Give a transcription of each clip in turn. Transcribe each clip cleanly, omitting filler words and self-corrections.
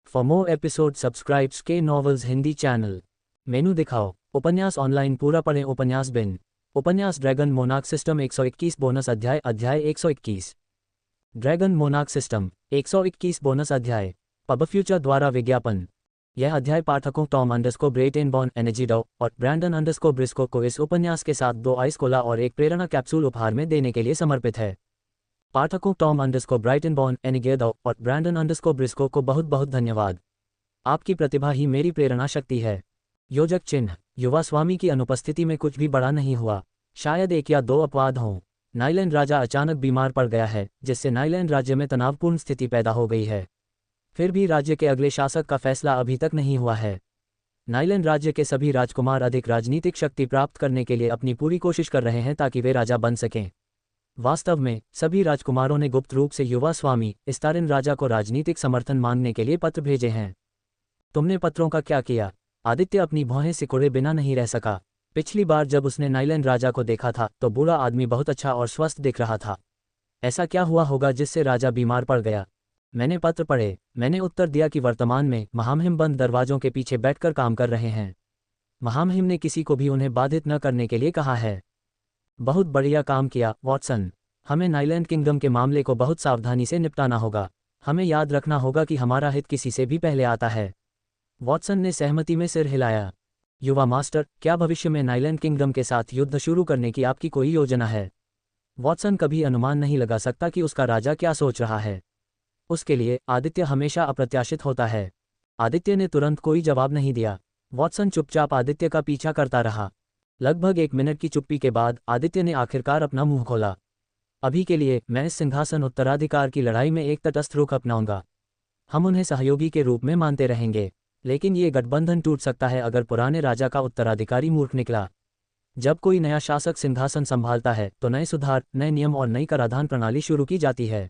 For more episode subscribes के novels Hindi channel. मेनू दिखाओ। उपन्यास ऑनलाइन पूरा पढ़ें। उपन्यास बिन। उपन्यास ड्रैगन मोनार्क सिस्टम 121 बोनस अध्याय। अध्याय 121। ड्रैगन मोनार्क सिस्टम 121 बोनस अध्याय। पब फ्यूचर द्वारा विज्ञापन। यह अध्याय पाठकों टॉम अंडरस्कोर ब्रेटेनबॉर्न एनर्जीडो और ब्रैंडन अंडरस्कोर ब्रिस्को को इस उपन्यास के साथ 2 आइस कोला और एक प्रेरणा कैप्सूल उपहार में देने के लिए समर्पित है। पाठकों टॉम अंडरस्कोर ब्राइटनबॉर्न एनिगेडो और ब्रैंडन अंडरस्कोर ब्रिस्को को बहुत बहुत धन्यवाद। आपकी प्रतिभा ही मेरी प्रेरणा शक्ति है। योजक चिन्ह। युवा स्वामी की अनुपस्थिति में कुछ भी बड़ा नहीं हुआ। शायद 1 या 2 अपवाद हों। नाइलैंड राजा अचानक बीमार पड़ गया है, जिससे नाइलैंड राज्य में तनावपूर्ण स्थिति पैदा हो गई है। फिर भी राज्य के अगले शासक का फैसला अभी तक नहीं हुआ है। नाइलैंड राज्य के सभी राजकुमार अधिक राजनीतिक शक्ति प्राप्त करने के लिए अपनी पूरी कोशिश कर रहे हैं ताकि वे राजा बन सकें। वास्तव में सभी राजकुमारों ने गुप्त रूप से युवा स्वामी इस्तारिन राजा को राजनीतिक समर्थन मांगने के लिए पत्र भेजे हैं। तुमने पत्रों का क्या किया? आदित्य अपनी भौहें सिकुड़े बिना नहीं रह सका। पिछली बार जब उसने नाइलैंड राजा को देखा था तो बूढ़ा आदमी बहुत अच्छा और स्वस्थ दिख रहा था। ऐसा क्या हुआ होगा जिससे राजा बीमार पड़ गया? मैंने पत्र पढ़े। मैंने उत्तर दिया कि वर्तमान में महामहिम बंद दरवाजों के पीछे बैठकर काम कर रहे हैं। महामहिम ने किसी को भी उन्हें बाधित न करने के लिए कहा है। बहुत बढ़िया काम किया वॉटसन। हमें नाइलैंड किंगडम के मामले को बहुत सावधानी से निपटाना होगा। हमें याद रखना होगा कि हमारा हित किसी से भी पहले आता है। वॉटसन ने सहमति में सिर हिलाया। युवा मास्टर, क्या भविष्य में नाइलैंड किंगडम के साथ युद्ध शुरू करने की आपकी कोई योजना है? वॉटसन कभी अनुमान नहीं लगा सकता कि उसका राजा क्या सोच रहा है। उसके लिए आदित्य हमेशा अप्रत्याशित होता है। आदित्य ने तुरंत कोई जवाब नहीं दिया। वॉटसन चुपचाप आदित्य का पीछा करता रहा। लगभग 1 मिनट की चुप्पी के बाद आदित्य ने आखिरकार अपना मुंह खोला। अभी के लिए मैं इस सिंहासन उत्तराधिकार की लड़ाई में एक तटस्थ रुख अपनाऊंगा। हम उन्हें सहयोगी के रूप में मानते रहेंगे, लेकिन ये गठबंधन टूट सकता है अगर पुराने राजा का उत्तराधिकारी मूर्ख निकला। जब कोई नया शासक सिंहासन संभालता है तो नए सुधार, नए नियम और नई कराधान प्रणाली शुरू की जाती है।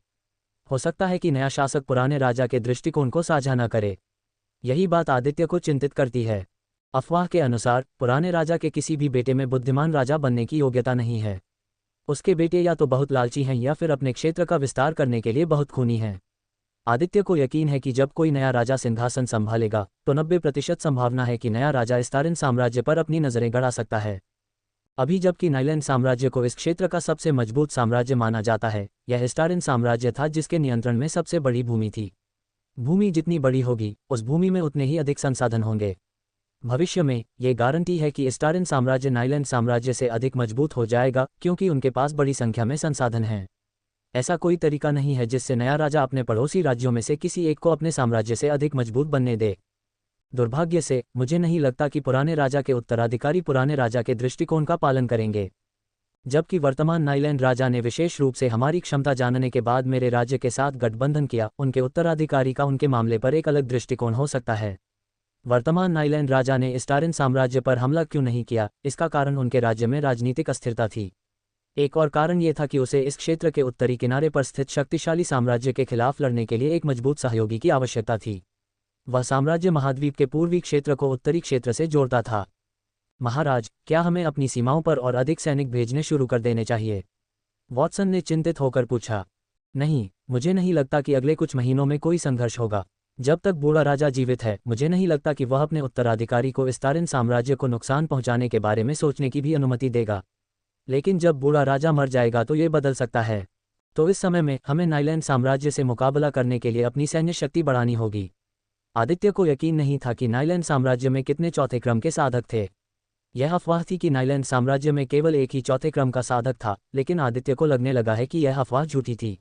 हो सकता है कि नया शासक पुराने राजा के दृष्टिकोण को साझा न करे। यही बात आदित्य को चिंतित करती है। अफवाह के अनुसार पुराने राजा के किसी भी बेटे में बुद्धिमान राजा बनने की योग्यता नहीं है। उसके बेटे या तो बहुत लालची हैं या फिर अपने क्षेत्र का विस्तार करने के लिए बहुत खूनी हैं। आदित्य को यकीन है कि जब कोई नया राजा सिंहासन संभालेगा तो 90% संभावना है कि नया राजा इस्तारिन साम्राज्य पर अपनी नज़रें गड़ा सकता है। अभी जबकि नाइलैंड साम्राज्य को इस क्षेत्र का सबसे मजबूत साम्राज्य माना जाता है, यह इस्तारिन साम्राज्य था जिसके नियंत्रण में सबसे बड़ी भूमि थी। भूमि जितनी बड़ी होगी उस भूमि में उतने ही अधिक संसाधन होंगे। भविष्य में ये गारंटी है कि इस्तारिन साम्राज्य नाइलैंड साम्राज्य से अधिक मजबूत हो जाएगा क्योंकि उनके पास बड़ी संख्या में संसाधन हैं। ऐसा कोई तरीका नहीं है जिससे नया राजा अपने पड़ोसी राज्यों में से किसी एक को अपने साम्राज्य से अधिक मजबूत बनने दे। दुर्भाग्य से मुझे नहीं लगता कि पुराने राजा के उत्तराधिकारी पुराने राजा के दृष्टिकोण का पालन करेंगे। जबकि वर्तमान नाइलैंड राजा ने विशेष रूप से हमारी क्षमता जानने के बाद मेरे राज्य के साथ गठबंधन किया, उनके उत्तराधिकारी का उनके मामले पर एक अलग दृष्टिकोण हो सकता है। वर्तमान नाइलैंड राजा ने इस्तारिन साम्राज्य पर हमला क्यों नहीं किया? इसका कारण उनके राज्य में राजनीतिक अस्थिरता थी। एक और कारण ये था कि उसे इस क्षेत्र के उत्तरी किनारे पर स्थित शक्तिशाली साम्राज्य के खिलाफ लड़ने के लिए एक मजबूत सहयोगी की आवश्यकता थी। वह साम्राज्य महाद्वीप के पूर्वी क्षेत्र को उत्तरी क्षेत्र से जोड़ता था। महाराज, क्या हमें अपनी सीमाओं पर और अधिक सैनिक भेजने शुरू कर देने चाहिए? वॉटसन ने चिंतित होकर पूछा। नहीं, मुझे नहीं लगता कि अगले कुछ महीनों में कोई संघर्ष होगा। जब तक बूढ़ा राजा जीवित है मुझे नहीं लगता कि वह अपने उत्तराधिकारी को इस्तारिन साम्राज्य को नुकसान पहुंचाने के बारे में सोचने की भी अनुमति देगा। लेकिन जब बूढ़ा राजा मर जाएगा तो ये बदल सकता है। तो इस समय में हमें नाइलैंड साम्राज्य से मुकाबला करने के लिए अपनी सैन्य शक्ति बढ़ानी होगी। आदित्य को यकीन नहीं था कि नाइलैंड साम्राज्य में कितने चौथे क्रम के साधक थे। यह अफवाह थी कि नाइलैंड साम्राज्य में केवल एक ही चौथे क्रम का साधक था, लेकिन आदित्य को लगने लगा है कि यह अफवाह झूठी थी।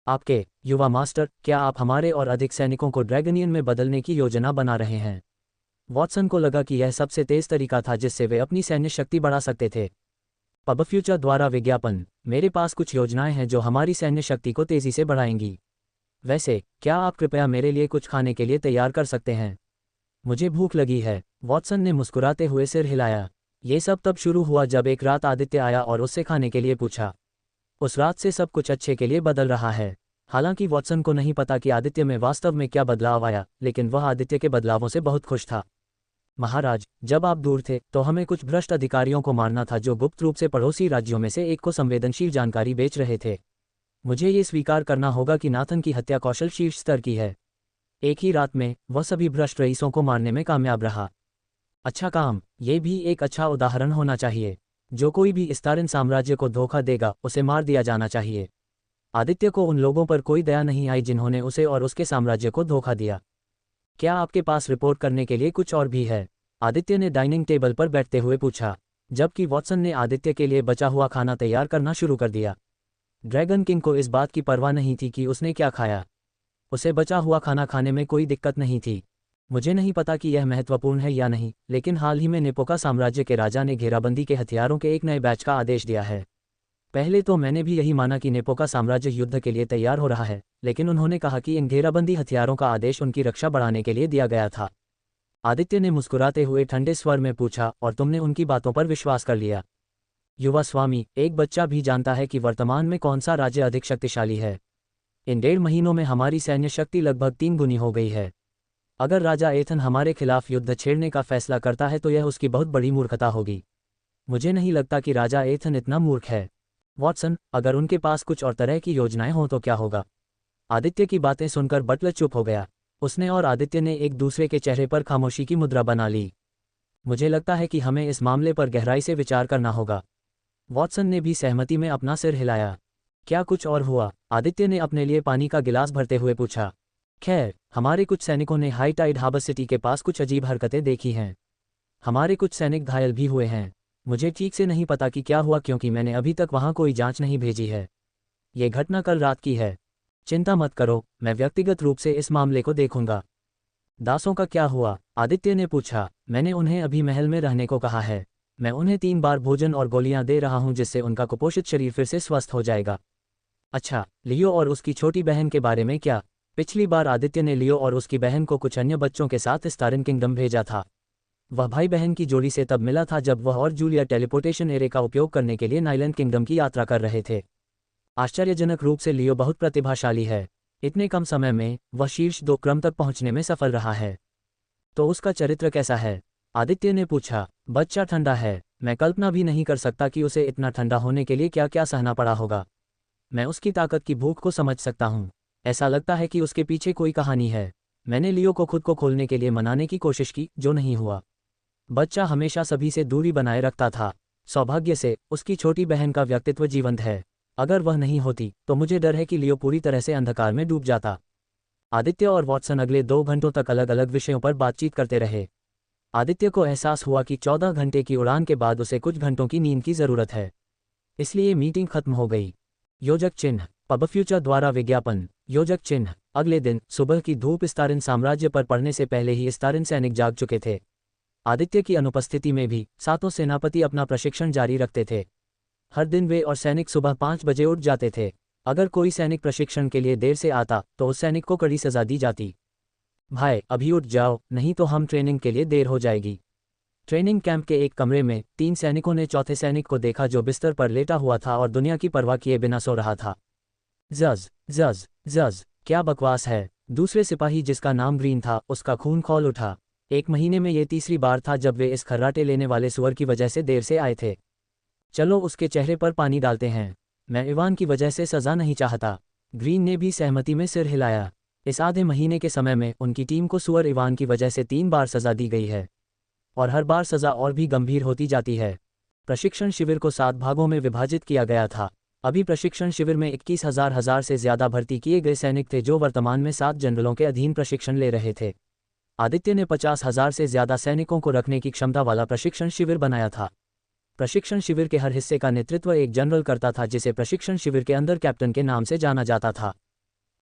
आपके युवा मास्टर, क्या आप हमारे और अधिक सैनिकों को ड्रैगनियन में बदलने की योजना बना रहे हैं? वॉटसन को लगा कि यह सबसे तेज तरीका था जिससे वे अपनी सैन्य शक्ति बढ़ा सकते थे। पब फ्यूचर द्वारा विज्ञापन। मेरे पास कुछ योजनाएं हैं जो हमारी सैन्य शक्ति को तेजी से बढ़ाएंगी। वैसे क्या आप कृपया मेरे लिए कुछ खाने के लिए तैयार कर सकते हैं? मुझे भूख लगी है। वॉटसन ने मुस्कुराते हुए सिर हिलाया। ये सब तब शुरू हुआ जब एक रात आदित्य आया और उससे खाने के लिए पूछा। उस रात से सब कुछ अच्छे के लिए बदल रहा है। हालांकि वॉटसन को नहीं पता कि आदित्य में वास्तव में क्या बदलाव आया, लेकिन वह आदित्य के बदलावों से बहुत खुश था। महाराज, जब आप दूर थे तो हमें कुछ भ्रष्ट अधिकारियों को मारना था जो गुप्त रूप से पड़ोसी राज्यों में से एक को संवेदनशील जानकारी बेच रहे थे। मुझे ये स्वीकार करना होगा कि नाथन की हत्या कौशल शीर्ष स्तर की है। एक ही रात में वह सभी भ्रष्ट रईसों को मारने में कामयाब रहा। अच्छा काम, ये भी एक अच्छा उदाहरण होना चाहिए। जो कोई भी इस्तारिन साम्राज्य को धोखा देगा उसे मार दिया जाना चाहिए। आदित्य को उन लोगों पर कोई दया नहीं आई जिन्होंने उसे और उसके साम्राज्य को धोखा दिया। क्या आपके पास रिपोर्ट करने के लिए कुछ और भी है? आदित्य ने डाइनिंग टेबल पर बैठते हुए पूछा, जबकि वॉटसन ने आदित्य के लिए बचा हुआ खाना तैयार करना शुरू कर दिया। ड्रैगन किंग को इस बात की परवाह नहीं थी कि उसने क्या खाया। उसे बचा हुआ खाना खाने में कोई दिक्कत नहीं थी। मुझे नहीं पता कि यह महत्वपूर्ण है या नहीं, लेकिन हाल ही में नेपोका साम्राज्य के राजा ने घेराबंदी के हथियारों के एक नए बैच का आदेश दिया है। पहले तो मैंने भी यही माना कि नेपोका साम्राज्य युद्ध के लिए तैयार हो रहा है, लेकिन उन्होंने कहा कि इन घेराबंदी हथियारों का आदेश उनकी रक्षा बढ़ाने के लिए दिया गया था। आदित्य ने मुस्कुराते हुए ठंडे स्वर में पूछा, और तुमने उनकी बातों पर विश्वास कर लिया? युवा स्वामी, एक बच्चा भी जानता है कि वर्तमान में कौन सा राज्य अधिक शक्तिशाली है। इन 1.5 महीनों में हमारी सैन्य शक्ति लगभग 3 गुनी हो गई है। अगर राजा एथन हमारे खिलाफ युद्ध छेड़ने का फैसला करता है तो यह उसकी बहुत बड़ी मूर्खता होगी। मुझे नहीं लगता कि राजा एथन इतना मूर्ख है। वॉटसन, अगर उनके पास कुछ और तरह की योजनाएं हों तो क्या होगा? आदित्य की बातें सुनकर बटलर चुप हो गया। उसने और आदित्य ने एक दूसरे के चेहरे पर खामोशी की मुद्रा बना ली। मुझे लगता है कि हमें इस मामले पर गहराई से विचार करना होगा। वॉटसन ने भी सहमति में अपना सिर हिलाया। क्या कुछ और हुआ? आदित्य ने अपने लिए पानी का गिलास भरते हुए पूछा। खैर, हमारे कुछ सैनिकों ने हाई टाइड हार्बर सिटी के पास कुछ अजीब हरकतें देखी हैं। हमारे कुछ सैनिक घायल भी हुए हैं। मुझे ठीक से नहीं पता कि क्या हुआ क्योंकि मैंने अभी तक वहां कोई जांच नहीं भेजी है। ये घटना कल रात की है। चिंता मत करो, मैं व्यक्तिगत रूप से इस मामले को देखूंगा। दासों का क्या हुआ? आदित्य ने पूछा। मैंने उन्हें अभी महल में रहने को कहा है। मैं उन्हें 3 बार भोजन और गोलियां दे रहा हूं जिससे उनका कुपोषित शरीर फिर से स्वस्थ हो जाएगा। अच्छा, लियो और उसकी छोटी बहन के बारे में क्या? पिछली बार आदित्य ने लियो और उसकी बहन को कुछ अन्य बच्चों के साथ स्टारिन किंगडम भेजा था। वह भाई बहन की जोड़ी से तब मिला था जब वह और जूलिया टेलीपोर्टेशन एरे का उपयोग करने के लिए नाइलैंड किंगडम की यात्रा कर रहे थे। आश्चर्यजनक रूप से लियो बहुत प्रतिभाशाली है। इतने कम समय में वह शीर्ष 2 क्रम तक पहुंचने में सफल रहा है। तो उसका चरित्र कैसा है? आदित्य ने पूछा। बच्चा ठंडा है। मैं कल्पना भी नहीं कर सकता कि उसे इतना ठंडा होने के लिए क्या क्या सहना पड़ा होगा। मैं उसकी ताकत की भूख को समझ सकता हूँ। ऐसा लगता है कि उसके पीछे कोई कहानी है। मैंने लियो को खुद को खोलने के लिए मनाने की कोशिश की, जो नहीं हुआ। बच्चा हमेशा सभी से दूरी बनाए रखता था। सौभाग्य से उसकी छोटी बहन का व्यक्तित्व जीवंत है। अगर वह नहीं होती तो मुझे डर है कि लियो पूरी तरह से अंधकार में डूब जाता। आदित्य और वॉटसन अगले 2 घंटों तक अलग अलग विषयों पर बातचीत करते रहे। आदित्य को एहसास हुआ कि 14 घंटे की उड़ान के बाद उसे कुछ घंटों की नींद की जरूरत है, इसलिए मीटिंग खत्म हो गई। योजक चिन्ह, पब फ्यूचर द्वारा विज्ञापन। योजक चिन्ह। अगले दिन सुबह की धूप स्टारिन साम्राज्य पर पड़ने से पहले ही स्टारिन सैनिक जाग चुके थे। आदित्य की अनुपस्थिति में भी सातों सेनापति अपना प्रशिक्षण जारी रखते थे। हर दिन वे और सैनिक सुबह 5 बजे उठ जाते थे। अगर कोई सैनिक प्रशिक्षण के लिए देर से आता तो उस सैनिक को कड़ी सजा दी जाती। भाई, अभी उठ जाओ, नहीं तो हम ट्रेनिंग के लिए देर हो जाएगी। ट्रेनिंग कैंप के एक कमरे में 3 सैनिकों ने चौथे सैनिक को देखा जो बिस्तर पर लेटा हुआ था और दुनिया की परवाह किए बिना सो रहा था। जज जज जज, क्या बकवास है। दूसरे सिपाही जिसका नाम ग्रीन था, उसका खून खौल उठा। 1 महीने में ये तीसरी बार था जब वे इस खर्राटे लेने वाले सुअर की वजह से देर से आए थे। चलो उसके चेहरे पर पानी डालते हैं। मैं इवान की वजह से सजा नहीं चाहता। ग्रीन ने भी सहमति में सिर हिलाया। इस आधे महीने के समय में उनकी टीम को सुअर इवान की वजह से 3 बार सजा दी गई है, और हर बार सजा और भी गंभीर होती जाती है। प्रशिक्षण शिविर को 7 भागों में विभाजित किया गया था। अभी प्रशिक्षण शिविर में 21,000 से ज्यादा भर्ती किए गए सैनिक थे जो वर्तमान में 7 जनरलों के अधीन प्रशिक्षण ले रहे थे। आदित्य ने 50,000 से ज्यादा सैनिकों को रखने की क्षमता वाला प्रशिक्षण शिविर बनाया था। प्रशिक्षण शिविर के हर हिस्से का नेतृत्व एक जनरल करता था जिसे प्रशिक्षण शिविर के अंदर कैप्टन के नाम से जाना जाता था।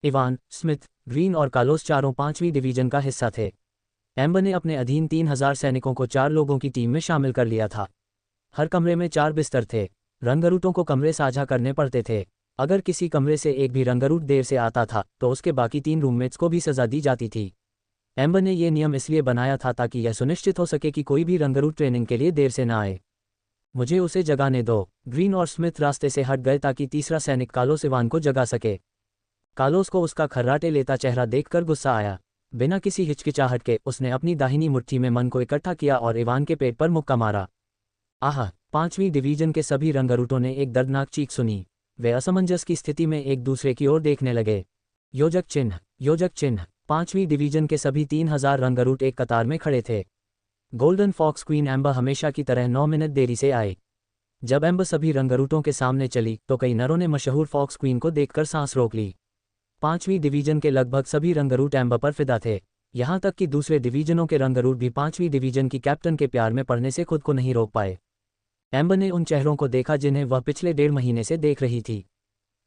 इवान, स्मिथ, ग्रीन और कालोस चारों 5वीं डिवीजन का हिस्सा थे। एम्बर ने अपने अधीन 3,000 सैनिकों को 4 लोगों की टीम में शामिल कर लिया था। हर कमरे में 4 बिस्तर थे। रंगरूटों को कमरे साझा करने पड़ते थे। अगर किसी कमरे से एक भी रंगरूट देर से आता था तो उसके बाकी 3 रूममेट्स को भी सजा दी जाती थी। एम्बर ने यह नियम इसलिए बनाया था ताकि यह सुनिश्चित हो सके कि कोई भी रंगरूट ट्रेनिंग के लिए देर से न आए। मुझे उसे जगाने दो। ग्रीन और स्मिथ रास्ते से हट गए ताकि तीसरा सैनिक कालोस इवान को जगा सके। कालोस को उसका खर्राटे लेता चेहरा देखकर गुस्सा आया। बिना किसी हिचकिचाहट के उसने अपनी दाहिनी मुट्ठी में मन को इकट्ठा किया और इवान के पेट पर मुक्का मारा। आह! 5वीं डिवीजन के सभी रंगरूटों ने एक दर्दनाक चीख सुनी। वे असमंजस की स्थिति में एक दूसरे की ओर देखने लगे। योजक चिन्ह। योजक चिन्ह। 5वीं डिवीजन के सभी 3000 रंगरूट एक कतार में खड़े थे। गोल्डन फॉक्स क्वीन एम्बर हमेशा की तरह 9 मिनट देरी से आई। जब एम्बर सभी रंगरूटों के सामने चली तो कई नरों ने मशहूर फॉक्स क्वीन को देखकर सांस रोक ली। 5वीं डिवीजन के लगभग सभी रंगरूट एम्बर पर फिदा थे, यहाँ तक कि दूसरे डिवीजनों के रंगरूट भी 5वीं डिवीजन की कैप्टन के प्यार में पड़ने से खुद को नहीं रोक पाए। एम्बर ने उन चेहरों को देखा जिन्हें वह पिछले 1.5 महीने से देख रही थी।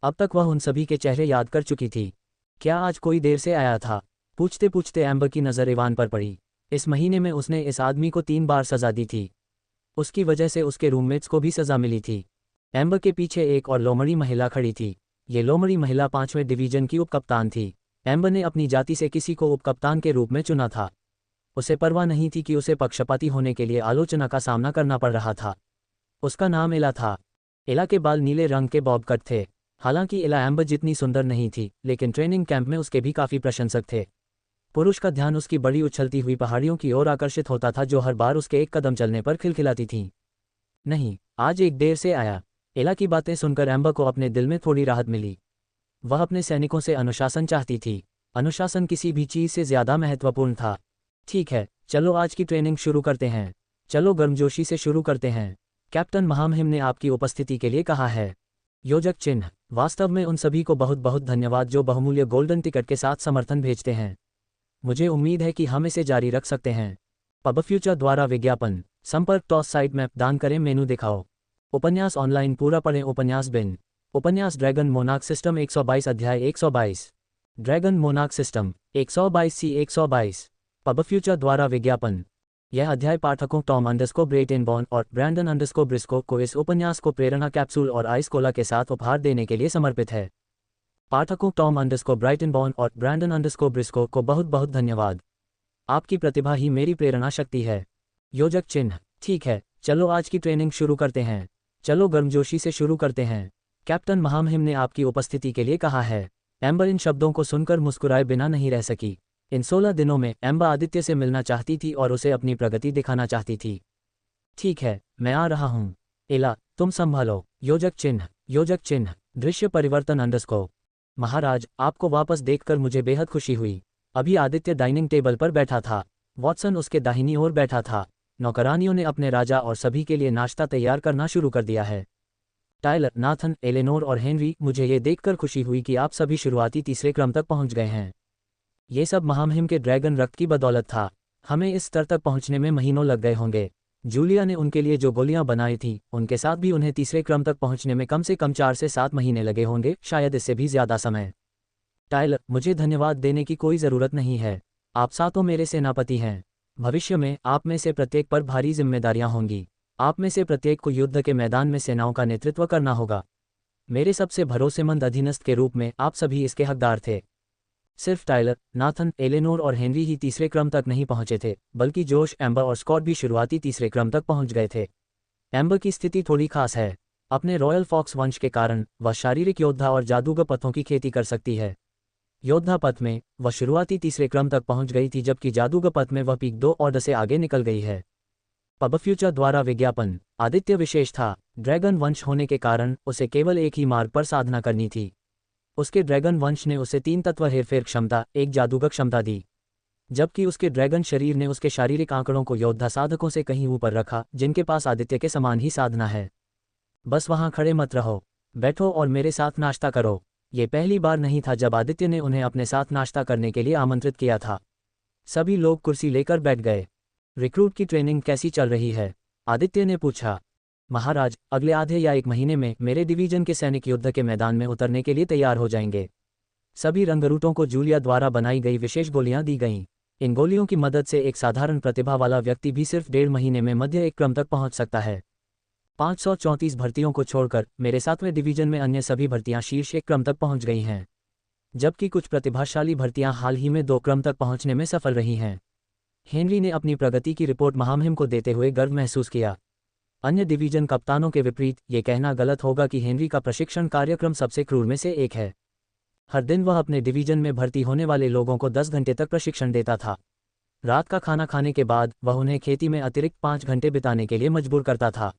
अब तक वह उन सभी के चेहरे याद कर चुकी थी। क्या आज कोई देर से आया था? पूछते पूछते एम्बर की नज़र इवान पर पड़ी। इस महीने में उसने इस आदमी को 3 बार सज़ा दी थी। उसकी वजह से उसके रूममेट्स को भी सज़ा मिली थी। एम्बर के पीछे एक और लोमड़ी महिला खड़ी थी। ये लोमड़ी महिला 5वें डिवीजन की उपकप्तान थी। एम्बर ने अपनी जाति से किसी को उपकप्तान के रूप में चुना था। उसे परवाह नहीं थी कि उसे पक्षपाती होने के लिए आलोचना का सामना करना पड़ रहा था। उसका नाम एला था। एला के बाल नीले रंग के बॉब कट थे। हालांकि एला एम्बर जितनी सुंदर नहीं थी, लेकिन ट्रेनिंग कैंप में उसके भी काफ़ी प्रशंसक थे। पुरुष का ध्यान उसकी बड़ी उछलती हुई पहाड़ियों की ओर आकर्षित होता था जो हर बार उसके एक कदम चलने पर खिलखिलाती थीं। नहीं, आज एक देर से आया। एला की बातें सुनकर एम्बर को अपने दिल में थोड़ी राहत मिली। वह अपने सैनिकों से अनुशासन चाहती थी। अनुशासन किसी भी चीज़ से ज़्यादा महत्वपूर्ण था। ठीक है, चलो आज की ट्रेनिंग शुरू करते हैं। चलो गर्मजोशी से शुरू करते हैं। कैप्टन महामहिम ने आपकी उपस्थिति के लिए कहा है। योजक चिन्ह। वास्तव में उन सभी को बहुत बहुत धन्यवाद जो बहुमूल्य गोल्डन टिकट के साथ समर्थन भेजते हैं। मुझे उम्मीद है कि हम इसे जारी रख सकते हैं। पब फ्यूचर द्वारा विज्ञापन। संपर्क टॉस साइट मैप दान करें, मेनू दिखाओ। उपन्यास ऑनलाइन पूरा पढ़ें। उपन्यास बिन। उपन्यास ड्रैगन मोनार्क सिस्टम 122 अध्याय 122। Dragon monarch system 122C 122। Pub future द्वारा विज्ञापन। यह अध्याय पाठकों टॉम ब्रेटेनबॉर्न और ब्रैंडन ब्रिस्को को इस उपन्यास को प्रेरणा कैप्सूल और आइस कोला के साथ उपहार देने के लिए समर्पित है। पाठकों टॉम ब्राइटनबॉर्न और ब्रैंडन ब्रिस्को को बहुत बहुत धन्यवाद। आपकी प्रतिभा ही मेरी प्रेरणा शक्ति है। योजक चिन्ह। ठीक है, चलो आज की ट्रेनिंग शुरू करते हैं। चलो गर्मजोशी से शुरू करते हैं। कैप्टन महामहिम ने आपकी उपस्थिति के लिए कहा है। एम्बर इन शब्दों को सुनकर मुस्कुराए बिना नहीं रह सकी। इन 16 दिनों में एम्बर आदित्य से मिलना चाहती थी और उसे अपनी प्रगति दिखाना चाहती थी। ठीक है, मैं आ रहा हूँ। एला, तुम संभालो। योजक चिन्ह। योजक चिन्ह। दृश्य परिवर्तन अंडरस्कोर। महाराज, आपको वापस देखकर मुझे बेहद खुशी हुई। अभी आदित्य डाइनिंग टेबल पर बैठा था। वॉटसन उसके दाहिनी ओर बैठा था। नौकरानियों ने अपने राजा और सभी के लिए नाश्ता तैयार करना शुरू कर दिया है। टाइलर, नाथन, एलेनोर और हेनरी, मुझे ये देखकर खुशी हुई कि आप सभी शुरुआती तीसरे क्रम तक पहुंच गए हैं। ये सब महामहिम के ड्रैगन रक्त की बदौलत था। हमें इस स्तर तक पहुंचने में महीनों लग गए होंगे। जूलिया ने उनके लिए जो गोलियां बनाई थीं, उनके साथ भी उन्हें तीसरे क्रम तक पहुंचने में कम से कम 4 से 7 महीने लगे होंगे, शायद इससे भी ज़्यादा समय। टाइलर, मुझे धन्यवाद देने की कोई ज़रूरत नहीं है। आप सातों मेरे सेनापति हैं। भविष्य में आप में से प्रत्येक पर भारी जिम्मेदारियां होंगी। आप में से प्रत्येक को युद्ध के मैदान में सेनाओं का नेतृत्व करना होगा। मेरे सबसे भरोसेमंद अधीनस्थ के रूप में आप सभी इसके हकदार थे। सिर्फ टाइलर, नाथन, एलेनोर और हेनरी ही तीसरे क्रम तक नहीं पहुंचे थे, बल्कि जोश, एम्बर और स्कॉट भी शुरुआती तीसरे क्रम तक पहुंच गए थे। एम्बर की स्थिति थोड़ी खास है। अपने रॉयल फॉक्स वंश के कारण वह शारीरिक योद्धा और जादूगर पथों की खेती कर सकती है। योद्धा पथ में वह शुरुआती तीसरे क्रम तक पहुंच गई थी, जबकि जादूगर पथ में वह पीक 2 ऑर्डर से आगे निकल गई है। पब फ्यूचर द्वारा विज्ञापन। आदित्य विशेष था। ड्रैगन वंश होने के कारण उसे केवल एक ही मार्ग पर साधना करनी थी। उसके ड्रैगन वंश ने उसे 3 तत्व हेरफेर क्षमता, एक जादूगर क्षमता दी, जबकि उसके ड्रैगन शरीर ने उसके शारीरिक आंकड़ों को योद्धा साधकों से कहीं ऊपर रखा, जिनके पास आदित्य के समान ही साधना है। बस वहां खड़े मत रहो, बैठो और मेरे साथ नाश्ता करो। ये पहली बार नहीं था जब आदित्य ने उन्हें अपने साथ नाश्ता करने के लिए आमंत्रित किया था। सभी लोग कुर्सी लेकर बैठ गए। रिक्रूट की ट्रेनिंग कैसी चल रही है? आदित्य ने पूछा। महाराज, अगले आधे या 1 महीने में मेरे डिवीजन के सैनिक युद्ध के मैदान में उतरने के लिए तैयार हो जाएंगे। सभी रंगरूटों को जूलिया द्वारा बनाई गई विशेष गोलियां दी गईं। इन गोलियों की मदद से एक साधारण प्रतिभा वाला व्यक्ति भी सिर्फ 1.5 महीने में मध्य 1 क्रम तक पहुंच सकता है। 534 भर्तियों को छोड़कर मेरे 7वें डिवीजन में अन्य सभी भर्तियां शीर्ष 1 क्रम तक पहुंच गई हैं, जबकि कुछ प्रतिभाशाली भर्तियां हाल ही में 2 क्रम तक पहुंचने में सफल रही हैं। हेनरी ने अपनी प्रगति की रिपोर्ट महामहिम को देते हुए गर्व महसूस किया। अन्य डिवीजन कप्तानों के विपरीत ये कहना गलत होगा कि हेनरी का प्रशिक्षण कार्यक्रम सबसे क्रूर में से एक है। हर दिन वह अपने डिवीजन में भर्ती होने वाले लोगों को 10 घंटे तक प्रशिक्षण देता था। रात का खाना खाने के बाद वह उन्हें खेती में अतिरिक्त 5 घंटे बिताने के लिए मजबूर करता था।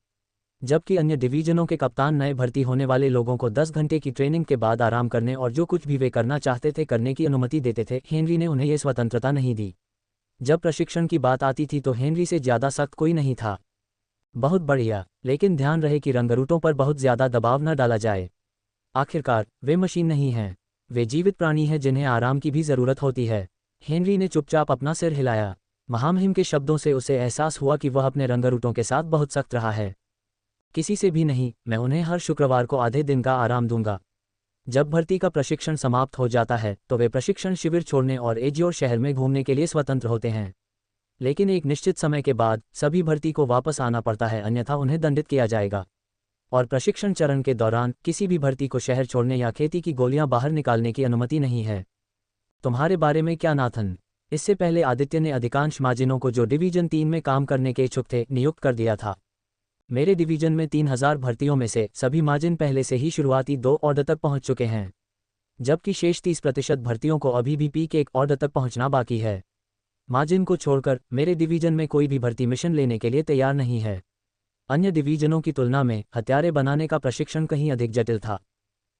जबकि अन्य डिवीजनों के कप्तान नए भर्ती होने वाले लोगों को 10 घंटे की ट्रेनिंग के बाद आराम करने और जो कुछ भी वे करना चाहते थे करने की अनुमति देते थे। हेनरी ने उन्हें यह स्वतंत्रता नहीं दी। जब प्रशिक्षण की बात आती थी तो हेनरी से ज़्यादा सख्त कोई नहीं था। बहुत बढ़िया, लेकिन ध्यान रहे कि रंगरूटों पर बहुत ज़्यादा दबाव न डाला जाए। आखिरकार वे मशीन नहीं हैं, वे जीवित प्राणी हैं जिन्हें आराम की भी ज़रूरत होती है। हेनरी ने चुपचाप अपना सिर हिलाया। महामहिम के शब्दों से उसे एहसास हुआ कि वह अपने रंगरूटों के साथ बहुत सख्त रहा है। किसी से भी नहीं, मैं उन्हें हर शुक्रवार को आधे दिन का आराम दूंगा। जब भर्ती का प्रशिक्षण समाप्त हो जाता है तो वे प्रशिक्षण शिविर छोड़ने और एजियोर शहर में घूमने के लिए स्वतंत्र होते हैं। लेकिन एक निश्चित समय के बाद सभी भर्ती को वापस आना पड़ता है, अन्यथा उन्हें दंडित किया जाएगा। और प्रशिक्षण चरण के दौरान किसी भी भर्ती को शहर छोड़ने या खेती की गोलियां बाहर निकालने की अनुमति नहीं है। तुम्हारे बारे में क्या नाथन? इससे पहले आदित्य ने अधिकांश माजिनों को जो डिवीजन 3 में काम करने के इच्छुक थे नियुक्त कर दिया था। मेरे डिवीजन में 3000 भर्तियों में से सभी माजिन पहले से ही शुरुआती 2 ऑर्डर तक पहुंच चुके हैं, जबकि शेष 30% भर्तियों को अभी भी पीक 1 ऑर्डर तक पहुंचना बाकी है। माजिन को छोड़कर मेरे डिवीजन में कोई भी भर्ती मिशन लेने के लिए तैयार नहीं है। अन्य डिवीजनों की तुलना में हथियारे बनाने का प्रशिक्षण कहीं अधिक जटिल था,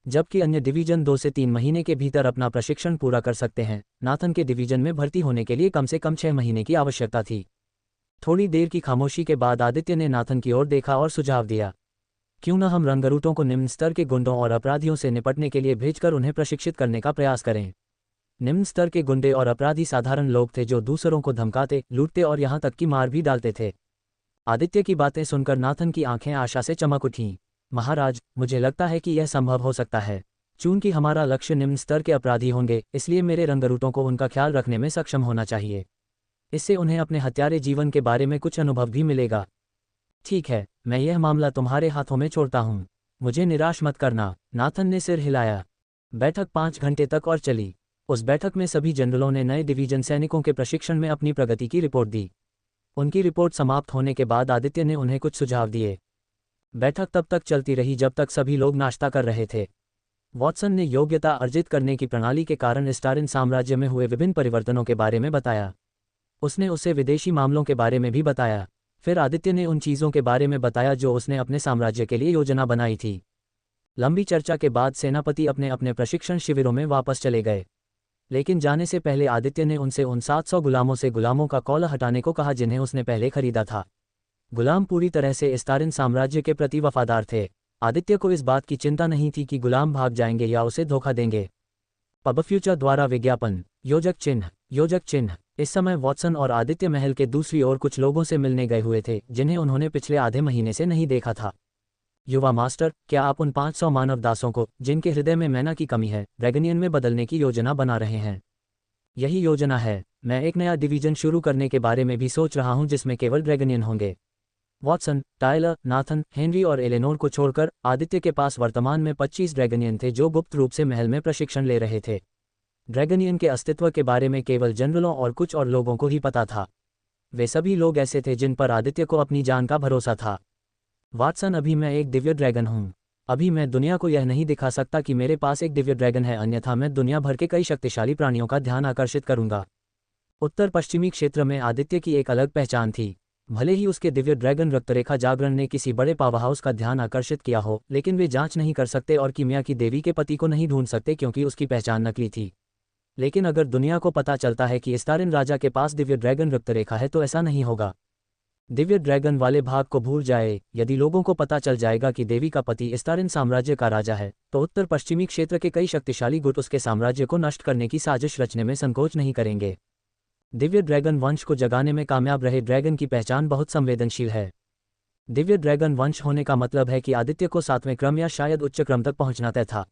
जबकि अन्य डिवीजन 2 से 3 महीने के भीतर अपना प्रशिक्षण पूरा कर सकते हैं। नाथन के डिवीजन में भर्ती होने के लिए कम से कम 6 महीने की आवश्यकता थी। थोड़ी देर की खामोशी के बाद आदित्य ने नाथन की ओर देखा और सुझाव दिया, क्यों न हम रंगरूटों को निम्न स्तर के गुंडों और अपराधियों से निपटने के लिए भेजकर उन्हें प्रशिक्षित करने का प्रयास करें। निम्न स्तर के गुंडे और अपराधी साधारण लोग थे जो दूसरों को धमकाते, लूटते और यहां तक कि मार भी डालते थे। आदित्य की बातें सुनकर नाथन की आंखें आशा से चमक उठीं। महाराज, मुझे लगता है कि यह संभव हो सकता है। चूंकि हमारा लक्ष्य निम्न स्तर के अपराधी होंगे, इसलिए मेरे रंगरूटों को उनका ख्याल रखने में सक्षम होना चाहिए। इससे उन्हें अपने हत्यारे जीवन के बारे में कुछ अनुभव भी मिलेगा। ठीक है, मैं यह मामला तुम्हारे हाथों में छोड़ता हूँ। मुझे निराश मत करना। नाथन ने सिर हिलाया। बैठक 5 घंटे तक और चली। उस बैठक में सभी जनरलों ने नए डिवीजन सैनिकों के प्रशिक्षण में अपनी प्रगति की रिपोर्ट दी। उनकी रिपोर्ट समाप्त होने के बाद आदित्य ने उन्हें कुछ सुझाव दिए। बैठक तब तक चलती रही जब तक सभी लोग नाश्ता कर रहे थे। वॉटसन ने योग्यता अर्जित करने की प्रणाली के कारण स्टारिन साम्राज्य में हुए विभिन्न परिवर्तनों के बारे में बताया। उसने उसे विदेशी मामलों के बारे में भी बताया। फिर आदित्य ने उन चीज़ों के बारे में बताया जो उसने अपने साम्राज्य के लिए योजना बनाई थी। लंबी चर्चा के बाद सेनापति अपने अपने प्रशिक्षण शिविरों में वापस चले गए, लेकिन जाने से पहले आदित्य ने उनसे उन 700 गुलामों से गुलामों का कौला हटाने को कहा जिन्हें उसने पहले खरीदा था। गुलाम पूरी तरह से स्टारिन साम्राज्य के प्रति वफादार थे। आदित्य को इस बात की चिंता नहीं थी कि गुलाम भाग जाएंगे या उसे धोखा देंगे। पब फ्यूचर द्वारा विज्ञापन। योजक चिन्ह। इस समय वॉटसन और आदित्य महल के दूसरी ओर कुछ लोगों से मिलने गए हुए थे जिन्हें उन्होंने पिछले आधे महीने से नहीं देखा था। युवा मास्टर, क्या आप उन 500 मानव दासों को, जिनके हृदय में मैना की कमी है, ड्रैगनियन में बदलने की योजना बना रहे हैं? यही योजना है। मैं एक नया डिवीजन शुरू करने के बारे में भी सोच रहा हूं जिसमें केवल ड्रैगनियन होंगे। वॉटसन, टायलर, नाथन, हेनरी और एलेनोर को छोड़कर आदित्य के पास वर्तमान में 25 ड्रैगनियन थे जो गुप्त रूप से महल में प्रशिक्षण ले रहे थे। ड्रैगनियन के अस्तित्व के बारे में केवल जनरलों और कुछ और लोगों को ही पता था। वे सभी लोग ऐसे थे जिन पर आदित्य को अपनी जान का भरोसा था। वाटसन, अभी मैं एक दिव्य ड्रैगन हूँ। अभी मैं दुनिया को यह नहीं दिखा सकता कि मेरे पास एक दिव्य ड्रैगन है, अन्यथा मैं दुनिया भर के कई शक्तिशाली प्राणियों का ध्यान आकर्षित करूंगा। उत्तर पश्चिमी क्षेत्र में आदित्य की एक अलग पहचान थी। भले ही उसके दिव्य ड्रैगन रक्तरेखा जागरण ने किसी बड़े पावरहाउस का ध्यान आकर्षित किया हो, लेकिन वे जांच नहीं कर सकते और कीमिया की देवी के पति को नहीं ढूंढ सकते क्योंकि उसकी पहचान नकली थी। लेकिन अगर दुनिया को पता चलता है कि स्टारिन राजा के पास दिव्य ड्रैगन रक्तरेखा है तो ऐसा नहीं होगा। दिव्य ड्रैगन वाले भाग को भूल जाए। यदि लोगों को पता चल जाएगा कि देवी का पति स्टारिन साम्राज्य का राजा है, तो उत्तर पश्चिमी क्षेत्र के कई शक्तिशाली गुट उसके साम्राज्य को नष्ट करने की साजिश रचने में संकोच नहीं करेंगे। दिव्य ड्रैगन वंश को जगाने में कामयाब रहे ड्रैगन की पहचान बहुत संवेदनशील है। दिव्य ड्रैगन वंश होने का मतलब है कि आदित्य को 7वें क्रम या शायद उच्च क्रम तक पहुंचना तय था।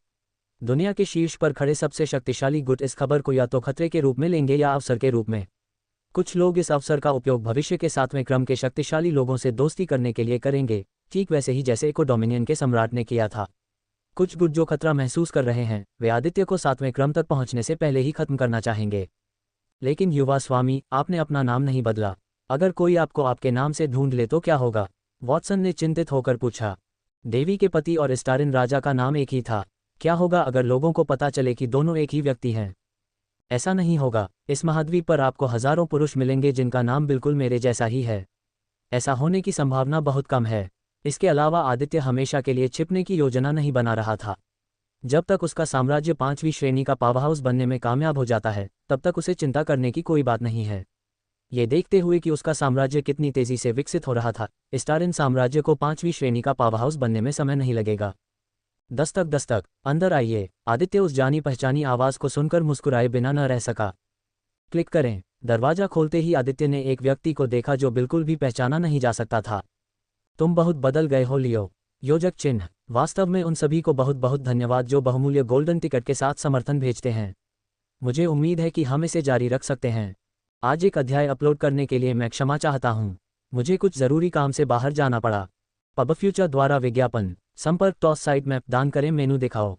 दुनिया के शीर्ष पर खड़े सबसे शक्तिशाली गुट इस खबर को या तो खतरे के रूप में लेंगे या अवसर के रूप में। कुछ लोग इस अवसर का उपयोग भविष्य के 7वें क्रम के शक्तिशाली लोगों से दोस्ती करने के लिए करेंगे, ठीक वैसे ही जैसे इको डोमिनियन के सम्राट ने किया था। कुछ गुट जो खतरा महसूस कर रहे हैं, वे आदित्य को 7वें क्रम तक पहुंचने से पहले ही खत्म करना चाहेंगे। लेकिन युवा स्वामी, आपने अपना नाम नहीं बदला। अगर कोई आपको आपके नाम से ढूंढ ले तो क्या होगा? वॉटसन ने चिंतित होकर पूछा। देवी के पति और स्टारिन राजा का नाम एक ही था। क्या होगा अगर लोगों को पता चले कि दोनों एक ही व्यक्ति हैं? ऐसा नहीं होगा। इस महाद्वीप पर आपको हजारों पुरुष मिलेंगे जिनका नाम बिल्कुल मेरे जैसा ही है। ऐसा होने की संभावना बहुत कम है। इसके अलावा आदित्य हमेशा के लिए छिपने की योजना नहीं बना रहा था। जब तक उसका साम्राज्य 5वीं श्रेणी का पावरहाउस बनने में कामयाब हो जाता है, तब तक उसे चिंता करने की कोई बात नहीं है। ये देखते हुए कि उसका साम्राज्य कितनी तेजी से विकसित हो रहा था, स्टारिन साम्राज्य को 5वीं श्रेणी का पावरहाउस बनने में समय नहीं लगेगा। दस्तक दस्तक, अंदर आइए। आदित्य उस जानी पहचानी आवाज़ को सुनकर मुस्कुराए बिना न रह सका। क्लिक करें। दरवाजा खोलते ही आदित्य ने एक व्यक्ति को देखा जो बिल्कुल भी पहचाना नहीं जा सकता था। तुम बहुत बदल गए हो लियो। योजक चिन्ह। वास्तव में उन सभी को बहुत बहुत धन्यवाद जो बहुमूल्य गोल्डन टिकट के साथ समर्थन भेजते हैं। मुझे उम्मीद है कि हम इसे जारी रख सकते हैं। आज एक अध्याय अपलोड करने के लिए मैं क्षमा चाहता हूँ। मुझे कुछ ज़रूरी काम से बाहर जाना पड़ा। पब फ्यूचर द्वारा विज्ञापन। संपर्क टॉस साइट मैप दान करें, मेनू दिखाओ।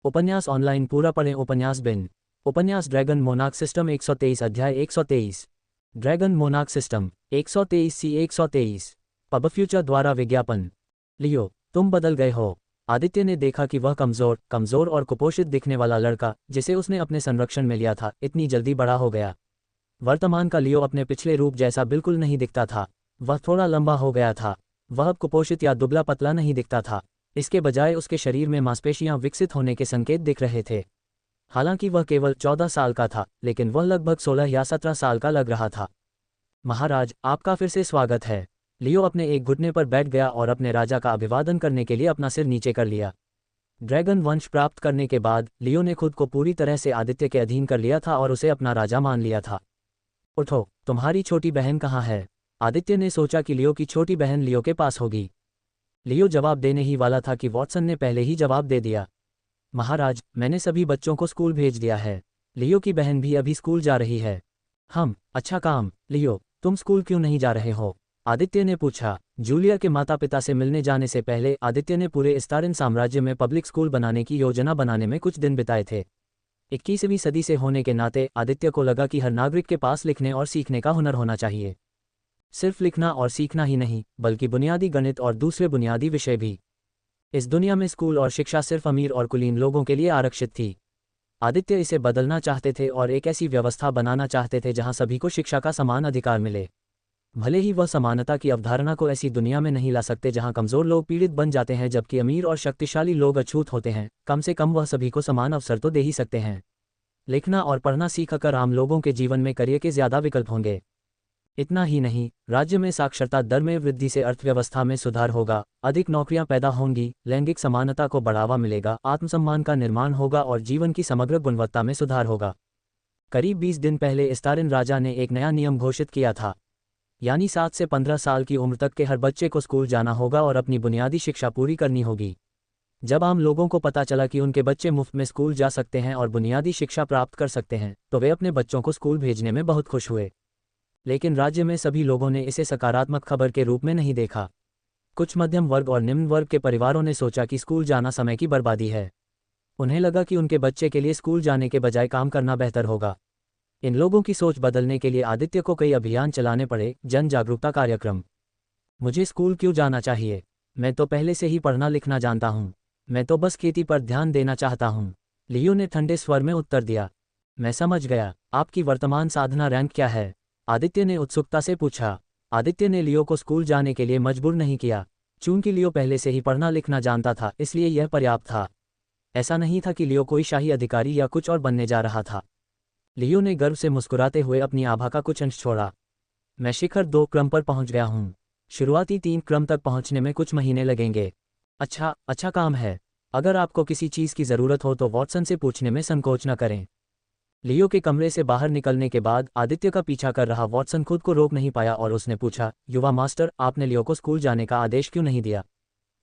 उपन्यास ऑनलाइन पूरा पढ़ें। उपन्यास बिन। उपन्यास ड्रैगन मोनार्क सिस्टम 123 अध्याय 123। ड्रैगन मोनार्क सिस्टम 123 सी 123। पब फ्यूचर द्वारा विज्ञापन। लियो, तुम बदल गए हो। आदित्य ने देखा कि वह कमजोर और कुपोषित दिखने वाला लड़का, जिसे उसने अपने संरक्षण में लिया था, इतनी जल्दी बड़ा हो गया। वर्तमान का लियो अपने पिछले रूप जैसा बिल्कुल नहीं दिखता था। वह थोड़ा लंबा हो गया था। वह अब कुपोषित या दुबला पतला नहीं दिखता था। इसके बजाय उसके शरीर में मांसपेशियां विकसित होने के संकेत दिख रहे थे। हालांकि वह केवल 14 साल का था, लेकिन वह लगभग 16 या 17 साल का लग रहा था। महाराज, आपका फिर से स्वागत है। लियो अपने एक घुटने पर बैठ गया और अपने राजा का अभिवादन करने के लिए अपना सिर नीचे कर लिया। ड्रैगन वंश प्राप्त करने के बाद लियो ने खुद को पूरी तरह से आदित्य के अधीन कर लिया था और उसे अपना राजा मान लिया था। उठो, तुम्हारी छोटी बहन कहाँ है? आदित्य ने सोचा कि लियो की छोटी बहन लियो के पास होगी। लियो जवाब देने ही वाला था कि वॉटसन ने पहले ही जवाब दे दिया। महाराज, मैंने सभी बच्चों को स्कूल भेज दिया है। लियो की बहन भी अभी स्कूल जा रही है। अच्छा काम। लियो, तुम स्कूल क्यों नहीं जा रहे हो? आदित्य ने पूछा। जूलिया के माता पिता से मिलने जाने से पहले आदित्य ने पूरे स्टारिन साम्राज्य में पब्लिक स्कूल बनाने की योजना बनाने में कुछ दिन बिताए थे। 21वीं सदी से होने के नाते आदित्य को लगा कि हर नागरिक के पास लिखने और सीखने का हुनर होना चाहिए। सिर्फ लिखना और सीखना ही नहीं, बल्कि बुनियादी गणित और दूसरे बुनियादी विषय भी। इस दुनिया में स्कूल और शिक्षा सिर्फ अमीर और कुलीन लोगों के लिए आरक्षित थी। आदित्य इसे बदलना चाहते थे और एक ऐसी व्यवस्था बनाना चाहते थे जहां सभी को शिक्षा का समान अधिकार मिले। भले ही वह समानता की अवधारणा को ऐसी दुनिया में नहीं ला सकते जहां कमजोर लोग पीड़ित बन जाते हैं जबकि अमीर और शक्तिशाली लोग अछूत होते हैं, कम से कम वह सभी को समान अवसर तो दे ही सकते हैं। लिखना और पढ़ना सीखकर आम लोगों के जीवन में करियर के ज्यादा विकल्प होंगे। इतना ही नहीं, राज्य में साक्षरता दर में वृद्धि से अर्थव्यवस्था में सुधार होगा, अधिक नौकरियां पैदा होंगी, लैंगिक समानता को बढ़ावा मिलेगा, आत्मसम्मान का निर्माण होगा और जीवन की समग्र गुणवत्ता में सुधार होगा। करीब 20 दिन पहले स्टारिन राजा ने एक नया नियम घोषित किया था, यानी 7 से 15 साल की उम्र तक के हर बच्चे को स्कूल जाना होगा और अपनी बुनियादी शिक्षा पूरी करनी होगी। जब आम लोगों को पता चला कि उनके बच्चे मुफ्त में स्कूल जा सकते हैं और बुनियादी शिक्षा प्राप्त कर सकते हैं, तो वे अपने बच्चों को स्कूल भेजने में बहुत खुश हुए। लेकिन राज्य में सभी लोगों ने इसे सकारात्मक खबर के रूप में नहीं देखा। कुछ मध्यम वर्ग और निम्न वर्ग के परिवारों ने सोचा कि स्कूल जाना समय की बर्बादी है। उन्हें लगा कि उनके बच्चे के लिए स्कूल जाने के बजाय काम करना बेहतर होगा। इन लोगों की सोच बदलने के लिए आदित्य को कई अभियान चलाने पड़े, जन जागरूकता कार्यक्रम। मुझे स्कूल क्यों जाना चाहिए? मैं तो पहले से ही पढ़ना लिखना जानता हूँ। मैं तो बस खेती पर ध्यान देना चाहता हूँ। लियो ने ठंडे स्वर में उत्तर दिया। मैं समझ गया। आपकी वर्तमान साधना रैंक क्या है? आदित्य ने उत्सुकता से पूछा। आदित्य ने लियो को स्कूल जाने के लिए मजबूर नहीं किया। चूंकि लियो पहले से ही पढ़ना लिखना जानता था, इसलिए यह पर्याप्त था। ऐसा नहीं था कि लियो कोई शाही अधिकारी या कुछ और बनने जा रहा था। लियो ने गर्व से मुस्कुराते हुए अपनी आभा का कुछ अंश छोड़ा। मैं शिखर 2 क्रम पर पहुंच गया हूं। शुरुआती 3 क्रम तक पहुंचने में कुछ महीने लगेंगे। अच्छा काम है। अगर आपको किसी चीज की जरूरत हो तो वॉटसन से पूछने में संकोच न करें। लियो के कमरे से बाहर निकलने के बाद आदित्य का पीछा कर रहा वॉटसन खुद को रोक नहीं पाया और उसने पूछा, युवा मास्टर, आपने लियो को स्कूल जाने का आदेश क्यों नहीं दिया?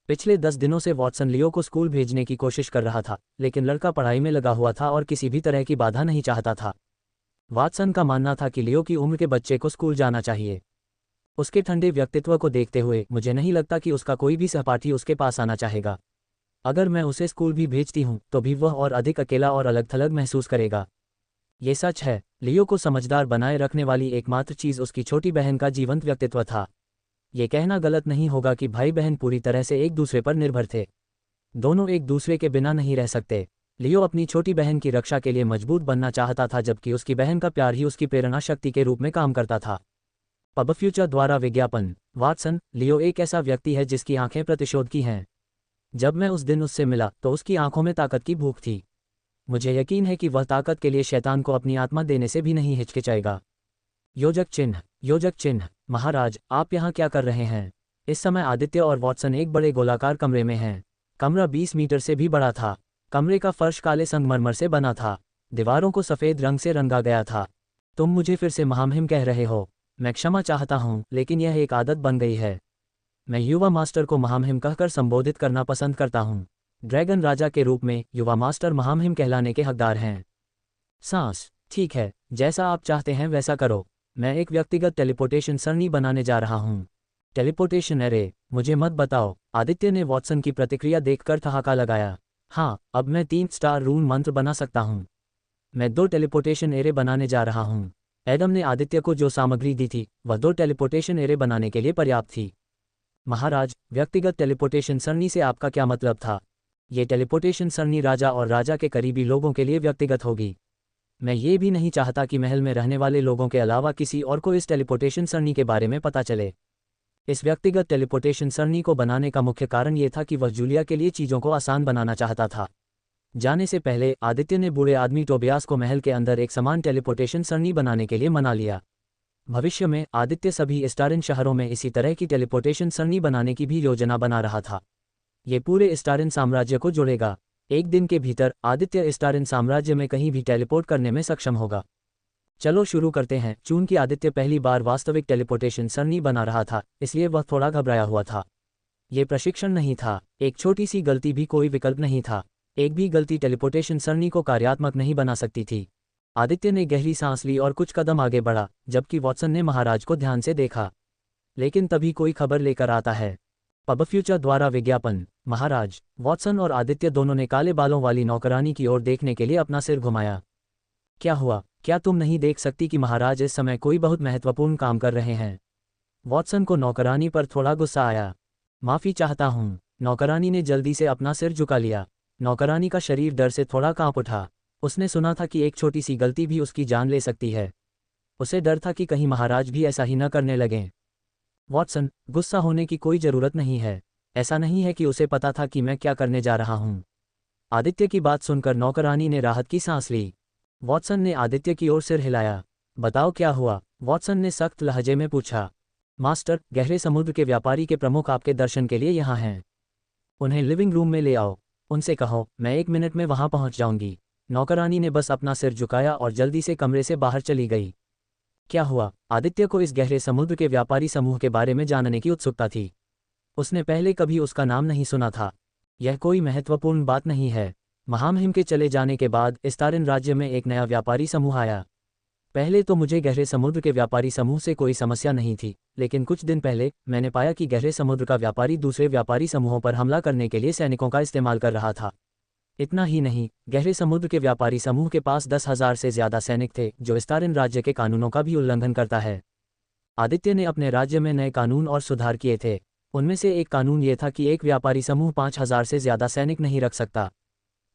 पिछले 10 दिनों से वॉटसन लियो को स्कूल भेजने की कोशिश कर रहा था, लेकिन लड़का पढ़ाई में लगा हुआ था और किसी भी तरह की बाधा नहीं चाहता था। वॉटसन का मानना था कि लियो की उम्र के बच्चे को स्कूल जाना चाहिए। उसके ठंडे व्यक्तित्व को देखते हुए मुझे नहीं लगता कि उसका कोई भी सहपाठी उसके पास आना चाहेगा। अगर मैं उसे स्कूल भी भेजती हूँ तो भी वह और अधिक अकेला और अलग थलग महसूस करेगा। ये सच है। लियो को समझदार बनाए रखने वाली एकमात्र चीज़ उसकी छोटी बहन का जीवंत व्यक्तित्व था। ये कहना गलत नहीं होगा कि भाई बहन पूरी तरह से एक दूसरे पर निर्भर थे। दोनों एक दूसरे के बिना नहीं रह सकते। लियो अपनी छोटी बहन की रक्षा के लिए मजबूत बनना चाहता था, जबकि उसकी बहन का प्यार ही उसकी प्रेरणा शक्ति के रूप में काम करता था। पब फ्यूचर द्वारा विज्ञापन। वाटसन, लियो एक ऐसा व्यक्ति है जिसकी आंखें प्रतिशोध की हैं। जब मैं उस दिन उससे मिला तो उसकी आंखों में ताकत की भूख थी। मुझे यकीन है कि वह ताकत के लिए शैतान को अपनी आत्मा देने से भी नहीं हिचकिचाएगा। योजक चिन्ह। योजक चिन्ह। महाराज, आप यहाँ क्या कर रहे हैं? इस समय आदित्य और वॉटसन एक बड़े गोलाकार कमरे में हैं। कमरा 20 मीटर से भी बड़ा था। कमरे का फर्श काले संगमरमर से बना था। दीवारों को सफ़ेद रंग से रंगा गया था। तुम मुझे फिर से महामहिम कह रहे हो। मैं क्षमा चाहता हूँ, लेकिन यह एक आदत बन गई है। मैं युवा मास्टर को महामहिम कहकर संबोधित करना पसंद करता हूँ। ड्रैगन राजा के रूप में युवा मास्टर महामहिम कहलाने के हकदार हैं। सांस। ठीक है, जैसा आप चाहते हैं वैसा करो। मैं एक व्यक्तिगत टेलीपोर्टेशन सरणी बनाने जा रहा हूँ। Teleportation array. मुझे मत बताओ। आदित्य ने वॉटसन की प्रतिक्रिया देखकर ठहाका लगाया। हाँ, अब मैं 3 स्टार रून मंत्र बना सकता हूँ। मैं 2 टेलीपोर्टेशन एरे बनाने जा रहा हूँ। एडम ने आदित्य को जो सामग्री दी थी वह 2 टेलीपोर्टेशन एरे बनाने के लिए पर्याप्त थी। महाराज, व्यक्तिगत टेलीपोर्टेशन सरणी से आपका क्या मतलब था? ये टेलीपोर्टेशन सरणी राजा और राजा के करीबी लोगों के लिए व्यक्तिगत होगी। मैं ये भी नहीं चाहता कि महल में रहने वाले लोगों के अलावा किसी और को इस टेलीपोर्टेशन सरणी के बारे में पता चले। इस व्यक्तिगत टेलीपोर्टेशन सरणी को बनाने का मुख्य कारण ये था कि वह जूलिया के लिए चीज़ों को आसान बनाना चाहता था। जाने से पहले आदित्य ने बूढ़े आदमी टोबियास को महल के अंदर एक समान टेलीपोर्टेशन सरणी बनाने के लिए मना लिया। भविष्य में आदित्य सभी स्टारिन शहरों में इसी तरह की टेलीपोर्टेशन सरणी बनाने की भी योजना बना रहा था। ये पूरे स्टारिन साम्राज्य को जोड़ेगा। एक दिन के भीतर आदित्य स्टारिन साम्राज्य में कहीं भी टेलीपोर्ट करने में सक्षम होगा। चलो शुरू करते हैं। चूंकि आदित्य पहली बार वास्तविक टेलीपोर्टेशन सरणी बना रहा था, इसलिए वह थोड़ा घबराया हुआ था। ये प्रशिक्षण नहीं था। एक छोटी सी गलती भी कोई विकल्प नहीं था। एक भी गलती टेलीपोर्टेशन सरणी को कार्यात्मक नहीं बना सकती थी। आदित्य ने गहरी सांस ली और कुछ कदम आगे बढ़ा, जबकि वॉटसन ने महाराज को ध्यान से देखा। लेकिन तभी कोई खबर लेकर आता है। पब फ्यूचर द्वारा विज्ञापन। महाराज, वॉटसन और आदित्य दोनों ने काले बालों वाली नौकरानी की ओर देखने के लिए अपना सिर घुमाया। क्या हुआ? क्या तुम नहीं देख सकती कि महाराज इस समय कोई बहुत महत्वपूर्ण काम कर रहे हैं? वॉटसन को नौकरानी पर थोड़ा गुस्सा आया। माफ़ी चाहता हूँ। नौकरानी ने जल्दी से अपना सिर झुका लिया। नौकरानी का शरीर डर से थोड़ा कांप उठा। उसने सुना था कि एक छोटी सी गलती भी उसकी जान ले सकती है। उसे डर था कि कहीं महाराज भी ऐसा ही न करने लगें। वॉटसन, गुस्सा होने की कोई ज़रूरत नहीं है। ऐसा नहीं है कि उसे पता था कि मैं क्या करने जा रहा हूँ। आदित्य की बात सुनकर नौकरानी ने राहत की सांस ली। वॉटसन ने आदित्य की ओर सिर हिलाया। बताओ क्या हुआ? वॉटसन ने सख्त लहजे में पूछा। मास्टर, गहरे समुद्र के व्यापारी के प्रमुख आपके दर्शन के लिए यहाँ हैं। उन्हें लिविंग रूम में ले आओ। उनसे कहो मैं 1 मिनट में वहाँ पहुँच जाऊँगी। नौकरानी ने बस अपना सिर झुकाया और जल्दी से कमरे से बाहर चली गई। क्या हुआ? आदित्य को इस गहरे समुद्र के व्यापारी समूह के बारे में जानने की उत्सुकता थी। उसने पहले कभी उसका नाम नहीं सुना था। यह कोई महत्वपूर्ण बात नहीं है। महामहिम के चले जाने के बाद स्टारिन राज्य में एक नया व्यापारी समूह आया। पहले तो मुझे गहरे समुद्र के व्यापारी समूह से कोई समस्या नहीं थी, लेकिन कुछ दिन पहले मैंने पाया कि गहरे समुद्र का व्यापारी दूसरे व्यापारी समूहों पर हमला करने के लिए सैनिकों का इस्तेमाल कर रहा था। इतना ही नहीं, गहरे समुद्र के व्यापारी समूह के पास 10,000 से ज़्यादा सैनिक थे, जो स्टारिन राज्य के कानूनों का भी उल्लंघन करता है। आदित्य ने अपने राज्य में नए कानून और सुधार किए थे। उनमें से एक कानून ये था कि एक व्यापारी समूह 5,000 से ज़्यादा सैनिक नहीं रख सकता।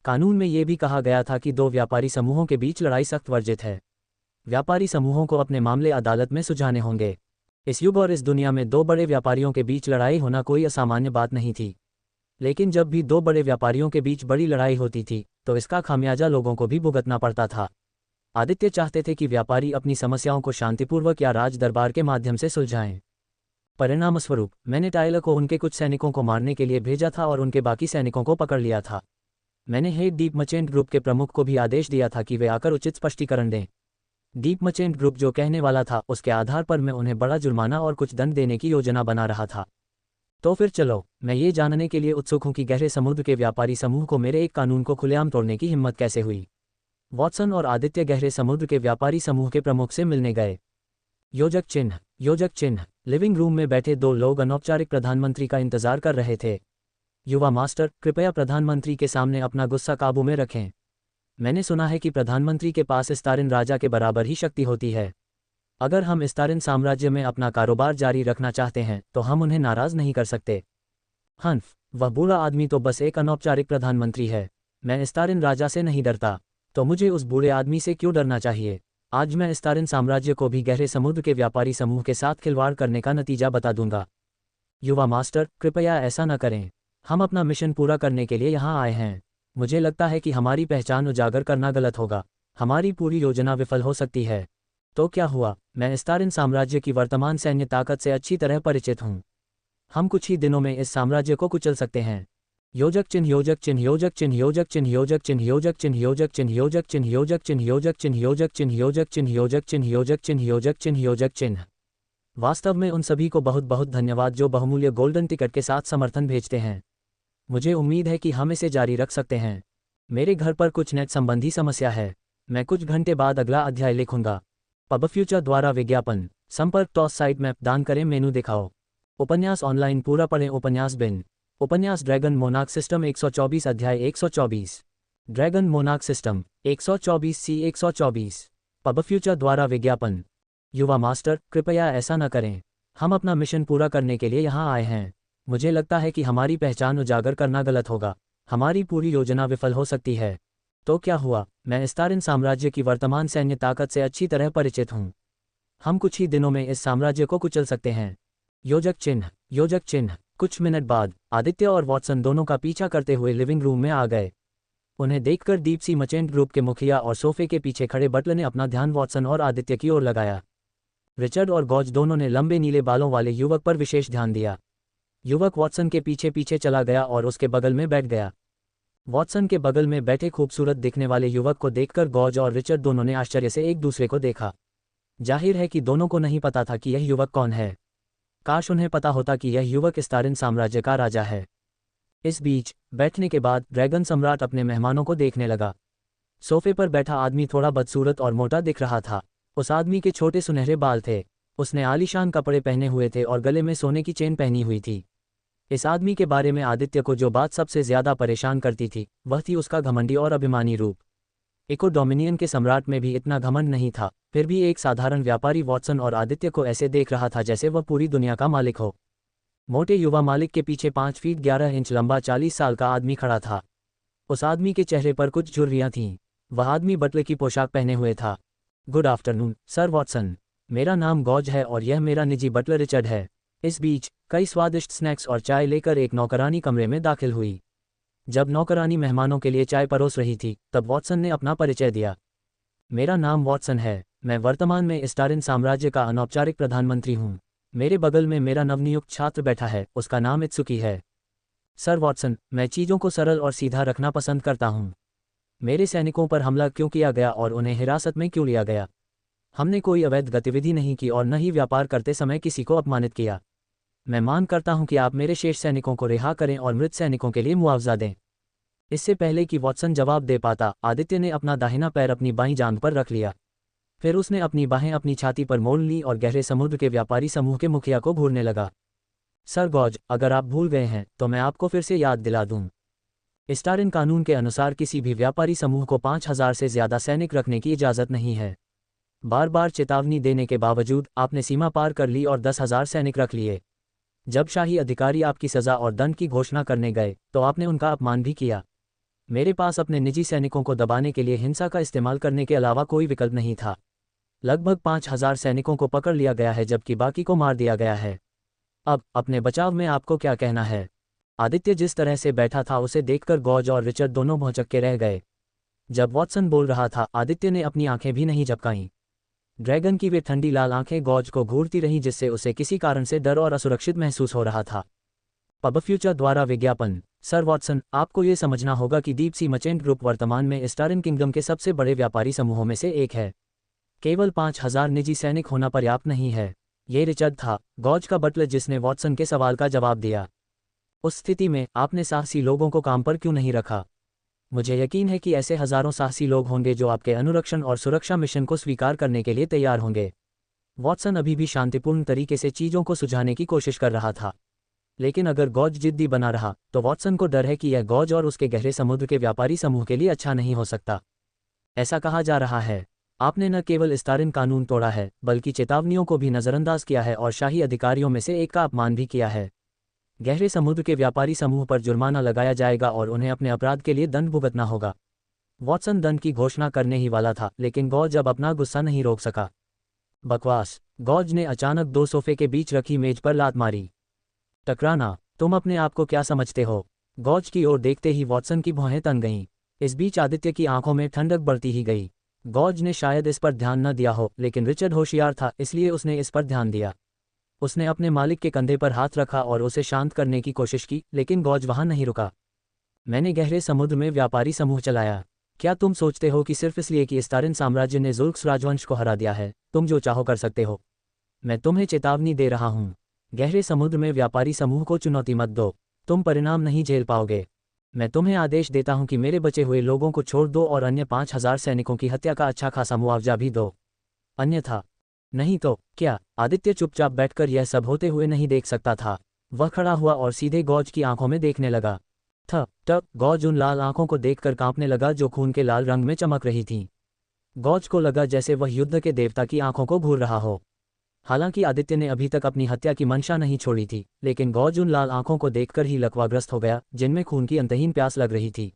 कानून में ये भी कहा गया था कि 2 व्यापारी समूहों के बीच लड़ाई सख्त वर्जित है। व्यापारी समूहों को अपने मामले अदालत में सुलझाने होंगे। इस युग और इस दुनिया में 2 बड़े व्यापारियों के बीच लड़ाई होना कोई असामान्य बात नहीं थी। लेकिन जब भी 2 बड़े व्यापारियों के बीच बड़ी लड़ाई होती थी, तो इसका खामियाजा लोगों को भी भुगतना पड़ता था। आदित्य चाहते थे कि व्यापारी अपनी समस्याओं को शांतिपूर्वक या राज दरबार के माध्यम से सुलझाएं। परिणामस्वरूप मैंने टाइलर को उनके कुछ सैनिकों को मारने के लिए भेजा था और उनके बाकी सैनिकों को पकड़ लिया था। मैंने हेड डीप मर्चेंट ग्रुप के प्रमुख को भी आदेश दिया था कि वे आकर उचित स्पष्टीकरण दें। डीप मर्चेंट ग्रुप जो कहने वाला था, उसके आधार पर मैं उन्हें बड़ा जुर्माना और कुछ दंड देने की योजना बना रहा था। तो फिर चलो, मैं ये जानने के लिए उत्सुक हूँ कि गहरे समुद्र के व्यापारी समूह को मेरे एक कानून को खुलेआम तोड़ने की हिम्मत कैसे हुई। वॉटसन और आदित्य गहरे समुद्र के व्यापारी समूह के प्रमुख से मिलने गए। योजक चिन्ह। योजक चिन्ह। लिविंग रूम में बैठे 2 लोग अनौपचारिक प्रधानमंत्री का इंतजार कर रहे थे। युवा मास्टर, कृपया प्रधानमंत्री के सामने अपना गुस्सा काबू में रखें। मैंने सुना है कि प्रधानमंत्री के पास स्टारिन राजा के बराबर ही शक्ति होती है। अगर हम स्टारिन साम्राज्य में अपना कारोबार जारी रखना चाहते हैं तो हम उन्हें नाराज नहीं कर सकते। हन्फ, वह बूढ़ा आदमी तो बस एक अनौपचारिक प्रधानमंत्री है। मैं स्टारिन राजा से नहीं डरता, तो मुझे उस बूढ़े आदमी से क्यों डरना चाहिए? आज मैं स्टारिन साम्राज्य को भी गहरे समुद्र के व्यापारी समूह के साथ खिलवाड़ करने का नतीजा बता दूंगा। युवा मास्टर, कृपया ऐसा न करें। हम अपना मिशन पूरा करने के लिए यहाँ आए हैं। मुझे लगता है कि हमारी पहचान उजागर करना गलत होगा। हमारी पूरी योजना विफल हो सकती है। तो क्या हुआ? मैं स्टारिन साम्राज्य की वर्तमान सैन्य ताकत से अच्छी तरह परिचित हूँ। हम कुछ ही दिनों में इस साम्राज्य को कुचल सकते हैं। योजक चिन्ह योजक चिन्ह योजक चिन्ह योजक चिन्ह योजक चिन्ह योजक चिन्ह योजक चिन्ह योजक चिन्ह योजक चिन्ह योजक चिन्ह योजक चिन्ह योजक चिन्ह योजक चिन्ह योजक चिन्ह योजक चिन्ह योजक चिन्ह। वास्तव में उन सभी को बहुत बहुत धन्यवाद जो बहुमूल्य गोल्डन टिकट के साथ समर्थन भेजते हैं। मुझे उम्मीद है कि हम इसे जारी रख सकते हैं। मेरे घर पर कुछ नेट संबंधी समस्या है। मैं कुछ घंटे बाद अगला अध्याय लिखूंगा। पब फ्यूचर द्वारा विज्ञापन। संपर्क टॉस साइट मैप दान करें मेनू दिखाओ। उपन्यास ऑनलाइन पूरा पढ़ें। उपन्यास बिन। उपन्यास ड्रैगन मोनार्क सिस्टम 124 अध्याय 124। Dragon monarch system 124 C 124। Pub future द्वारा विज्ञापन। युवा मास्टर, कृपया ऐसा न करें। हम अपना मिशन पूरा करने के लिए यहाँ आए हैं। मुझे लगता है कि हमारी पहचान उजागर करना गलत होगा। हमारी पूरी योजना विफल हो सकती है। तो क्या हुआ? मैं स्टारिन साम्राज्य की वर्तमान सैन्य ताकत से अच्छी तरह परिचित हूँ। हम कुछ ही दिनों में इस साम्राज्य को कुचल सकते हैं। योजक चिन्ह योजक चिन्ह। कुछ मिनट बाद आदित्य और वॉटसन दोनों का पीछा करते हुए लिविंग रूम में आ गए। उन्हें देखकर डीप सी मर्चेंट ग्रुप के मुखिया और सोफे के पीछे खड़े बटलर ने अपना ध्यान वॉटसन और आदित्य की ओर लगाया। रिचर्ड और गॉज दोनों ने लंबे नीले बालों वाले युवक पर विशेष ध्यान दिया। युवक वॉटसन के पीछे पीछे चला गया और उसके बगल में बैठ गया। वॉटसन के बगल में बैठे खूबसूरत दिखने वाले युवक को देखकर गॉज और रिचर्ड दोनों ने आश्चर्य से एक दूसरे को देखा। जाहिर है कि दोनों को नहीं पता था कि यह युवक कौन है। काश उन्हें पता होता कि यह युवक स्टारिन साम्राज्य का राजा है। इस बीच बैठने के बाद ड्रैगन सम्राट अपने मेहमानों को देखने लगा। सोफे पर बैठा आदमी थोड़ा बदसूरत और मोटा दिख रहा था। उस आदमी के छोटे सुनहरे बाल थे। उसने आलीशान कपड़े पहने हुए थे और गले में सोने की चेन पहनी हुई थी। इस आदमी के बारे में आदित्य को जो बात सबसे ज्यादा परेशान करती थी वह थी उसका घमंडी और अभिमानी रूप। इको डोमिनियन के सम्राट में भी इतना घमंड नहीं था, फिर भी एक साधारण व्यापारी वॉटसन और आदित्य को ऐसे देख रहा था जैसे वह पूरी दुनिया का मालिक हो। मोटे युवा मालिक के पीछे 5 फीट 11 इंच लंबा 40 साल का आदमी खड़ा था। उस आदमी के चेहरे पर कुछ झुर्रियां थीं। वह आदमी बटलर की पोशाक पहने हुए था। Good afternoon sir Watson. मेरा नाम गॉज है और यह मेरा निजी बटलर रिचर्ड है। इस बीच कई स्वादिष्ट स्नैक्स और चाय लेकर एक नौकरानी कमरे में दाखिल हुई। जब नौकरानी मेहमानों के लिए चाय परोस रही थी तब वॉटसन ने अपना परिचय दिया। मेरा नाम वॉटसन है। मैं वर्तमान में स्टारिन साम्राज्य का अनौपचारिक प्रधानमंत्री हूँ। मेरे बगल में मेरा नवनियुक्त छात्र बैठा है, उसका नाम इत्सुकी है। सर वॉटसन, मैं चीज़ों को सरल और सीधा रखना पसंद करता हूँ। मेरे सैनिकों पर हमला क्यों किया गया और उन्हें हिरासत में क्यों लिया गया? हमने कोई अवैध गतिविधि नहीं की और न ही व्यापार करते समय किसी को अपमानित किया। मैं मांग करता हूं कि आप मेरे शेष सैनिकों को रिहा करें और मृत सैनिकों के लिए मुआवजा दें। इससे पहले कि वॉटसन जवाब दे पाता, आदित्य ने अपना दाहिना पैर अपनी बाईं जांघ पर रख लिया। फिर उसने अपनी बाहें अपनी छाती पर मोड़ ली और गहरे समुद्र के व्यापारी समूह के मुखिया को घूरने लगा। सर गॉज, अगर आप भूल गए हैं तो मैं आपको फिर से याद दिला दूं। स्टारिन कानून के अनुसार किसी भी व्यापारी समूह को 5000 से ज्यादा सैनिक रखने की इजाज़त नहीं है। बार बार चेतावनी देने के बावजूद आपने सीमा पार कर ली और 10,000 सैनिक रख लिए। जब शाही अधिकारी आपकी सज़ा और दंड की घोषणा करने गए तो आपने उनका अपमान भी किया। मेरे पास अपने निजी सैनिकों को दबाने के लिए हिंसा का इस्तेमाल करने के अलावा कोई विकल्प नहीं था। लगभग 5000 सैनिकों को पकड़ लिया गया है जबकि बाकी को मार दिया गया है। अब अपने बचाव में आपको क्या कहना है? आदित्य जिस तरह से बैठा था उसे देखकर गॉज और रिचर्ड दोनों भौंचक्के रह गए। जब वॉटसन बोल रहा था आदित्य ने अपनी आंखें भी नहीं झपकाईं। ड्रैगन की वे ठंडी लाल आंखें गॉज को घूरती रहीं जिससे उसे किसी कारण से डर और असुरक्षित महसूस हो रहा था। पब फ्यूचर द्वारा विज्ञापन। सर वॉटसन, आपको ये समझना होगा कि डीप सी मर्चेंट ग्रुप वर्तमान में स्टारिन किंगडम के सबसे बड़े व्यापारी समूहों में से एक है। केवल 5000 निजी सैनिक होना पर्याप्त नहीं है। ये रिचर्ड था, गॉज का बटलर, जिसने वॉटसन के सवाल का जवाब दिया। उस स्थिति में आपने साहसी लोगों को काम पर क्यों नहीं रखा? मुझे यकीन है कि ऐसे हजारों साहसी लोग होंगे जो आपके अनुरक्षण और सुरक्षा मिशन को स्वीकार करने के लिए तैयार होंगे। वॉटसन अभी भी शांतिपूर्ण तरीके से चीज़ों को सुझाने की कोशिश कर रहा था। लेकिन अगर गॉज जिद्दी बना रहा तो वॉटसन को डर है कि यह गॉज और उसके गहरे समुद्र के व्यापारी समूह के लिए अच्छा नहीं हो सकता। ऐसा कहा जा रहा है आपने न केवल स्टारिन कानून तोड़ा है बल्कि चेतावनियों को भी नज़रअंदाज किया है और शाही अधिकारियों में से एक का अपमान भी किया है। गहरे समुद्र के व्यापारी समूह पर जुर्माना लगाया जाएगा और उन्हें अपने अपराध के लिए दंड भुगतना होगा। वॉटसन दंड की घोषणा करने ही वाला था, लेकिन गॉज अब अपना गुस्सा नहीं रोक सका। बकवास। गॉज ने अचानक दो सोफे के बीच रखी मेज पर लात मारी। टकराना, तुम अपने आप को क्या समझते हो? गॉज की ओर देखते ही वॉटसन की भौहें तन गईं। इस बीच आदित्य की आंखों में ठंडक बढ़ती ही गई। गॉज ने शायद इस पर ध्यान न दिया हो, लेकिन रिचर्ड होशियार था, इसलिए उसने इस पर ध्यान दिया। उसने अपने मालिक के कंधे पर हाथ रखा और उसे शांत करने की कोशिश की, लेकिन गॉज वहां नहीं रुका। मैंने गहरे समुद्र में व्यापारी समूह चलाया। क्या तुम सोचते हो कि सिर्फ इसलिए कि इस्तारिन साम्राज्य ने ज़ुल्क्स राजवंश को हरा दिया है, तुम जो चाहो कर सकते हो? मैं तुम्हें चेतावनी दे रहा हूँ, गहरे समुद्र में व्यापारी समूह को चुनौती मत दो। तुम परिणाम नहीं झेल पाओगे। मैं तुम्हें आदेश देता हूं कि मेरे बचे हुए लोगों को छोड़ दो और अन्य 5000 सैनिकों की हत्या का अच्छा खासा मुआवजा भी दो। अन्यथा नहीं तो क्या? आदित्य चुपचाप बैठकर यह सब होते हुए नहीं देख सकता था। वह खड़ा हुआ और सीधे गॉज की आंखों में देखने लगा। तब गॉज उन लाल आंखों को देखकर कांपने लगा जो खून के लाल रंग में चमक रही थीं। गॉज को लगा जैसे वह युद्ध के देवता की आंखों को घूर रहा हो। हालांकि आदित्य ने अभी तक अपनी हत्या की मंशा नहीं छोड़ी थी, लेकिन गॉज उन लाल आंखों को देखकर ही लकवाग्रस्त हो गया, जिनमें खून की अंतहीन प्यास लग रही थी।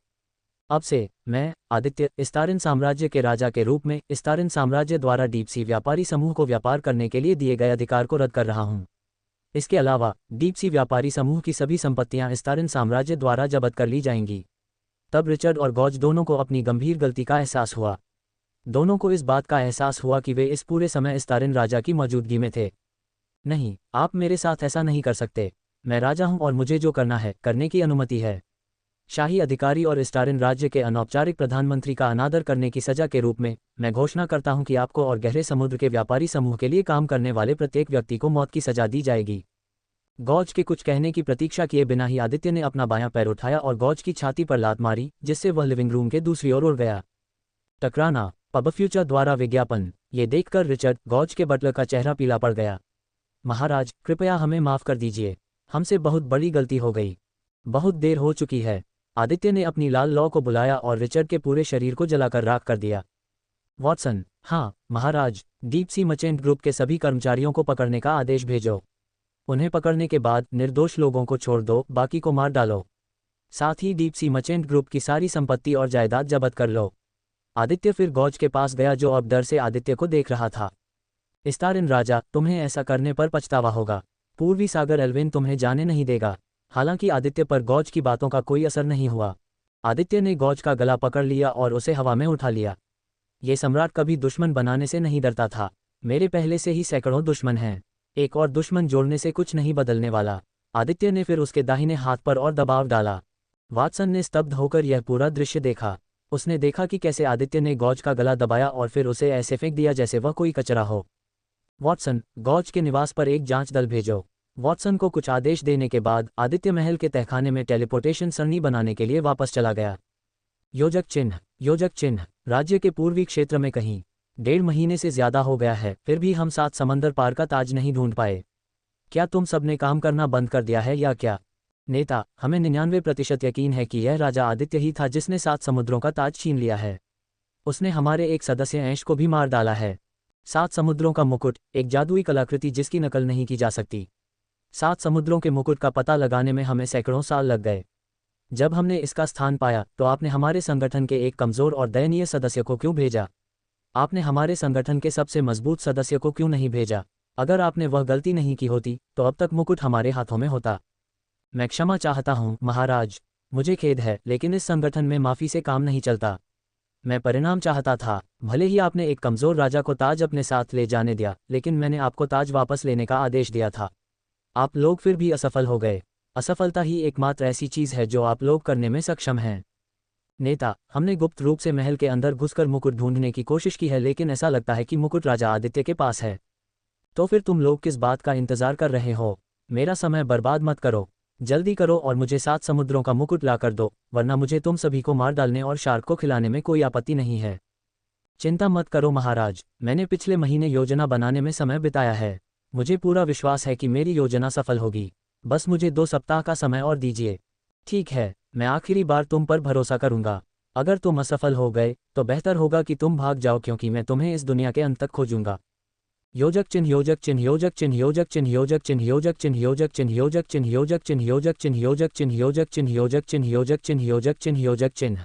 अब से मैं, आदित्य, इस्तारिन साम्राज्य के राजा के रूप में इस्तारिन साम्राज्य द्वारा डीप सी व्यापारी समूह को व्यापार करने के लिए दिए गए अधिकार को रद्द कर रहा हूं। इसके अलावा डीप सी व्यापारी समूह की सभी संपत्तियां इस्तारिन साम्राज्य द्वारा जब्त कर ली जाएंगी। तब रिचर्ड और गॉज दोनों को अपनी गंभीर गलती का एहसास हुआ। दोनों को इस बात का एहसास हुआ कि वे इस पूरे समय इस्तारिन राजा की मौजूदगी में थे। नहीं, आप मेरे साथ ऐसा नहीं कर सकते। मैं राजा हूं और मुझे जो करना है करने की अनुमति है। शाही अधिकारी और इस्तारिन राज्य के अनौपचारिक प्रधानमंत्री का अनादर करने की सजा के रूप में मैं घोषणा करता हूं कि आपको और गहरे समुद्र के व्यापारी समूह के लिए काम करने वाले प्रत्येक व्यक्ति को मौत की सजा दी जाएगी। गॉज के कुछ कहने की प्रतीक्षा किए बिना ही आदित्य ने अपना बायां पैर उठाया और गॉज की छाती पर लात मारी, जिससे वह लिविंग रूम के दूसरी ओर उड़ गया। टकराना, पब फ्यूचर द्वारा विज्ञापन। ये देखकर रिचर्ड, गॉज के बटलर का चेहरा पीला पड़ गया। महाराज, कृपया हमें माफ कर दीजिए। हमसे बहुत बड़ी गलती हो गई। बहुत देर हो चुकी है। आदित्य ने अपनी लाल लौ को बुलाया और रिचर्ड के पूरे शरीर को जलाकर राख कर दिया। वॉटसन, हाँ महाराज, डीप सी मर्चेंट ग्रुप के सभी कर्मचारियों को पकड़ने का आदेश भेजो। उन्हें पकड़ने के बाद निर्दोष लोगों को छोड़ दो, बाकी को मार डालो। साथ ही डीप सी मर्चेंट ग्रुप की सारी संपत्ति और जायदाद जब्त कर लो। आदित्य फिर गॉज के पास गया, जो अब डर से आदित्य को देख रहा था। इस्तारिन राजा, तुम्हें ऐसा करने पर पछतावा होगा। पूर्वी सागर एल्विन तुम्हें जाने नहीं देगा। हालांकि आदित्य पर गॉज की बातों का कोई असर नहीं हुआ। आदित्य ने गॉज का गला पकड़ लिया और उसे हवा में उठा लिया। ये सम्राट कभी दुश्मन बनाने से नहीं डरता था। मेरे पहले से ही सैकड़ों दुश्मन हैं। एक और दुश्मन जोड़ने से कुछ नहीं बदलने वाला। आदित्य ने फिर उसके दाहिने हाथ पर और दबाव डाला। वाटसन ने स्तब्ध होकर यह पूरा दृश्य देखा। उसने देखा कि कैसे आदित्य ने गॉज का गला दबाया और फिर उसे ऐसे फेंक दिया जैसे वह कोई कचरा हो। वॉटसन, गॉज के निवास पर एक जांच दल भेजो। वॉटसन को कुछ आदेश देने के बाद आदित्य महल के तहखाने में टेलीपोर्टेशन सरणी बनाने के लिए वापस चला गया। योजक चिन्ह। राज्य के पूर्वी क्षेत्र में कहीं। 1.5 महीने से ज्यादा हो गया है, फिर भी हम 7 समंदर पार का ताज नहीं ढूंढ पाए। क्या तुम सबने काम करना बंद कर दिया है या क्या? नेता, हमें 99% यकीन है कि यह राजा आदित्य ही था जिसने 7 समुद्रों का ताज छीन लिया है। उसने हमारे एक सदस्य ऐश को भी मार डाला है। 7 समुद्रों का मुकुट, एक जादुई कलाकृति जिसकी नकल नहीं की जा सकती। 7 समुद्रों के मुकुट का पता लगाने में हमें सैकड़ों साल लग गए। जब हमने इसका स्थान पाया तो आपने हमारे संगठन के एक कमजोर और दयनीय सदस्य को क्यों भेजा? आपने हमारे संगठन के सबसे मजबूत सदस्य को क्यों नहीं भेजा? अगर आपने वह गलती नहीं की होती तो अब तक मुकुट हमारे हाथों में होता। मैं क्षमा चाहता हूँ महाराज। मुझे खेद है, लेकिन इस संगठन में माफी से काम नहीं चलता। मैं परिणाम चाहता था। भले ही आपने एक कमजोर राजा को ताज अपने साथ ले जाने दिया, लेकिन मैंने आपको ताज वापस लेने का आदेश दिया था। आप लोग फिर भी असफल हो गए। असफलता ही एकमात्र ऐसी चीज है जो आप लोग करने में सक्षम हैं। नेता, हमने गुप्त रूप से महल के अंदर घुसकर मुकुट ढूंढने की कोशिश की है, लेकिन ऐसा लगता है कि मुकुट राजा आदित्य के पास है। तो फिर तुम लोग किस बात का इंतजार कर रहे हो? मेरा समय बर्बाद मत करो। जल्दी करो और मुझे 7 समुद्रों का मुकुट ला कर दो, वरना मुझे तुम सभी को मार डालने और शार्क को खिलाने में कोई आपत्ति नहीं है। चिंता मत करो महाराज, मैंने पिछले महीने योजना बनाने में समय बिताया है। मुझे पूरा विश्वास है कि मेरी योजना सफल होगी। बस मुझे 2 सप्ताह का समय और दीजिए। ठीक है, मैं आखिरी बार तुम पर भरोसा करूंगा। अगर तुम असफल हो गए तो बेहतर होगा कि तुम भाग जाओ, क्योंकि मैं तुम्हें इस दुनिया के अंत तक खोजूंगा। योजक चिन्ह।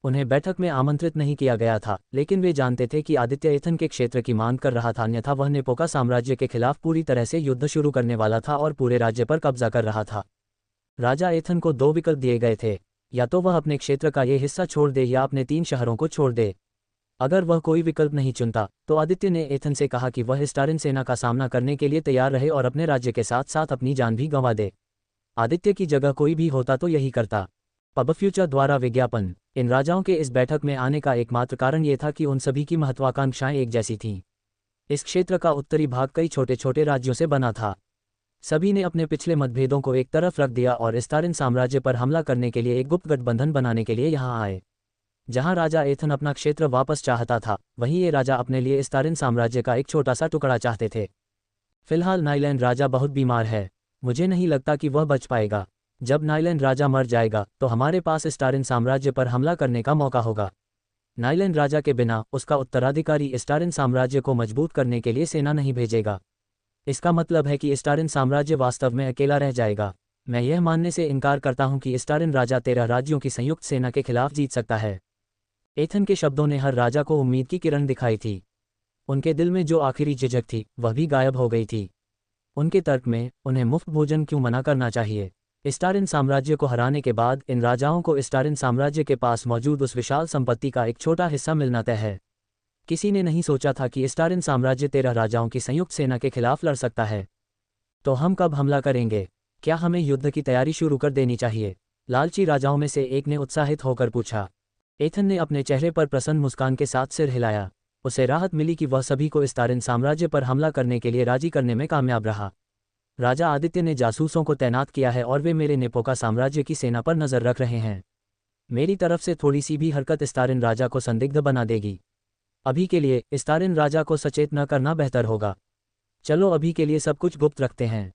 उन्हें बैठक में आमंत्रित नहीं किया गया था, लेकिन वे जानते थे कि आदित्य एथन के क्षेत्र की मांग कर रहा था, अन्यथा वह नेपोका साम्राज्य के खिलाफ पूरी तरह से युद्ध शुरू करने वाला था और पूरे राज्य पर कब्जा कर रहा था। राजा एथन को 2 विकल्प दिए गए थे, या तो वह अपने क्षेत्र का ये हिस्सा छोड़ दे या अपने 3 शहरों को छोड़ दे। अगर वह कोई विकल्प नहीं चुनता तो आदित्य ने एथन से कहा कि वह स्टारिन सेना का सामना करने के लिए तैयार रहे और अपने राज्य के साथ साथ अपनी जान भी गंवा दे। आदित्य की जगह कोई भी होता तो यही करता। पब फ्यूचर द्वारा विज्ञापन। इन राजाओं के इस बैठक में आने का एकमात्र कारण ये था कि उन सभी की महत्वाकांक्षाएं एक जैसी थीं। इस क्षेत्र का उत्तरी भाग कई छोटे छोटे राज्यों से बना था। सभी ने अपने पिछले मतभेदों को एक तरफ रख दिया और स्टारिन साम्राज्य पर हमला करने के लिए एक गुप्त गठबंधन बनाने के लिए यहाँ आए। जहाँ राजा एथन अपना क्षेत्र वापस चाहता था, वहीं ये राजा अपने लिए स्टारिन साम्राज्य का एक छोटा सा टुकड़ा चाहते थे। फिलहाल नाइलैंड राजा बहुत बीमार है, मुझे नहीं लगता कि वह बच पाएगा। जब नाइलैंड राजा मर जाएगा तो हमारे पास स्टारिन साम्राज्य पर हमला करने का मौका होगा। नाइलैंड राजा के बिना उसका उत्तराधिकारी स्टारिन साम्राज्य को मजबूत करने के लिए सेना नहीं भेजेगा। इसका मतलब है कि स्टारिन साम्राज्य वास्तव में अकेला रह जाएगा। मैं यह मानने से इनकार करता हूं कि स्टारिन राजा 13 राज्यों की संयुक्त सेना के खिलाफ जीत सकता है। एथन के शब्दों ने हर राजा को उम्मीद की किरण दिखाई थी। उनके दिल में जो आखिरी झिझक थी वह भी गायब हो गई थी। उनके तर्क में उन्हें मुफ्त भोजन क्यों मना करना चाहिए। स्टारिन साम्राज्य को हराने के बाद इन राजाओं को स्टारिन साम्राज्य के पास मौजूद उस विशाल संपत्ति का एक छोटा हिस्सा मिलना तय है। किसी ने नहीं सोचा था कि स्टारिन साम्राज्य 13 राजाओं की संयुक्त सेना के खिलाफ लड़ सकता है। तो हम कब हमला करेंगे? क्या हमें युद्ध की तैयारी शुरू कर देनी चाहिए? लालची राजाओं में से एक ने उत्साहित होकर पूछा। एथन ने अपने चेहरे पर प्रसन्न मुस्कान के साथ सिर हिलाया। उसे राहत मिली कि वह सभी को स्टारिन साम्राज्य पर हमला करने के लिए राजी करने में कामयाब रहा। राजा आदित्य ने जासूसों को तैनात किया है और वे मेरे नेपोका साम्राज्य की सेना पर नजर रख रहे हैं। मेरी तरफ से थोड़ी सी भी हरकत स्टारिन राजा को संदिग्ध बना देगी। अभी के लिए स्टारिन राजा को सचेत न करना बेहतर होगा। चलो अभी के लिए सब कुछ गुप्त रखते हैं।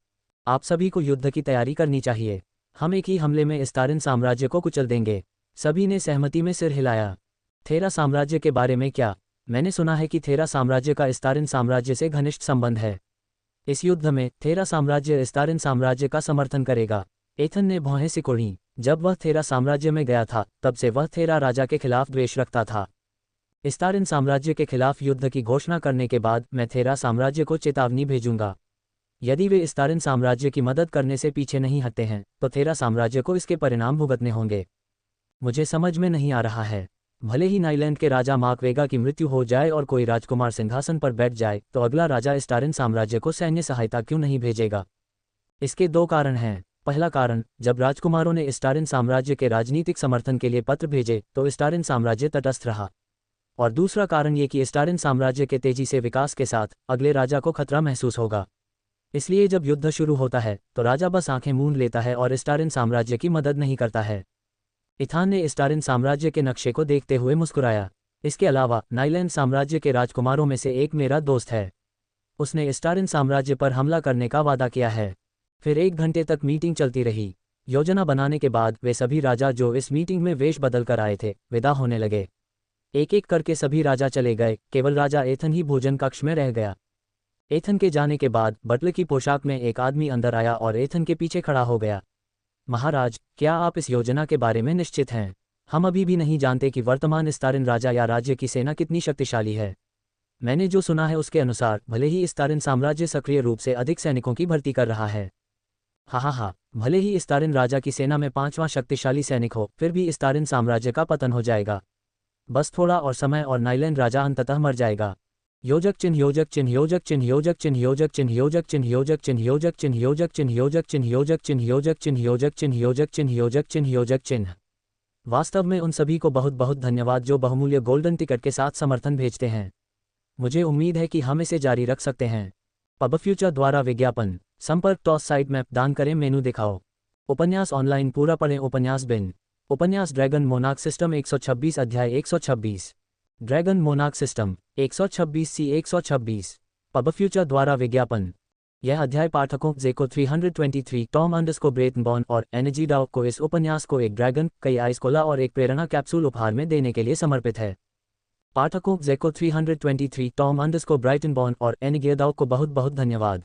आप सभी को युद्ध की तैयारी करनी चाहिए। हम एक ही हमले में स्टारिन साम्राज्य को कुचल देंगे। सभी ने सहमति में सिर हिलाया। थेरा साम्राज्य के बारे में क्या? मैंने सुना है कि थेरा साम्राज्य का स्टारिन साम्राज्य से घनिष्ठ संबंध है। इस युद्ध में थेरा साम्राज्य स्टारिन साम्राज्य का समर्थन करेगा। एथन ने भौहें सिकोड़ी। जब वह थेरा साम्राज्य में गया था तब से वह थेरा राजा के खिलाफ द्वेष रखता था। स्टारिन साम्राज्य के खिलाफ युद्ध की घोषणा करने के बाद मैं थेरा साम्राज्य को चेतावनी भेजूंगा। यदि वे स्टारिन साम्राज्य की मदद करने से पीछे नहीं हटते हैं तो थेरा साम्राज्य को इसके परिणाम भुगतने होंगे। मुझे समझ में नहीं आ रहा है। भले ही नाइलैंड के राजा माकवेगा की मृत्यु हो जाए और कोई राजकुमार सिंहासन पर बैठ जाए तो अगला राजा स्टारिन साम्राज्य को सैन्य सहायता क्यों नहीं भेजेगा? इसके 2 कारण हैं। पहला कारण, जब राजकुमारों ने स्टारिन साम्राज्य के राजनीतिक समर्थन के लिए पत्र भेजे तो स्टारिन साम्राज्य तटस्थ रहा। और दूसरा कारण ये कि स्टारिन साम्राज्य के तेजी से विकास के साथ अगले राजा को खतरा महसूस होगा। इसलिए जब युद्ध शुरू होता है तो राजा बस आंखें मूंद लेता है और स्टारिन साम्राज्य की मदद नहीं करता है। इथान ने स्टारिन साम्राज्य के नक्शे को देखते हुए मुस्कुराया। इसके अलावा नाइलैंड साम्राज्य के राजकुमारों में से एक मेरा दोस्त है। उसने स्टारिन साम्राज्य पर हमला करने का वादा किया है। फिर 1 घंटे तक मीटिंग चलती रही। योजना बनाने के बाद वे सभी राजा जो इस मीटिंग में वेश बदल कर आए थे विदा होने लगे। एक एक करके सभी राजा चले गए, केवल राजा एथन ही भोजन कक्ष में रह गया। एथन के जाने के बाद बटलर की पोशाक में एक आदमी अंदर आया और एथन के पीछे खड़ा हो गया। महाराज, क्या आप इस योजना के बारे में निश्चित हैं? हम अभी भी नहीं जानते कि वर्तमान स्टारिन राजा या राज्य की सेना कितनी शक्तिशाली है। मैंने जो सुना है उसके अनुसार भले ही स्टारिन साम्राज्य सक्रिय रूप से अधिक सैनिकों की भर्ती कर रहा है। हाँ, भले ही स्टारिन राजा की सेना में 5वां शक्तिशाली सैनिक हो, फिर भी स्टारिन साम्राज्य का पतन हो जाएगा। बस थोड़ा और समय और नाइलैंड राजा अंततः मर जाएगा। योजक चिन्ह योजक चिन्ह योजक चिन्ह योजक चिन्ह योजक चिन्ह योजक चिन्ह योजक चिन्ह योजक चिन्ह योजक चिन्ह योजक चिन्ह योजक चिन्ह योजक चिन्ह योजक चिन्ह योजक चिन्ह योजक चिन्ह योजक चिन्ह। वास्तव में उन सभी को बहुत बहुत धन्यवाद जो बहुमूल्य गोल्डन टिकट के साथ समर्थन भेजते हैं। मुझे उम्मीद है कि हम इसे जारी रख सकते हैं। पब फ्यूचर द्वारा विज्ञापन। संपर्क टॉस साइट मैप दान करें, मेनू दिखाओ। उपन्यास ऑनलाइन पूरा पढ़ें। उपन्यास बिन। उपन्यास ड्रैगन मोनार्क सिस्टम 126 अध्याय 126। ड्रैगन मोनार्क सिस्टम 126 सी 126। पब फ्यूचर द्वारा विज्ञापन। यह अध्याय पाठकों जेको 323 टॉम अंडरस्कोर ब्रेटनबॉर्न और एनर्जी डाउ को इस उपन्यास को एक ड्रैगन, कई आइस कोला और एक प्रेरणा कैप्सूल उपहार में देने के लिए समर्पित है। पाठकों जेको 323 टॉम अंडरस्कोर ब्राइटनबॉर्न और एनर्जी डाउ को बहुत बहुत धन्यवाद।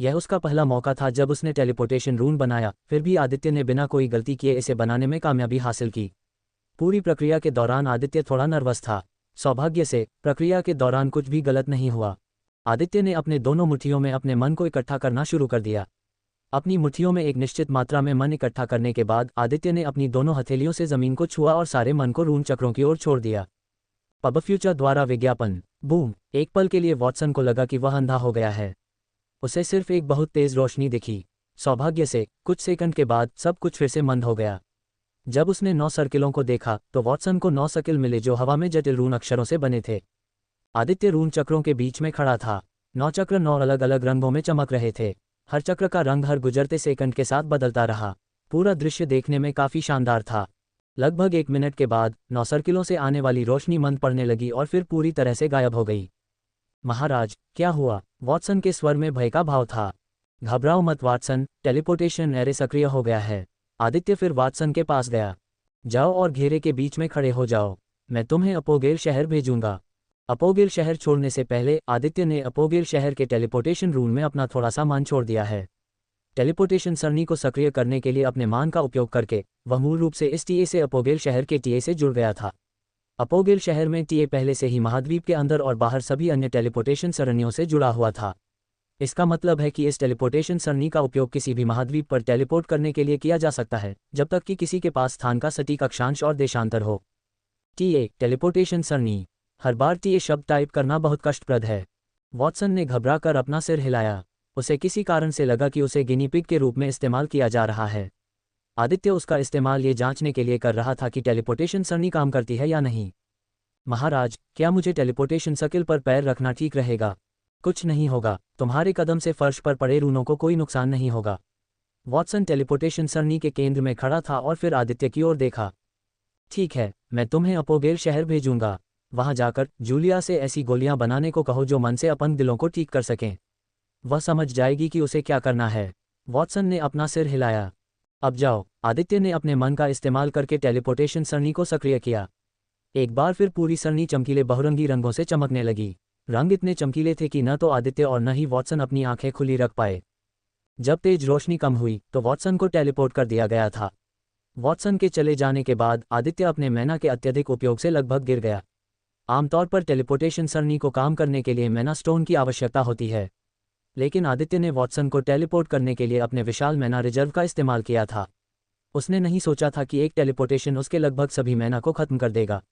यह उसका पहला मौका था जब उसने टेलीपोर्टेशन रूम बनाया, फिर भी आदित्य ने बिना कोई गलती किए इसे बनाने में कामयाबी हासिल की। पूरी प्रक्रिया के दौरान आदित्य थोड़ा नर्वस था। सौभाग्य से प्रक्रिया के दौरान कुछ भी गलत नहीं हुआ। आदित्य ने अपने दोनों मुट्ठियों में अपने मन को इकट्ठा करना शुरू कर दिया। अपनी मुट्ठियों में एक निश्चित मात्रा में मन इकट्ठा करने के बाद आदित्य ने अपनी दोनों हथेलियों से जमीन को छुआ और सारे मन को रून चक्रों की ओर छोड़ दिया। पब फ्यूचर द्वारा विज्ञापन। बूम! एक पल के लिए वॉटसन को लगा कि वह अंधा हो गया है। उसे सिर्फ एक बहुत तेज रोशनी दिखी। सौभाग्य से कुछ सेकंड के बाद सब कुछ फिर से मंद हो गया। जब उसने 9 सर्किलों को देखा तो वॉटसन को 9 सर्किल मिले जो हवा में जटिल रून अक्षरों से बने थे। आदित्य रून चक्रों के बीच में खड़ा था। 9 चक्र 9 अलग अलग रंगों में चमक रहे थे। हर चक्र का रंग हर गुजरते सेकंड के साथ बदलता रहा। पूरा दृश्य देखने में काफी शानदार था। लगभग 1 मिनट के बाद 9 सर्किलों से आने वाली रोशनी मंद पड़ने लगी और फिर पूरी तरह से गायब हो गई। महाराज, क्या हुआ? वॉटसन के स्वर में भय का भाव था। घबराओ मत वाटसन, टेलीपोर्टेशन एरे सक्रिय हो गया है। आदित्य फिर वाटसन के पास गया। जाओ और घेरे के बीच में खड़े हो जाओ। मैं तुम्हें अपोगेल शहर भेजूंगा। अपोगेल शहर छोड़ने से पहले आदित्य ने अपोगेल शहर के टेलीपोर्टेशन रूम में अपना थोड़ा सा मान छोड़ दिया है। टेलीपोर्टेशन सरणी को सक्रिय करने के लिए अपने मान का उपयोग करके वह मूल रूप से इस टीए से अपोगेल शहर के टीए से जुड़ गया था। अपोगेल शहर में टीए पहले से ही महाद्वीप के अंदर और बाहर सभी अन्य टेलीपोर्टेशन सरणियों से जुड़ा हुआ था। इसका मतलब है कि इस टेलीपोर्टेशन सरणी का उपयोग किसी भी महाद्वीप पर टेलीपोर्ट करने के लिए किया जा सकता है, जब तक कि किसी के पास स्थान का सटीक अक्षांश और देशांतर हो। टीए टेलीपोर्टेशन सरणी। हर बार टीए शब्द टाइप करना बहुत कष्टप्रद है। वॉटसन ने घबराकर अपना सिर हिलाया। उसे किसी कारण से लगा कि उसे गिनी पिग के रूप में इस्तेमाल किया जा रहा है। आदित्य उसका इस्तेमाल ये जांचने के लिए कर रहा था कि टेलीपोर्टेशन सरणी काम करती है या नहीं। महाराज, क्या मुझे टेलीपोर्टेशन सर्किल पर पैर रखना ठीक रहेगा? कुछ नहीं होगा, तुम्हारे कदम से फर्श पर पड़े रूनों को कोई नुकसान नहीं होगा। वॉटसन टेलीपोर्टेशन सरणी के केंद्र में खड़ा था और फिर आदित्य की ओर देखा। ठीक है, मैं तुम्हें अपोगेल शहर भेजूंगा। वहां जाकर जूलिया से ऐसी गोलियां बनाने को कहो जो मन से अपंग दिलों को ठीक कर सकें। वह समझ जाएगी कि उसे क्या करना है। वॉटसन ने अपना सिर हिलाया। अब जाओ। आदित्य ने अपने मन का इस्तेमाल करके टेलीपोर्टेशन सरणी को सक्रिय किया। एक बार फिर पूरी सरणी चमकीले बहुरंगी रंगों से चमकने लगी। रंग इतने चमकीले थे कि न तो आदित्य और न ही वॉटसन अपनी आंखें खुली रख पाए। जब तेज रोशनी कम हुई तो वॉटसन को टेलीपोर्ट कर दिया गया था। वॉटसन के चले जाने के बाद आदित्य अपने मैना के अत्यधिक उपयोग से लगभग गिर गया। आमतौर पर टेलीपोर्टेशन सरणी को काम करने के लिए मैना स्टोन की आवश्यकता होती है, लेकिन आदित्य ने वॉटसन को टेलीपोर्ट करने के लिए अपने विशाल मैना रिजर्व का इस्तेमाल किया था। उसने नहीं सोचा था कि एक टेलीपोर्टेशन उसके लगभग सभी मैना को खत्म कर देगा।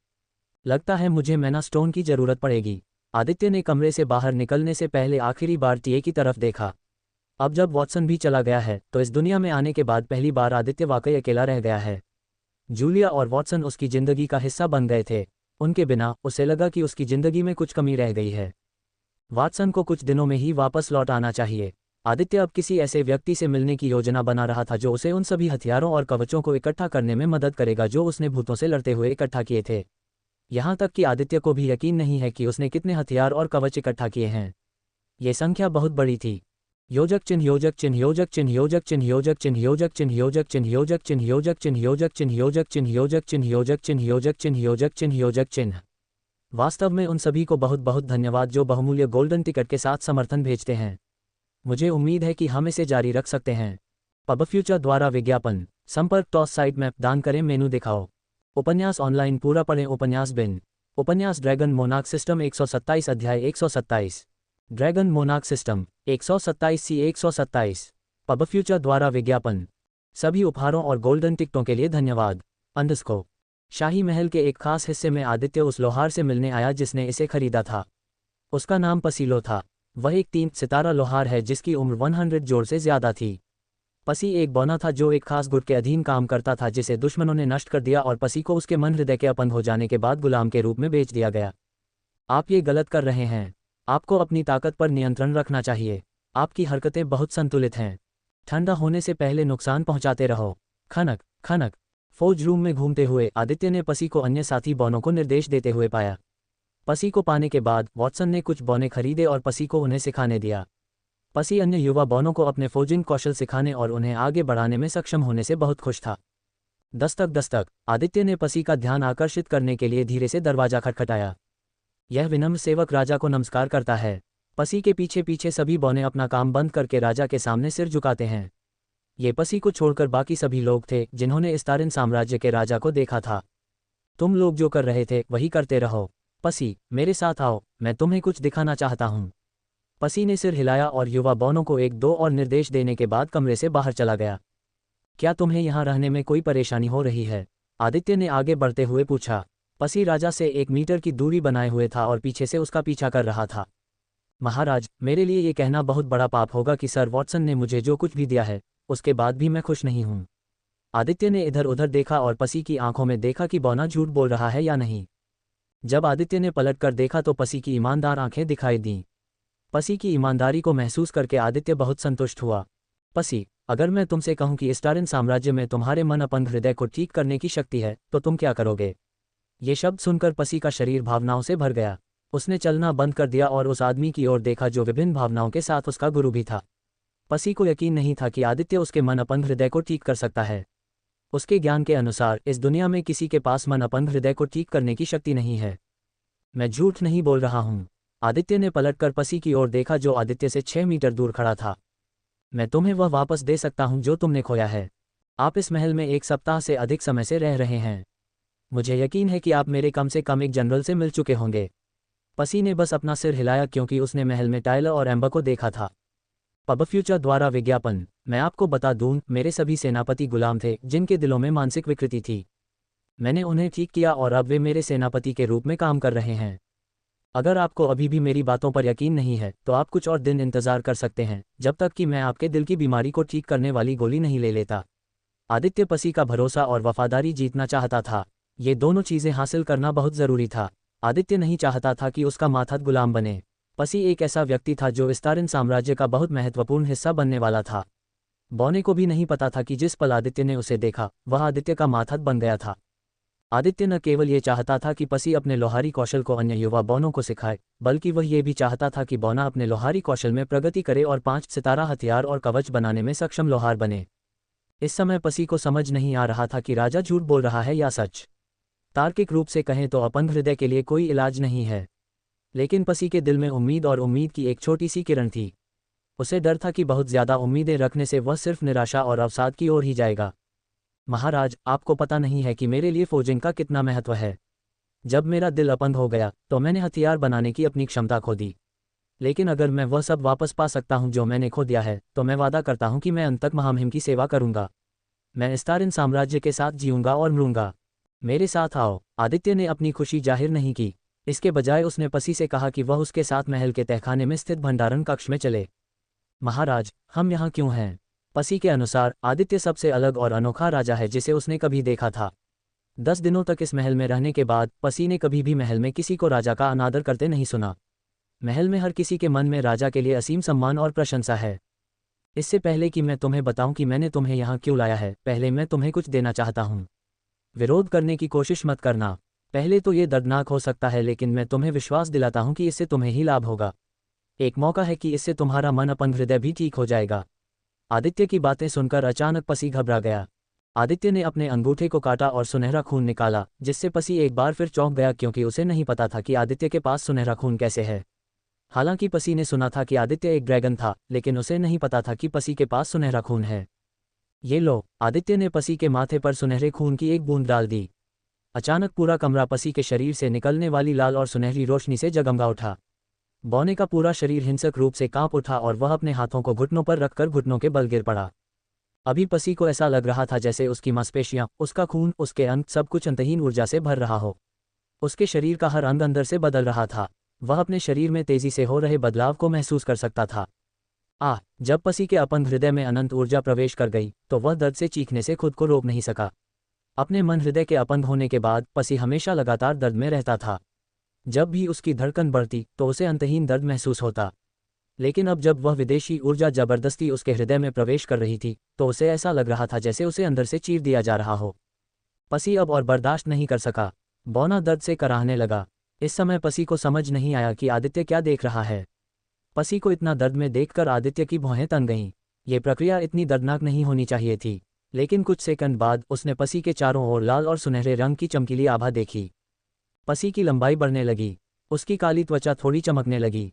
लगता है मुझे मैना स्टोन की जरूरत पड़ेगी। आदित्य ने कमरे से बाहर निकलने से पहले आखिरी बार टीए की तरफ देखा। अब जब वॉटसन भी चला गया है तो इस दुनिया में आने के बाद पहली बार आदित्य वाकई अकेला रह गया है। जूलिया और वॉटसन उसकी जिंदगी का हिस्सा बन गए थे। उनके बिना उसे लगा कि उसकी जिंदगी में कुछ कमी रह गई है। वॉटसन को कुछ दिनों में ही वापस लौट आना चाहिए। आदित्य अब किसी ऐसे व्यक्ति से मिलने की योजना बना रहा था जो उसे उन सभी हथियारों और कवचों को इकट्ठा करने में मदद करेगा जो उसने भूतों से लड़ते हुए इकट्ठा किए थे। यहाँ तक कि आदित्य को भी यकीन नहीं है कि उसने कितने हथियार और कवच इकट्ठा किए हैं। ये संख्या बहुत बड़ी थी। योजक चिन्ह योजक चिन्ह योजक चिन्ह योजक चिन्ह योजक चिन्ह योजक चिन्ह योजक चिन्ह योजक चिन्ह योजक चिन्ह योजक चिन्ह योजक चिन्ह योजक चिन्ह योजक चिन्ह योजक चिन्ह योजक चिन्ह योजक चिन्ह। वास्तव में उन सभी को बहुत बहुत धन्यवाद जो बहुमूल्य गोल्डन टिकट के साथ समर्थन भेजते हैं। मुझे उम्मीद है कि हम इसे जारी रख सकते हैं। पब फ्यूचर द्वारा विज्ञापन। संपर्क टॉस साइट मैप दान करें मेनू दिखाओ। उपन्यास ऑनलाइन पूरा पढ़ें। उपन्यास बिन। उपन्यास ड्रैगन मोनार्क सिस्टम 127 अध्याय 127। ड्रैगन मोनार्क सिस्टम 127 सी 127। पब फ्यूचर द्वारा विज्ञापन। सभी उपहारों और गोल्डन टिकटों के लिए धन्यवाद। अंडरस्को। शाही महल के एक खास हिस्से में आदित्य उस लोहार से मिलने आया जिसने इसे खरीदा था। उसका नाम पसीलो था। वह एक 3 सितारा लोहार है जिसकी उम्र 100 जोड़ से ज्यादा थी। पसी एक बौना था जो एक खास गुट के अधीन काम करता था जिसे दुश्मनों ने नष्ट कर दिया और पसी को उसके मन हृदय के अपंग हो जाने के बाद गुलाम के रूप में बेच दिया गया। आप ये गलत कर रहे हैं। आपको अपनी ताकत पर नियंत्रण रखना चाहिए। आपकी हरकतें बहुत संतुलित हैं। ठंडा होने से पहले नुकसान पहुंचाते रहो। खनक खनक। फौज रूम में घूमते हुए आदित्य ने पसी को अन्य साथी बौनों को निर्देश देते हुए पाया। पसी को पाने के बाद वॉटसन ने कुछ बौने खरीदे और पसी को उन्हें सिखाने दिया। पसी अन्य युवा बौनों को अपने फौजिंग कौशल सिखाने और उन्हें आगे बढ़ाने में सक्षम होने से बहुत खुश था। दस्तक दस्तक। आदित्य ने पसी का ध्यान आकर्षित करने के लिए धीरे से दरवाजा खटखटाया। यह विनम्र सेवक राजा को नमस्कार करता है। पसी के पीछे पीछे सभी बौने अपना काम बंद करके राजा के सामने सिर झुकाते हैं। ये पसी को छोड़कर बाकी सभी लोग थे जिन्होंने इस्तारिन साम्राज्य के राजा को देखा था। तुम लोग जो कर रहे थे वही करते रहो। पसी, मेरे साथ आओ, मैं तुम्हें कुछ दिखाना चाहता हूँ। पसी ने सिर हिलाया और युवा बौनों को एक दो और निर्देश देने के बाद कमरे से बाहर चला गया। क्या तुम्हें यहाँ रहने में कोई परेशानी हो रही है? आदित्य ने आगे बढ़ते हुए पूछा। पसी राजा से 1 मीटर की दूरी बनाए हुए था और पीछे से उसका पीछा कर रहा था। महाराज, मेरे लिए ये कहना बहुत बड़ा पाप होगा कि सर वॉटसन ने मुझे जो कुछ भी दिया है उसके बाद भी मैं खुश नहीं हूँ। आदित्य ने इधर उधर देखा और पसी की आंखों में देखा कि बौना झूठ बोल रहा है या नहीं। जब आदित्य ने पलटकर देखा तो पसी की ईमानदार आंखें दिखाई दीं। पसी की ईमानदारी को महसूस करके आदित्य बहुत संतुष्ट हुआ। पसी, अगर मैं तुमसे कहूं कि इस्तारिन साम्राज्य में तुम्हारे मन अपंग हृदय को ठीक करने की शक्ति है तो तुम क्या करोगे? ये शब्द सुनकर पसी का शरीर भावनाओं से भर गया। उसने चलना बंद कर दिया और उस आदमी की ओर देखा जो विभिन्न भावनाओं के साथ उसका गुरु भी था। पसी को यकीन नहीं था कि आदित्य उसके मन अपंग हृदय को ठीक कर सकता है। उसके ज्ञान के अनुसार इस दुनिया में किसी के पास मन अपंग हृदय को ठीक करने की शक्ति नहीं है। मैं झूठ नहीं बोल रहा हूँ। आदित्य ने पलटकर पसी की ओर देखा जो आदित्य से 6 मीटर दूर खड़ा था। मैं तुम्हें वह वापस दे सकता हूँ जो तुमने खोया है। आप इस महल में 1 सप्ताह से अधिक समय से रह रहे हैं। मुझे यकीन है कि आप मेरे कम से कम एक जनरल से मिल चुके होंगे। पसी ने बस अपना सिर हिलाया क्योंकि उसने महल में टायलर और एम्बर को देखा था। पब फ्यूचर द्वारा विज्ञापन। मैं आपको बता दूं, मेरे सभी सेनापति गुलाम थे जिनके दिलों में मानसिक विकृति थी। मैंने उन्हें ठीक किया और अब वे मेरे सेनापति के रूप में काम कर रहे हैं। अगर आपको अभी भी मेरी बातों पर यकीन नहीं है तो आप कुछ और दिन इंतजार कर सकते हैं जब तक कि मैं आपके दिल की बीमारी को ठीक करने वाली गोली नहीं ले लेता। आदित्य पसी का भरोसा और वफादारी जीतना चाहता था। ये दोनों चीज़ें हासिल करना बहुत ज़रूरी था। आदित्य नहीं चाहता था कि उसका माथद गुलाम बने। पसी एक ऐसा व्यक्ति था जो इस्तारिन साम्राज्य का बहुत महत्वपूर्ण हिस्सा बनने वाला था। बौने को भी नहीं पता था कि जिस पल आदित्य ने उसे देखा वह आदित्य का माथद बन गया था। आदित्य न केवल ये चाहता था कि पसी अपने लोहारी कौशल को अन्य युवा बौनों को सिखाए, बल्कि वह ये भी चाहता था कि बौना अपने लोहारी कौशल में प्रगति करे और 5 सितारा हथियार और कवच बनाने में सक्षम लोहार बने। इस समय पसी को समझ नहीं आ रहा था कि राजा झूठ बोल रहा है या सच। तार्किक रूप से कहें तो अपंग हृदय के लिए कोई इलाज नहीं है, लेकिन पसी के दिल में उम्मीद और उम्मीद की एक छोटी सी किरण थी। उसे डर था कि बहुत ज़्यादा उम्मीदें रखने से वह सिर्फ निराशा और अवसाद की ओर ही जाएगा। महाराज, आपको पता नहीं है कि मेरे लिए फोजिंग का कितना महत्व है। जब मेरा दिल अपंग हो गया तो मैंने हथियार बनाने की अपनी क्षमता खो दी, लेकिन अगर मैं वह सब वापस पा सकता हूं जो मैंने खो दिया है तो मैं वादा करता हूं कि मैं अंत तक महामहिम की सेवा करूंगा। मैं इस्तारिन साम्राज्य के साथ जीऊंगा और मरूंगा। मेरे साथ आओ। आदित्य ने अपनी खुशी जाहिर नहीं की। इसके बजाय उसने पसी से कहा कि वह उसके साथ महल के तहखाने में स्थित भंडारण कक्ष में चले। महाराज, हम यहाँ क्यों हैं? पसी के अनुसार आदित्य सबसे अलग और अनोखा राजा है जिसे उसने कभी देखा था। 10 दिनों तक इस महल में रहने के बाद पसी ने कभी भी महल में किसी को राजा का अनादर करते नहीं सुना। महल में हर किसी के मन में राजा के लिए असीम सम्मान और प्रशंसा है। इससे पहले कि मैं तुम्हें बताऊं कि मैंने तुम्हें यहाँ क्यों लाया है, पहले मैं तुम्हें कुछ देना चाहता हूँ। विरोध करने की कोशिश मत करना। पहले तो ये दर्दनाक हो सकता है, लेकिन मैं तुम्हें विश्वास दिलाता हूँ कि इससे तुम्हें ही लाभ होगा। एक मौका है कि इससे तुम्हारा मन अपंग हृदय भी ठीक हो जाएगा। आदित्य की बातें सुनकर अचानक पसी घबरा गया। आदित्य ने अपने अंगूठे को काटा और सुनहरा खून निकाला, जिससे पसी एक बार फिर चौंक गया क्योंकि उसे नहीं पता था कि आदित्य के पास सुनहरा खून कैसे है। हालांकि पसी ने सुना था कि आदित्य एक ड्रैगन था, लेकिन उसे नहीं पता था कि पसी के पास सुनहरा खून है। ये लो। आदित्य ने पसी के माथे पर सुनहरे खून की एक बूंद डाल दी। अचानक पूरा कमरा पसी के शरीर से निकलने वाली लाल और सुनहरी रोशनी से जगमगा उठा। बौने का पूरा शरीर हिंसक रूप से कांप उठा और वह अपने हाथों को घुटनों पर रखकर घुटनों के बल गिर पड़ा। अभी पसी को ऐसा लग रहा था जैसे उसकी मांसपेशियां, उसका खून, उसके अंग, सब कुछ अंतहीन ऊर्जा से भर रहा हो। उसके शरीर का हर अंग अंदर से बदल रहा था। वह अपने शरीर में तेजी से हो रहे बदलाव को महसूस कर सकता था। जब पसी के अपंग हृदय में अनंत ऊर्जा प्रवेश कर गई तो वह दर्द से चीखने से खुद को रोक नहीं सका। अपने मन हृदय के अपंग होने के बाद पसी हमेशा लगातार दर्द में रहता था। जब भी उसकी धड़कन बढ़ती तो उसे अंतहीन दर्द महसूस होता, लेकिन अब जब वह विदेशी ऊर्जा जबरदस्ती उसके हृदय में प्रवेश कर रही थी तो उसे ऐसा लग रहा था जैसे उसे अंदर से चीर दिया जा रहा हो। पसी अब और बर्दाश्त नहीं कर सका। बौना दर्द से कराहने लगा। इस समय पसी को समझ नहीं आया कि आदित्य क्या देख रहा है। पसी को इतना दर्द में देखकर आदित्य की भौहें तन गईं। ये प्रक्रिया इतनी दर्दनाक नहीं होनी चाहिए थी, लेकिन कुछ सेकंड बाद उसने पसी के चारों ओर लाल और सुनहरे रंग की चमकीली आभा देखी। पसी की लंबाई बढ़ने लगी। उसकी काली त्वचा थोड़ी चमकने लगी।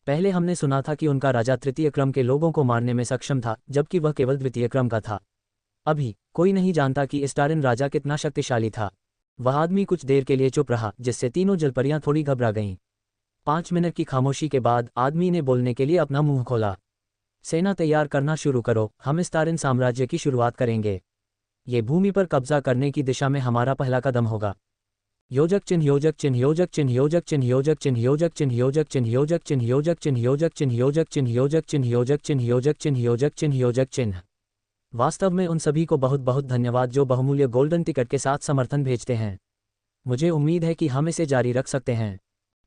पहले हमने सुना था कि उनका राजा तृतीय क्रम के लोगों को मारने में सक्षम था, जबकि वह केवल द्वितीय क्रम का था। अभी कोई नहीं जानता कि इस्टारिन राजा कितना शक्तिशाली था। वह आदमी कुछ देर के लिए चुप रहा, जिससे तीनों जलपरियां थोड़ी घबरा गईं। 5 मिनट की खामोशी के बाद आदमी ने बोलने के लिए अपना मुंह खोला। सेना तैयार करना शुरू करो, हम इस्टारिन साम्राज्य की शुरुआत करेंगे। ये भूमि पर कब्जा करने की दिशा में हमारा पहला कदम होगा। योजक चिन्ह योजक चिन्ह योजक चिन्ह योजक चिन्ह योजक चिन्ह योजक चिन्ह योजक चिन्ह योजक चिन्ह योजक चिन्ह योजक चिन्ह योजक चिन्ह योजक चिन्ह योजक चिन्ह योजक चिन्ह योजक चिन्ह योजक चिन्ह। वास्तव में उन सभी को बहुत बहुत धन्यवाद जो बहुमूल्य गोल्डन टिकट के साथ समर्थन भेजते हैं। मुझे उम्मीद है कि हम इसे जारी रख सकते हैं।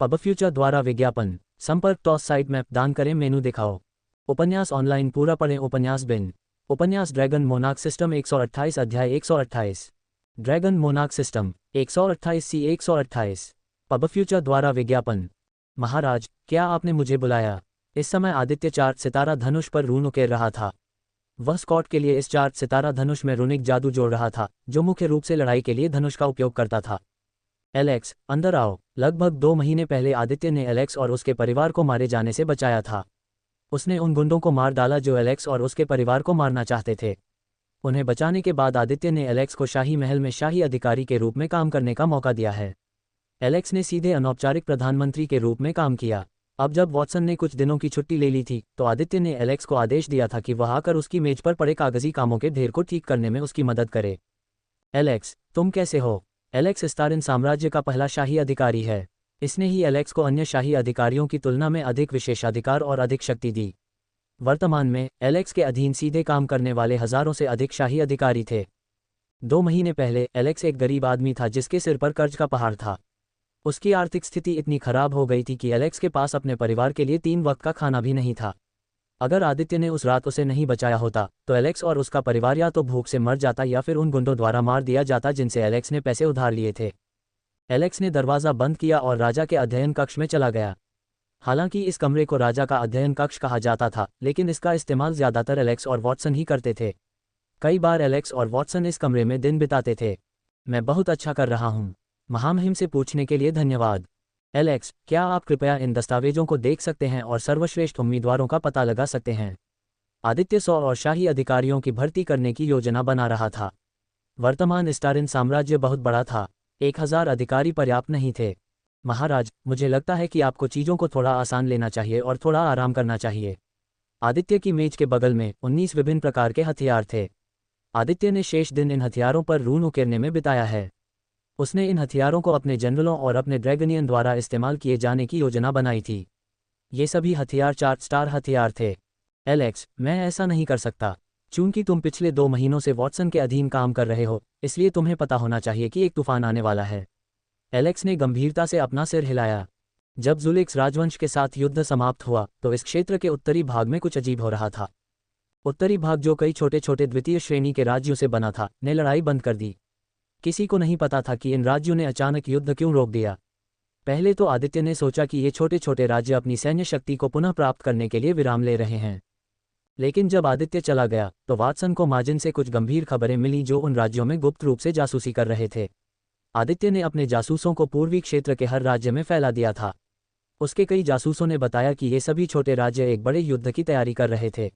पब फ्यूचर द्वारा विज्ञापन। संपर्क टॉस साइट मैप दान करें, मेनू दिखाओ। उपन्यास ऑनलाइन पूरा पढ़ें। उपन्यास बिन। उपन्यास ड्रैगन मोनार्क सिस्टम 128 अध्याय 128। ड्रैगन मोनार्क सिस्टम 128 सी 128। पब फ्यूचर द्वारा विज्ञापन। महाराज, क्या आपने मुझे बुलाया? इस समय आदित्य चार्ट सितारा धनुष पर रून उकेर रहा था। वह स्कॉट के लिए इस चार्ट सितारा धनुष में रूनिक जादू जोड़ रहा था, जो मुख्य रूप से लड़ाई के लिए धनुष का उपयोग करता था। एलेक्स, अंदर आओ। लगभग 2 महीने पहले आदित्य ने एलेक्स और उसके परिवार को मारे जाने से बचाया था। उसने उन गुंडों को मार डाला जो एलेक्स और उसके परिवार को मारना चाहते थे। उन्हें बचाने के बाद आदित्य ने एलेक्स को शाही महल में शाही अधिकारी के रूप में काम करने का मौका दिया है। एलेक्स ने सीधे अनौपचारिक प्रधानमंत्री के रूप में काम किया। अब जब वॉटसन ने कुछ दिनों की छुट्टी ले ली थी, तो आदित्य ने एलेक्स को आदेश दिया था कि वह आकर उसकी मेज पर पड़े कागजी कामों के ढेर को ठीक करने में उसकी मदद करे। एलेक्स, तुम कैसे हो? एलेक्स इस्टारिन साम्राज्य का पहला शाही अधिकारी है। इसने ही एलेक्स को अन्य शाही अधिकारियों की तुलना में अधिक विशेषाधिकार और अधिक शक्ति दी। वर्तमान में एलेक्स के अधीन सीधे काम करने वाले हजारों से अधिक शाही अधिकारी थे। 2 महीने पहले एलेक्स एक गरीब आदमी था जिसके सिर पर कर्ज का पहाड़ था। उसकी आर्थिक स्थिति इतनी खराब हो गई थी कि एलेक्स के पास अपने परिवार के लिए 3 वक्त का खाना भी नहीं था। अगर आदित्य ने उस रात उसे नहीं बचाया होता, तो एलेक्स और उसका परिवार या तो भूख से मर जाता या फिर उन गुंडों द्वारा मार दिया जाता जिनसे एलेक्स ने पैसे उधार लिए थे। एलेक्स ने दरवाज़ा बंद किया और राजा के अध्ययन कक्ष में चला गया। हालांकि इस कमरे को राजा का अध्ययन कक्ष कहा जाता था, लेकिन इसका इस्तेमाल ज़्यादातर एलेक्स और वॉटसन ही करते थे। कई बार एलेक्स और वॉटसन इस कमरे में दिन बिताते थे। मैं बहुत अच्छा कर रहा हूँ। महामहिम से पूछने के लिए धन्यवाद। एलेक्स, क्या आप कृपया इन दस्तावेजों को देख सकते हैं और सर्वश्रेष्ठ उम्मीदवारों का पता लगा सकते हैं? आदित्य 100 और शाही अधिकारियों की भर्ती करने की योजना बना रहा था। वर्तमान इस्टारिन साम्राज्य बहुत बड़ा था। 1000 अधिकारी पर्याप्त नहीं थे। महाराज, मुझे लगता है कि आपको चीज़ों को थोड़ा आसान लेना चाहिए और थोड़ा आराम करना चाहिए। आदित्य की मेज के बगल में 19 विभिन्न प्रकार के हथियार थे। आदित्य ने शेष दिन इन हथियारों पर रून उकेरने में बिताया है। उसने इन हथियारों को अपने जनरलों और अपने ड्रैगनियन द्वारा इस्तेमाल किए जाने की योजना बनाई थी। ये सभी हथियार 4 स्टार हथियार थे। एलेक्स, मैं ऐसा नहीं कर सकता। चूंकि तुम पिछले 2 महीनों से वॉटसन के अधीन काम कर रहे हो, इसलिए तुम्हें पता होना चाहिए कि एक तूफान आने वाला है। एलेक्स ने गंभीरता से अपना सिर हिलाया। जब जुलिक्स राजवंश के साथ युद्ध समाप्त हुआ, तो इस क्षेत्र के उत्तरी भाग में कुछ अजीब हो रहा था। उत्तरी भाग, जो कई छोटे छोटे द्वितीय श्रेणी के राज्यों से बना था, ने लड़ाई बंद कर दी। किसी को नहीं पता था कि इन राज्यों ने अचानक युद्ध क्यों रोक दिया। पहले तो आदित्य ने सोचा कि ये छोटे छोटे राज्य अपनी सैन्य शक्ति को पुनः प्राप्त करने के लिए विराम ले रहे हैं। लेकिन जब आदित्य चला गया, तो वाटसन को मार्जिन से कुछ गंभीर खबरें मिली जो उन राज्यों में गुप्त रूप से जासूसी कर रहे थे। आदित्य ने अपने जासूसों को पूर्वी क्षेत्र के हर राज्य में फैला दिया था। उसके कई जासूसों ने बताया कि ये सभी छोटे राज्य एक बड़े युद्ध की तैयारी कर रहे थे।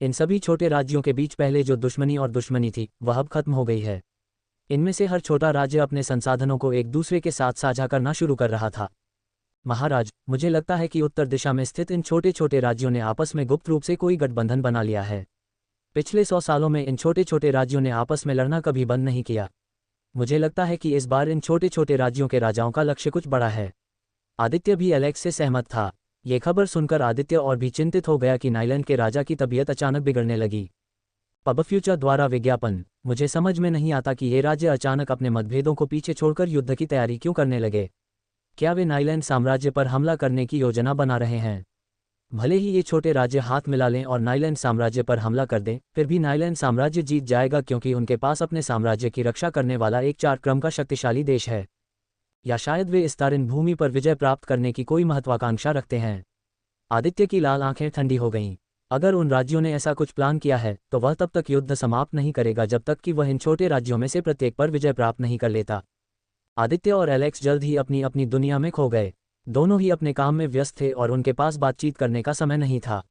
इन सभी छोटे राज्यों के बीच पहले जो दुश्मनी थी, वह अब खत्म हो गई है। इनमें से हर छोटा राज्य अपने संसाधनों को एक दूसरे के साथ साझा करना शुरू कर रहा था। महाराज, मुझे लगता है कि उत्तर दिशा में स्थित इन छोटे छोटे राज्यों ने आपस में गुप्त रूप से कोई गठबंधन बना लिया है। पिछले 100 सालों में इन छोटे छोटे राज्यों ने आपस में लड़ना कभी बंद नहीं किया। मुझे लगता है कि इस बार इन छोटे छोटे राज्यों के राजाओं का लक्ष्य कुछ बड़ा है। आदित्य भी एलेक्स से सहमत था। ये खबर सुनकर आदित्य और भी चिंतित हो गया कि नाइलैंड के राजा की तबीयत अचानक बिगड़ने लगी। पब फ्यूचर द्वारा विज्ञापन। मुझे समझ में नहीं आता कि ये राज्य अचानक अपने मतभेदों को पीछे छोड़कर युद्ध की तैयारी क्यों करने लगे। क्या वे नाइलैंड साम्राज्य पर हमला करने की योजना बना रहे हैं? भले ही ये छोटे राज्य हाथ मिला लें और नाइलैंड साम्राज्य पर हमला कर दें, फिर भी नाइलैंड साम्राज्य जीत जाएगा, क्योंकि उनके पास अपने साम्राज्य की रक्षा करने वाला एक 4 क्रम का शक्तिशाली देश है। या शायद वे इस्तारिन भूमि पर विजय प्राप्त करने की कोई महत्वाकांक्षा रखते हैं। आदित्य की लाल आंखें ठंडी हो गईं। अगर उन राज्यों ने ऐसा कुछ प्लान किया है, तो वह तब तक युद्ध समाप्त नहीं करेगा जब तक कि वह इन छोटे राज्यों में से प्रत्येक पर विजय प्राप्त नहीं कर लेता। आदित्य और एलेक्स जल्द ही अपनी अपनी दुनिया में खो गए। दोनों ही अपने काम में व्यस्त थे और उनके पास बातचीत करने का समय नहीं था।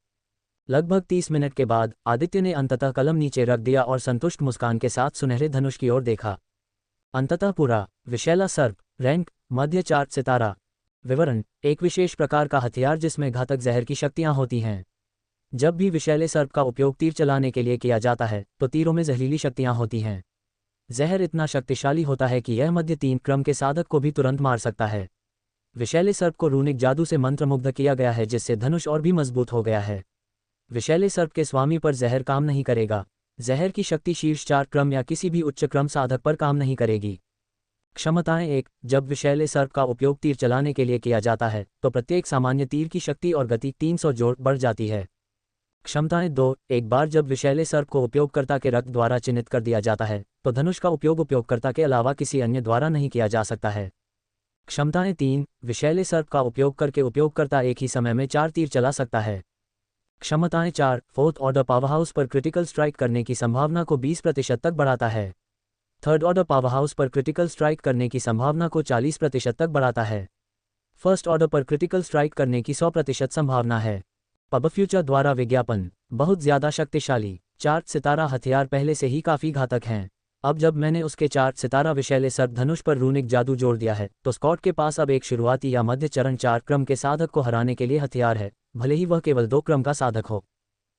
लगभग 30 मिनट के बाद आदित्य ने अंततः कलम नीचे रख दिया और संतुष्ट मुस्कान के साथ सुनहरे धनुष की ओर देखा। अंततः पूरा विषैला सर्प, रैंक मध्य 4 सितारा। विवरण: एक विशेष प्रकार का हथियार जिसमें घातक जहर की शक्तियां होती हैं। जब भी विषैले सर्प का उपयोग तीर चलाने के लिए किया जाता है तो तीरों में जहरीली शक्तियां होती हैं। जहर इतना शक्तिशाली होता है कि यह मध्य 3 क्रम के साधक को भी तुरंत मार सकता है। विषैले सर्प को रूनिक जादू से मंत्रमुग्ध किया गया है, जिससे धनुष और भी मजबूत हो गया है। विषैले सर्प के स्वामी पर जहर काम नहीं करेगा। जहर की शक्ति शीर्ष 4 क्रम या किसी भी उच्च क्रम साधक पर काम नहीं करेगी। क्षमताएं 1, जब विषैले सर्प का उपयोग तीर चलाने के लिए किया जाता है तो प्रत्येक सामान्य तीर की शक्ति और गति 300 जोड़ बढ़ जाती है। क्षमताएं 2, एक बार जब विषैले सर्प को उपयोगकर्ता के रक्त द्वारा चिन्हित कर दिया जाता है तो धनुष का उपयोग उपयोगकर्ता के अलावा किसी अन्य द्वारा नहीं किया जा सकता है। क्षमताएं 3, विषैले सर्प का उपयोग करके उपयोगकर्ता एक ही समय में 4 तीर चला सकता है। क्षमताएं 4, फोर्थ ऑर्डर पावरहाउस पर क्रिटिकल स्ट्राइक करने की संभावना को 20% तक बढ़ाता है। थर्ड ऑर्डर पावरहाउस पर क्रिटिकल स्ट्राइक करने की संभावना को 40% तक बढ़ाता है। फर्स्ट ऑर्डर पर क्रिटिकल स्ट्राइक करने की 100% संभावना है। पबफ्यूचर द्वारा विज्ञापन: बहुत ज्यादा शक्तिशाली 4 सितारा हथियार पहले से ही काफी घातक हैं। अब जब मैंने उसके 4 सितारा विषैले सर्प धनुष पर रूनिक जादू जोड़ दिया है तो स्कॉट के पास अब एक शुरुआती या मध्य चरण 4 क्रम के साधक को हराने के लिए हथियार है, भले ही वह केवल 2 क्रम का साधक हो।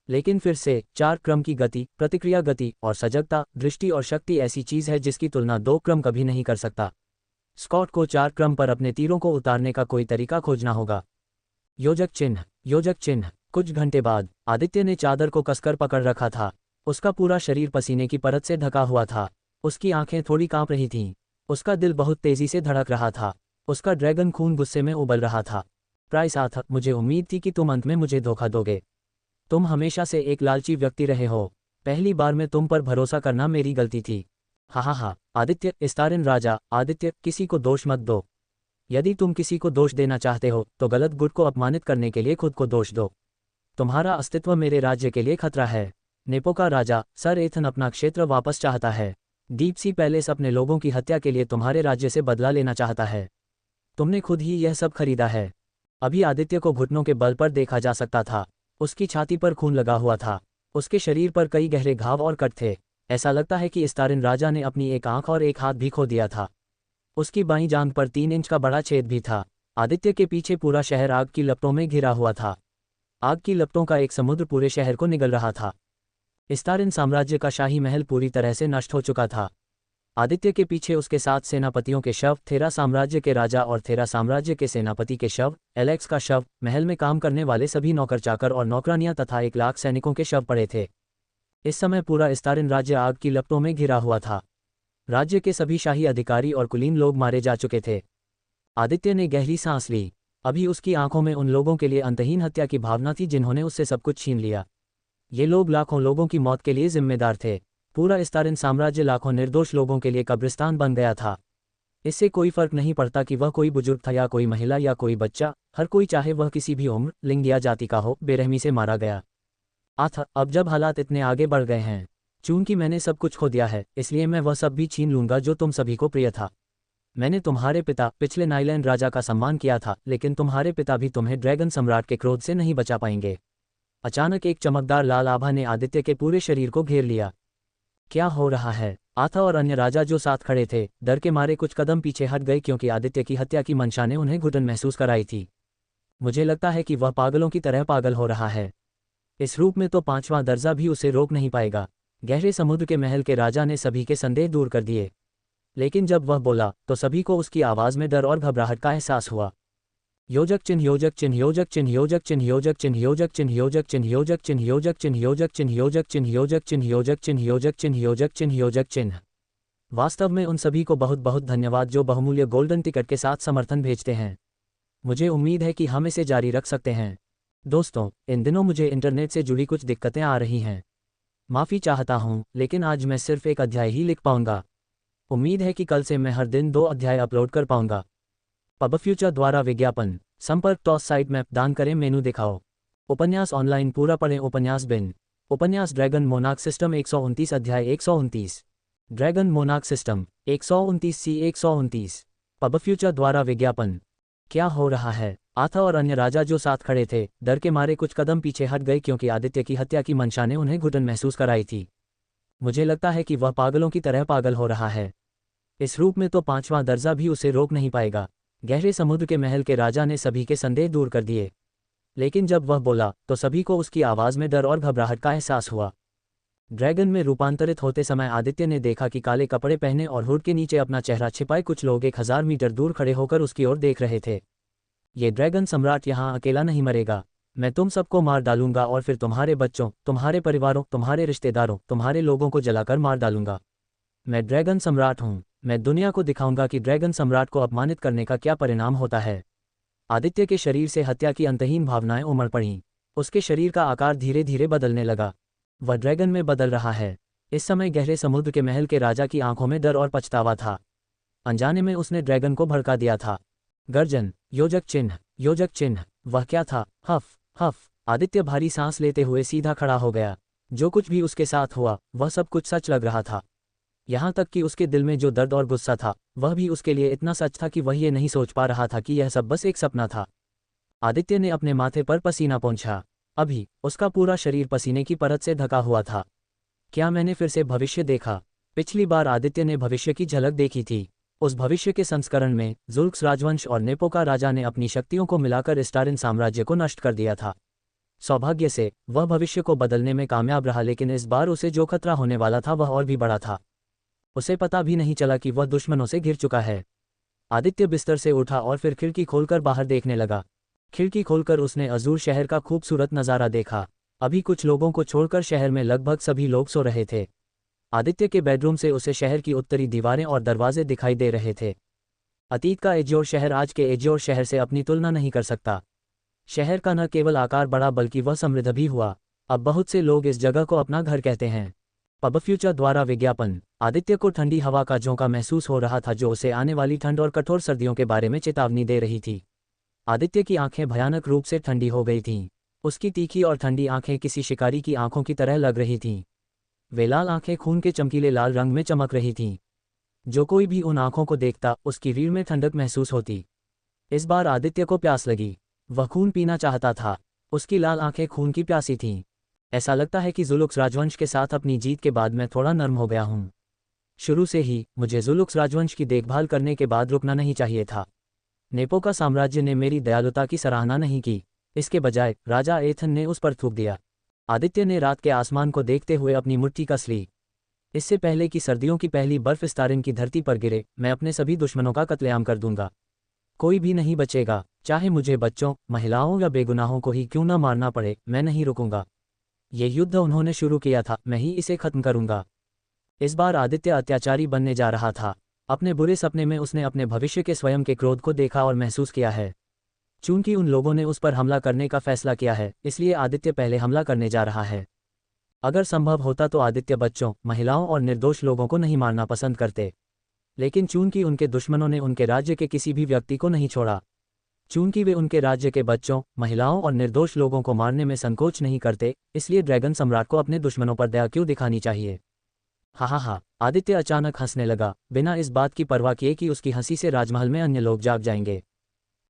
लेकिन फिर से 4 क्रम की गति, प्रतिक्रिया गति और सजगता, दृष्टि और शक्ति ऐसी चीज है जिसकी तुलना 2 क्रम कभी नहीं कर सकता। स्कॉट को 4 क्रम पर अपने तीरों को उतारने का कोई तरीका खोजना होगा। योजक चिन्ह। योजक चिन्ह। कुछ घंटे बाद आदित्य ने चादर को कसकर पकड़ रखा था। उसका पूरा शरीर पसीने की परत से ढका हुआ था। उसकी आंखें थोड़ी कांप रही थीं। उसका दिल बहुत तेजी से धड़क रहा था। उसका ड्रैगन खून गुस्से में उबल रहा था। प्राइस आर्थर, मुझे उम्मीद थी कि तुम अंत में मुझे धोखा दोगे। तुम हमेशा से एक लालची व्यक्ति रहे हो। पहली बार में तुम पर भरोसा करना मेरी गलती थी। हा। आदित्य, इस्तारिन राजा, आदित्य, किसी को दोष मत दो। यदि तुम किसी को दोष देना चाहते हो तो गलत गुट को अपमानित करने के लिए खुद को दोष दो। तुम्हारा अस्तित्व मेरे राज्य के लिए खतरा है। नेपो का राजा सर एथन अपना क्षेत्र वापस चाहता है। डीप सी पैलेस अपने लोगों की हत्या के लिए तुम्हारे राज्य से बदला लेना चाहता है। तुमने खुद ही यह सब खरीदा है। अभी आदित्य को घुटनों के बल पर देखा जा सकता था। उसकी छाती पर खून लगा हुआ था। उसके शरीर पर कई गहरे घाव और कट थे। ऐसा लगता है कि इस्तारिन राजा ने अपनी एक आंख और एक हाथ भी खो दिया था। उसकी बाईं जांघ पर 3 इंच का बड़ा छेद भी था। आदित्य के पीछे पूरा शहर आग की लपटों में घिरा हुआ था। आग की लपटों का एक समुद्र पूरे शहर को निगल रहा था। इस्तारिन साम्राज्य का शाही महल पूरी तरह से नष्ट हो चुका था। आदित्य के पीछे उसके 7 सेनापतियों के शव, थेरा साम्राज्य के राजा और थेरा साम्राज्य के सेनापति के शव, एलेक्स का शव, महल में काम करने वाले सभी नौकर चाकर और नौकरानियां तथा 1 लाख सैनिकों के शव पड़े थे। इस समय पूरा इस्तारिन राज्य आग की लपटों में घिरा हुआ था। राज्य के सभी शाही अधिकारी और कुलीन लोग मारे जा चुके थे। आदित्य ने गहरी सांस ली। अभी उसकी आंखों में उन लोगों के लिए अंतहीन हत्या की भावना थी जिन्होंने उससे सब कुछ छीन लिया। ये लोग लाखों लोगों की मौत के लिए जिम्मेदार थे। पूरा इस्तारिन साम्राज्य लाखों निर्दोष लोगों के लिए कब्रिस्तान बन गया था। इससे कोई फर्क नहीं पड़ता कि वह कोई बुजुर्ग था या कोई महिला या कोई बच्चा, हर कोई चाहे वह किसी भी उम्र, लिंग या जाति का हो, बेरहमी से मारा गया। अब जब हालात इतने आगे बढ़ गए हैं, चूंकि मैंने सब कुछ खो दिया है, इसलिए मैं वह सब भी छीन लूंगा जो तुम सभी को प्रिय था। मैंने तुम्हारे पिता पिछले नाइलैंड राजा का सम्मान किया था, लेकिन तुम्हारे पिता भी तुम्हें ड्रैगन सम्राट के क्रोध से नहीं बचा पाएंगे। अचानक एक चमकदार लाल आभा ने आदित्य के पूरे शरीर को घेर लिया। क्या हो रहा है? आथा और अन्य राजा जो साथ खड़े थे डर के मारे कुछ कदम पीछे हट गए, क्योंकि आदित्य की हत्या की मंशा ने उन्हें घुटन महसूस कराई थी। मुझे लगता है कि वह पागलों की तरह पागल हो रहा है। इस रूप में तो 5वां दर्जा भी उसे रोक नहीं पाएगा। गहरे समुद्र के महल के राजा ने सभी के संदेह दूर कर दिए, लेकिन जब वह बोला तो सभी को उसकी आवाज में डर और घबराहट का एहसास हुआ। योजक चिन्ह, योजक चिन्ह, योजक चिन्ह, योजक चिन्ह, योजक चिन्ह, योजक चिन्ह, योजक चिन्ह, योजक चिन्ह, योजक चिन्ह, योजक चिन्ह, योजक चिन्ह, योजक चिन्ह, योजक चिन्ह, योजक चिन्ह, योजक चिन्ह, योजक चिन्ह। वास्तव में उन सभी को बहुत बहुत धन्यवाद जो बहुमूल्य गोल्डन टिकट के साथ समर्थन भेजते हैं। मुझे उम्मीद है कि हम इसे जारी रख सकते हैं। दोस्तों, इन दिनों मुझे इंटरनेट से जुड़ी कुछ दिक्कतें आ रही हैं। माफ़ी चाहता हूँ, लेकिन आज मैं सिर्फ एक अध्याय ही लिख पाऊंगा। उम्मीद है कि कल से मैं हर दिन 2 अध्याय अपलोड कर पाऊंगा। पबफ्यूचर द्वारा विज्ञापन। संपर्क टॉस साइट मैप दान करें, मेनू दिखाओ। उपन्यास ऑनलाइन पूरा पढ़ें। उपन्यास बिन। उपन्यास ड्रैगन मोनार्क सिस्टम 129 अध्याय 129। Dragon monarch system 129 C 129। पबफ्यूचर द्वारा विज्ञापन। क्या हो रहा है? आथा और अन्य राजा जो साथ खड़े थे, डर के मारे कुछ कदम पीछे हट गए क्योंकि आदित्य की हत्या की मंशा ने उन्हें घुटन महसूस कराई थी। मुझे लगता है कि वह पागलों की तरह पागल हो रहा है। इस रूप में तो पांचवां दर्जा भी उसे रोक नहीं पाएगा। गहरे समुद्र के महल के राजा ने सभी के संदेह दूर कर दिए। लेकिन जब वह बोला तो सभी को उसकी आवाज़ में डर और घबराहट का एहसास हुआ। ड्रैगन में रूपांतरित होते समय आदित्य ने देखा कि काले कपड़े पहने और हुड के नीचे अपना चेहरा छिपाए कुछ लोग 1000 मीटर दूर खड़े होकर उसकी ओर देख रहे थे। ये ड्रैगन सम्राट यहाँ अकेला नहीं मरेगा। मैं तुम सबको मार डालूंगा और फिर तुम्हारे बच्चों, तुम्हारे परिवारों, तुम्हारे रिश्तेदारों, तुम्हारे लोगों को जलाकर मार डालूंगा। मैं ड्रैगन सम्राट हूँ। मैं दुनिया को दिखाऊंगा कि ड्रैगन सम्राट को अपमानित करने का क्या परिणाम होता है। आदित्य के शरीर से हत्या की अंतहीन भावनाएं उमड़ पड़ीं। उसके शरीर का आकार धीरे धीरे बदलने लगा। वह ड्रैगन में बदल रहा है। इस समय गहरे समुद्र के महल के राजा की आंखों में डर और पछतावा था। अनजाने में उसने ड्रैगन को भड़का दिया था। गर्जन, योजक चिन्ह, योजक चिन्ह। वह क्या था? हफ हफ। आदित्य भारी सांस लेते हुए सीधा खड़ा हो गया। जो कुछ भी उसके साथ हुआ वह सब कुछ सच लग रहा था। यहाँ तक कि उसके दिल में जो दर्द और गुस्सा था वह भी उसके लिए इतना सच था कि वह ये नहीं सोच पा रहा था कि यह सब बस एक सपना था। आदित्य ने अपने माथे पर पसीना पोंछा। अभी उसका पूरा शरीर पसीने की परत से ढका हुआ था। क्या मैंने फिर से भविष्य देखा? पिछली बार आदित्य ने भविष्य की झलक देखी थी। उस भविष्य के संस्करण में जुल्क्स राजवंश और नेपो का राजा ने अपनी शक्तियों को मिलाकर स्टारिन साम्राज्य को नष्ट कर दिया था। सौभाग्य से वह भविष्य को बदलने में कामयाब रहा, लेकिन इस बार उसे जो खतरा होने वाला था वह और भी बड़ा था। उसे पता भी नहीं चला कि वह दुश्मनों से घिर चुका है। आदित्य बिस्तर से उठा और फिर खिड़की खोलकर बाहर देखने लगा। खिड़की खोलकर उसने अजूर शहर का खूबसूरत नज़ारा देखा। अभी कुछ लोगों को छोड़कर शहर में लगभग सभी लोग सो रहे थे। आदित्य के बेडरूम से उसे शहर की उत्तरी दीवारें और दरवाजे दिखाई दे रहे थे। अतीत का एज्योर शहर आज के एज्योर शहर से अपनी तुलना नहीं कर सकता। शहर का न केवल आकार बढ़ा बल्कि वह समृद्ध भी हुआ। अब बहुत से लोग इस जगह को अपना घर कहते हैं। पब फ्यूचर द्वारा विज्ञापन। आदित्य को ठंडी हवा का झोंका महसूस हो रहा था जो उसे आने वाली ठंड और कठोर सर्दियों के बारे में चेतावनी दे रही थी। आदित्य की आंखें भयानक रूप से ठंडी हो गई थीं। उसकी तीखी और ठंडी आंखें किसी शिकारी की आंखों की तरह लग रही थीं। वे लाल आंखें खून के चमकीले लाल रंग में चमक रही थीं। जो कोई भी उन आंखों को देखता उसकी रीढ़ में ठंडक महसूस होती। इस बार आदित्य को प्यास लगी। वह खून पीना चाहता था। उसकी लाल आंखें खून की प्यासी थीं। ऐसा लगता है कि जुलुक्स राजवंश के साथ अपनी जीत के बाद मैं थोड़ा नर्म हो गया हूँ। शुरू से ही मुझे जुलुक्स राजवंश की देखभाल करने के बाद रुकना नहीं चाहिए था। नेपो का साम्राज्य ने मेरी दयालुता की सराहना नहीं की। इसके बजाय राजा एथन ने उस पर थूक दिया। आदित्य ने रात के आसमान को देखते हुए अपनी मुट्ठी कस ली। इससे पहले कि सर्दियों की पहली बर्फ स्टारिन की धरती पर गिरे, मैं अपने सभी दुश्मनों का कत्लेआम कर दूंगा। कोई भी नहीं बचेगा, चाहे मुझे बच्चों, महिलाओं या बेगुनाहों को ही क्यों न मारना पड़े, मैं नहीं रुकूंगा। ये युद्ध उन्होंने शुरू किया था, मैं ही इसे खत्म करूंगा। इस बार आदित्य अत्याचारी बनने जा रहा था। अपने बुरे सपने में उसने अपने भविष्य के स्वयं के क्रोध को देखा और महसूस किया है। चूंकि उन लोगों ने उस पर हमला करने का फैसला किया है, इसलिए आदित्य पहले हमला करने जा रहा है। अगर संभव होता तो आदित्य बच्चों, महिलाओं और निर्दोष लोगों को नहीं मारना पसंद करते। लेकिन चूंकि उनके दुश्मनों ने उनके राज्य के किसी भी व्यक्ति को नहीं छोड़ा, चूंकि वे उनके राज्य के बच्चों, महिलाओं और निर्दोष लोगों को मारने में संकोच नहीं करते, इसलिए ड्रैगन सम्राट को अपने दुश्मनों पर दया क्यों दिखानी चाहिए। हा। आदित्य अचानक हंसने लगा, बिना इस बात की परवाह किए कि उसकी हंसी से राजमहल में अन्य लोग जाग जाएंगे।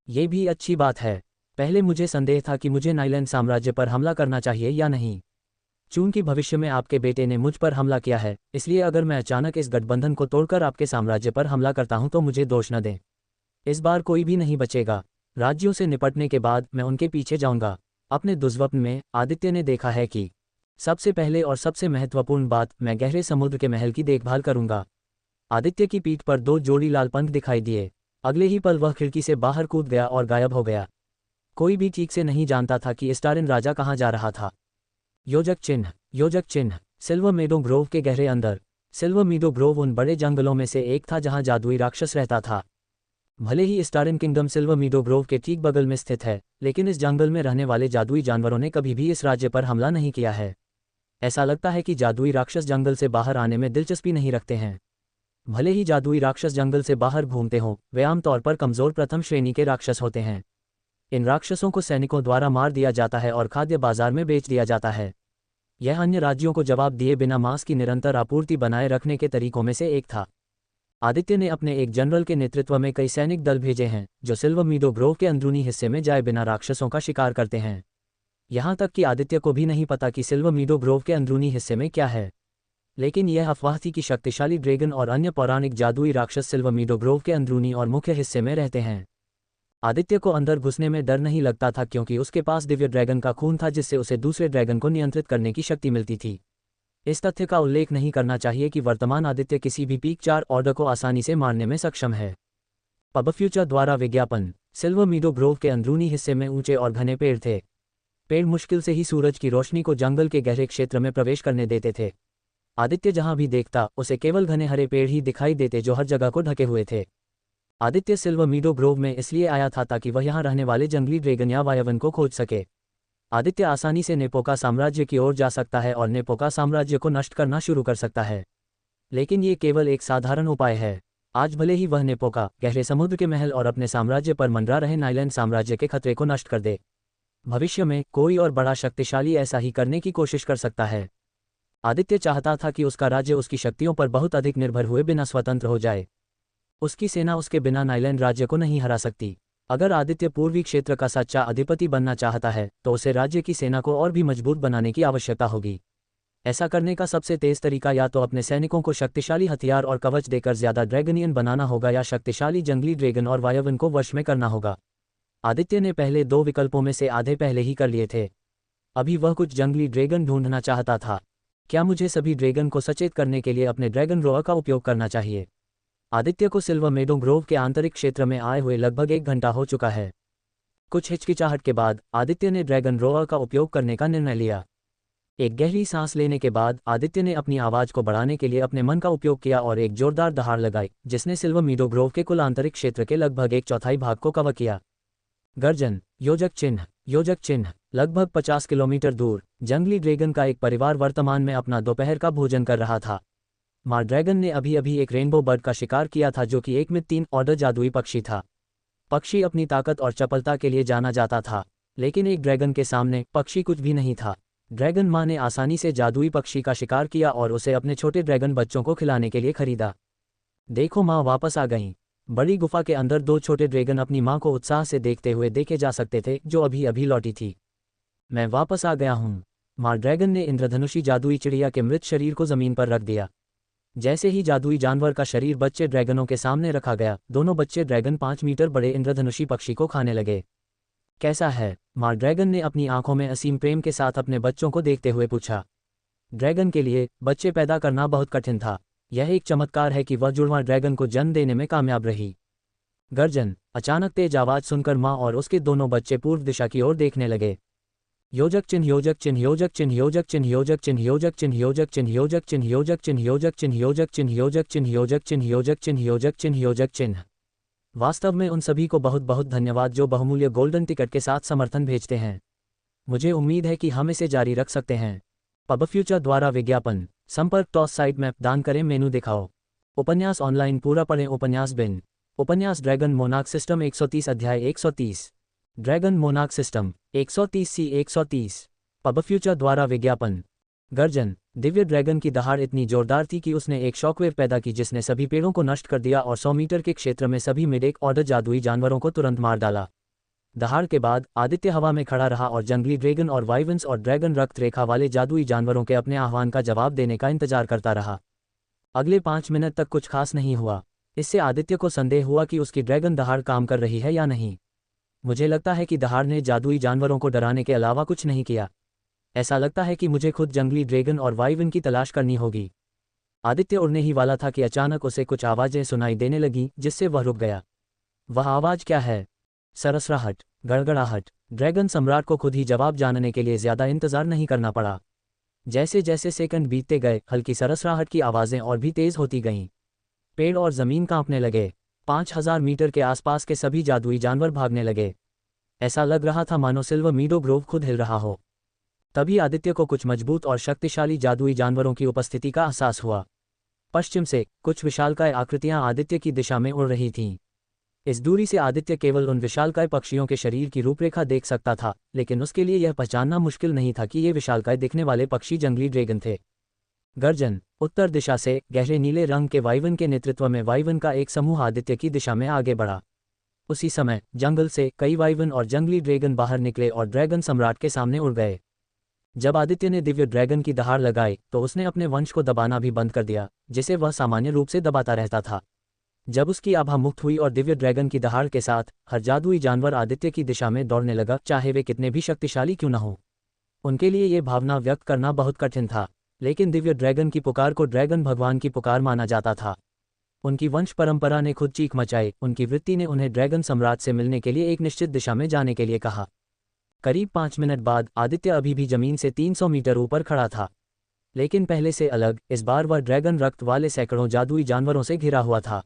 ये भी अच्छी बात है। पहले मुझे संदेह था कि मुझे नाइलैंड साम्राज्य पर हमला करना चाहिए या नहीं। चूंकि भविष्य में आपके बेटे ने मुझ पर हमला किया है, इसलिए अगर मैं अचानक इस गठबंधन को तोड़कर आपके साम्राज्य पर हमला करता हूं तो मुझे दोष न दें। इस बार कोई भी नहीं बचेगा। राज्यों से निपटने के बाद मैं उनके पीछे जाऊंगा। अपने दुष्स्वप्न में आदित्य ने देखा है कि सबसे पहले और सबसे महत्वपूर्ण बात, मैं गहरे समुद्र के महल की देखभाल करूंगा। आदित्य की पीठ पर 2 जोड़ी लाल पंख दिखाई दिए। अगले ही पल वह खिड़की से बाहर कूद गया और गायब हो गया। कोई भी ठीक से नहीं जानता था कि स्टारिन राजा कहाँ जा रहा था। योजक चिन्ह, योजक चिन्ह। सिल्वर मीडो ग्रोव के गहरे अंदर। सिल्वर मीडो ग्रोव उन बड़े जंगलों में से एक था जहां जादुई राक्षस रहता था। भले ही स्टारिन किंगडम सिल्वर मीडो ग्रोव के ठीक बगल में स्थित है, लेकिन इस जंगल में रहने वाले जादुई जानवरों ने कभी भी इस राज्य पर हमला नहीं किया है। ऐसा लगता है कि जादुई राक्षस जंगल से बाहर आने में दिलचस्पी नहीं रखते हैं। भले ही जादुई राक्षस जंगल से बाहर घूमते हों, वे आमतौर पर कमजोर प्रथम श्रेणी के राक्षस होते हैं। इन राक्षसों को सैनिकों द्वारा मार दिया जाता है और खाद्य बाजार में बेच दिया जाता है। यह अन्य राज्यों को जवाब दिए बिना मांस की निरंतर आपूर्ति बनाए रखने के तरीकों में से एक था। आदित्य ने अपने एक जनरल के नेतृत्व में कई सैनिक दल भेजे हैं जो सिल्वर मीडो ग्रोव के अंदरूनी हिस्से में जाए बिना राक्षसों का शिकार करते हैं। यहाँ तक कि आदित्य को भी नहीं पता कि सिल्वर मीडो ग्रोव के अंदरूनी हिस्से में क्या है, लेकिन यह अफवाह थी कि शक्तिशाली ड्रैगन और अन्य पौराणिक जादुई राक्षस सिल्वर मीडो ग्रोव के अंदरूनी और मुख्य हिस्से में रहते हैं। आदित्य को अंदर घुसने में डर नहीं लगता था क्योंकि उसके पास दिव्य ड्रैगन का खून था जिससे उसे दूसरे ड्रैगन को नियंत्रित करने की शक्ति मिलती थी। इस तथ्य का उल्लेख नहीं करना चाहिए कि वर्तमान आदित्य किसी भी पीक 4 ऑर्डर को आसानी से मारने में सक्षम है। पब फ्यूचर द्वारा विज्ञापन। सिल्वर मीडो ग्रोव के अंदरूनी हिस्से में ऊंचे और घने पेड़ थे। पेड़ मुश्किल से ही सूरज की रोशनी को जंगल के गहरे क्षेत्र में प्रवेश करने देते थे। आदित्य जहां भी देखता उसे केवल घने हरे पेड़ ही दिखाई देते जो हर जगह को ढके हुए थे। आदित्य सिल्वर मीडो ग्रोव में इसलिए आया था ताकि वह यहां रहने वाले जंगली ड्रैगन या वायवन को खोज सके। आदित्य आसानी से नेपोका साम्राज्य की ओर जा सकता है और नेपोका साम्राज्य को नष्ट करना शुरू कर सकता है, लेकिन ये केवल एक साधारण उपाय है। आज भले ही वह नेपोका, गहरे समुद्र के महल और अपने साम्राज्य पर मंडरा रहे नाइलैंड साम्राज्य के खतरे को नष्ट कर दे, भविष्य में कोई और बड़ा शक्तिशाली ऐसा ही करने की कोशिश कर सकता है। आदित्य चाहता था कि उसका राज्य उसकी शक्तियों पर बहुत अधिक निर्भर हुए बिना स्वतंत्र हो जाए। उसकी सेना उसके बिना नाइलैंड राज्य को नहीं हरा सकती। अगर आदित्य पूर्वी क्षेत्र का सच्चा अधिपति बनना चाहता है तो उसे राज्य की सेना को और भी मजबूत बनाने की आवश्यकता होगी। ऐसा करने का सबसे तेज तरीका या तो अपने सैनिकों को शक्तिशाली हथियार और कवच देकर ज्यादा ड्रैगनियन बनाना होगा या शक्तिशाली जंगली ड्रैगन और वायवन को वश में करना होगा। आदित्य ने पहले 2 विकल्पों में से आधे पहले ही कर लिए थे। अभी वह कुछ जंगली ड्रैगन ढूंढना चाहता था। क्या मुझे सभी ड्रैगन को सचेत करने के लिए अपने ड्रैगन रोअर का उपयोग करना चाहिए? आदित्य को सिल्वर मेडो ग्रोव के आंतरिक क्षेत्र में आए हुए लगभग 1 घंटा हो चुका है। कुछ हिचकिचाहट के बाद आदित्य ने ड्रैगन रोअर का उपयोग करने का निर्णय लिया। एक गहरी सांस लेने के बाद आदित्य ने अपनी आवाज को बढ़ाने के लिए अपने मन का उपयोग किया और एक जोरदार दहाड़ लगाई जिसने सिल्वर मीडो ग्रोव के कुल आंतरिक क्षेत्र के लगभग 1/4 भाग को कवर किया। गर्जन। योजक चिन्ह। योजक चिन्ह। लगभग 50 किलोमीटर दूर जंगली ड्रैगन का एक परिवार वर्तमान में अपना दोपहर का भोजन कर रहा था। मार ड्रैगन ने अभी अभी एक रेनबो बर्ड का शिकार किया था जो कि एक में 3 ऑर्डर जादुई पक्षी था। पक्षी अपनी ताकत और चपलता के लिए जाना जाता था, लेकिन एक ड्रैगन के सामने पक्षी कुछ भी नहीं था। ड्रैगन माँ ने आसानी से जादुई पक्षी का शिकार किया और उसे अपने छोटे ड्रैगन बच्चों को खिलाने के लिए खरीदा। देखो, माँ वापस आ गईं। बड़ी गुफा के अंदर 2 छोटे ड्रैगन अपनी माँ को उत्साह से देखते हुए देखे जा सकते थे जो अभी अभी लौटी थी। मैं वापस आ गया हूँ। माँ ड्रैगन ने इंद्रधनुषी जादुई चिड़िया के मृत शरीर को जमीन पर रख दिया। जैसे ही जादुई जानवर का शरीर बच्चे ड्रैगनों के सामने रखा गया, दोनों बच्चे ड्रैगन 5 मीटर बड़े इंद्रधनुषी पक्षी को खाने लगे। कैसा है? माँ ड्रैगन ने अपनी आंखों में असीम प्रेम के साथ अपने बच्चों को देखते हुए पूछा। ड्रैगन के लिए बच्चे पैदा करना बहुत कठिन था। यह एक चमत्कार है कि वह जुड़वां ड्रैगन को जन्म देने में कामयाब रही। गर्जन। अचानक तेज आवाज सुनकर माँ और उसके दोनों बच्चे पूर्व दिशा की ओर देखने लगे। योजक चिन्ह। योजक चिन्ह। योजक चिन्ह। योजक चिन्ह। योजक चिन्ह। योजक चिन्ह। योजक चिन्ह। योजक चिन्ह। योजक चिन्ह। योजक चिन्ह। योजक चिन्ह। योजक चिन्ह। योजक चिन्ह। योजक चिन्ह। योजक चिन्ह। योजक चिन्ह। वास्तव में उन सभी को बहुत बहुत धन्यवाद जो बहुमूल्य गोल्डन टिकट के साथ समर्थन भेजते हैं। मुझे उम्मीद है कि हम इसे जारी रख सकते हैं। पब फ्यूचर द्वारा विज्ञापन। संपर्क टॉस साइट मैप दान करें मेनू दिखाओ। उपन्यास ऑनलाइन पूरा पढ़ें। उपन्यास बिन। उपन्यास ड्रैगन मोनार्क सिस्टम 130 अध्याय 130। ड्रैगन मोनार्क सिस्टम 130 सी 130। पब फ्यूचर द्वारा विज्ञापन। गर्जन। दिव्य ड्रैगन की दहाड़ इतनी जोरदार थी कि उसने एक शॉकवेव पैदा की जिसने सभी पेड़ों को नष्ट कर दिया और 100 मीटर के क्षेत्र में सभी मिड एक ऑर्डर जादुई जानवरों को तुरंत मार डाला। दहाड़ के बाद आदित्य हवा में खड़ा रहा और जंगली ड्रैगन और वाइवन्स और ड्रैगन रक्त रेखा वाले जादुई जानवरों के अपने आह्वान का जवाब देने का इंतजार करता रहा। अगले 5 मिनट तक कुछ खास नहीं हुआ। इससे आदित्य को संदेह हुआ कि उसकी ड्रैगन दहाड़ काम कर रही है या नहीं। मुझे लगता है कि दहाड़ ने जादुई जानवरों को डराने के अलावा कुछ नहीं किया। ऐसा लगता है कि मुझे खुद जंगली ड्रैगन और वाइवन की तलाश करनी होगी। आदित्य उड़ने ही वाला था कि अचानक उसे कुछ आवाजें सुनाई देने लगीं जिससे वह रुक गया। वह आवाज क्या है? सरसराहट, गड़गड़ाहट। ड्रैगन सम्राट को खुद ही जवाब जानने के लिए ज्यादा इंतजार नहीं करना पड़ा। जैसे जैसे सेकंड बीतते गए, हल्की सरसराहट की आवाजें और भी तेज होती गईं। पेड़ और जमीन कांपने लगे। 5000 मीटर के आसपास के सभी जादुई जानवर भागने लगे। ऐसा लग रहा था मानो सिल्वर मीडो ग्रोव खुद हिल रहा हो। तभी आदित्य को कुछ मजबूत और शक्तिशाली जादुई जानवरों की उपस्थिति का एहसास हुआ। पश्चिम से कुछ विशालकाय आकृतियां आदित्य की दिशा में उड़ रही थीं। इस दूरी से आदित्य केवल उन विशालकाय पक्षियों के शरीर की रूपरेखा देख सकता था, लेकिन उसके लिए यह पहचानना मुश्किल नहीं था कि ये विशालकाय दिखने वाले पक्षी जंगली ड्रैगन थे। गर्जन। उत्तर दिशा से गहरे नीले रंग के वाइवन के नेतृत्व में वाइवन का एक समूह आदित्य की दिशा में आगे बढ़ा। उसी समय जंगल से कई वाइवन और जंगली ड्रैगन बाहर निकले और ड्रैगन सम्राट के सामने उड़ गए। जब आदित्य ने दिव्य ड्रैगन की दहाड़ लगाई तो उसने अपने वंश को दबाना भी बंद कर दिया, जिसे वह सामान्य रूप से दबाता रहता था। जब उसकी आभा मुक्त हुई और दिव्य ड्रैगन की दहाड़ के साथ हर जादुई जानवर आदित्य की दिशा में दौड़ने लगा, चाहे वे कितने भी शक्तिशाली क्यों न हो। उनके लिए ये भावना व्यक्त करना बहुत कठिन था, लेकिन दिव्य ड्रैगन की पुकार को ड्रैगन भगवान की पुकार माना जाता था। उनकी वंश परंपरा ने खुद चीख मचाई। उनकी वृत्ति ने उन्हें ड्रैगन सम्राट से मिलने के लिए एक निश्चित दिशा में जाने के लिए कहा। करीब 5 मिनट बाद आदित्य अभी भी जमीन से 300 मीटर ऊपर खड़ा था, लेकिन पहले से अलग। इस बार वह ड्रैगन रक्त वाले सैकड़ों जादुई जानवरों से घिरा हुआ था।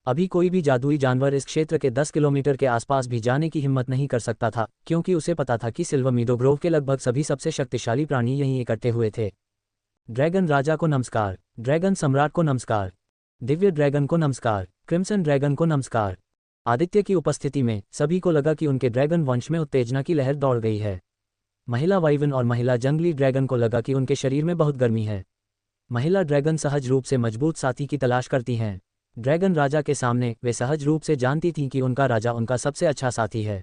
अभी कोई भी जादुई जानवर इस क्षेत्र के 10 किलोमीटर के आसपास भी जाने की हिम्मत नहीं कर सकता था, क्योंकि उसे पता था कि सिल्वर मीडो ग्रोव के लगभग सभी सबसे शक्तिशाली प्राणी यहीं इकट्ठे हुए थे। ड्रैगन राजा को नमस्कार, ड्रैगन सम्राट को नमस्कार, दिव्य ड्रैगन को नमस्कार, क्रिम्सन ड्रैगन को नमस्कार। आदित्य की उपस्थिति में सभी को लगा कि उनके ड्रैगन वंश में उत्तेजना की लहर दौड़ गई है। महिला वाइवन और महिला जंगली ड्रैगन को लगा कि उनके शरीर में बहुत गर्मी है। महिला ड्रैगन सहज रूप से मजबूत साथी की तलाश करती हैं। ड्रैगन राजा के सामने वे सहज रूप से जानती थीं कि उनका राजा उनका सबसे अच्छा साथी है।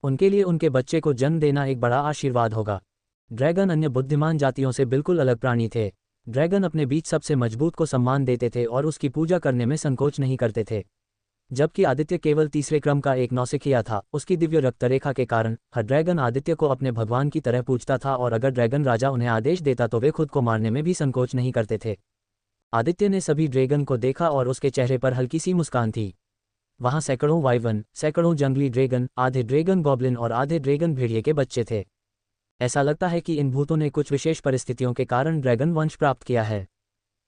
उनके लिए उनके बच्चे को जन्म देना एक बड़ा आशीर्वाद होगा। ड्रैगन अन्य बुद्धिमान जातियों से बिल्कुल अलग प्राणी थे। ड्रैगन अपने बीच सबसे मजबूत को सम्मान देते थे और उसकी पूजा करने में संकोच नहीं करते थे। जबकि आदित्य केवल तीसरे क्रम का एक नौसिखिया था, उसकी दिव्य रक्तरेखा के कारण हर ड्रैगन आदित्य को अपने भगवान की तरह पूजता था और अगर ड्रैगन राजा उन्हें आदेश देता तो वे खुद को मारने में भी संकोच नहीं करते थे। आदित्य ने सभी ड्रैगन को देखा और उसके चेहरे पर हल्की सी मुस्कान थी। वहां सैकड़ों वाइवन, सैकड़ों जंगली ड्रैगन, आधे ड्रैगन गॉब्लिन और आधे ड्रैगन भेड़िए के बच्चे थे। ऐसा लगता है कि इन भूतों ने कुछ विशेष परिस्थितियों के कारण ड्रैगन वंश प्राप्त किया है।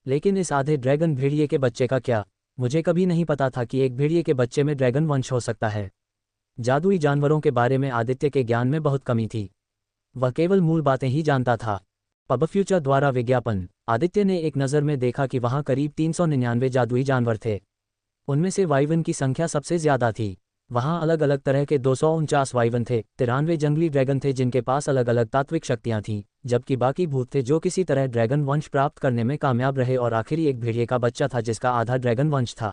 लेकिन इस आधे ड्रैगन भेड़िए के बच्चे का क्या? मुझे कभी नहीं पता था कि एक भेड़िए के बच्चे में ड्रैगन वंश हो सकता है। जादुई जानवरों के बारे में आदित्य के ज्ञान में बहुत कमी थी। वह केवल मूल बातें ही जानता था। पब फ्यूचर द्वारा विज्ञापन। आदित्य ने एक नज़र में देखा कि वहां करीब 399 जादुई जानवर थे। उनमें से वाइवन की संख्या सबसे ज्यादा थी। वहां अलग अलग तरह के 249 वाइवन थे, 93 जंगली ड्रैगन थे जिनके पास अलग अलग तात्विक शक्तियां थीं, जबकि बाकी भूत थे जो किसी तरह ड्रैगन वंश प्राप्त करने में कामयाब रहे और आखिरी एक भेड़िए का बच्चा था जिसका आधा ड्रैगन वंश था।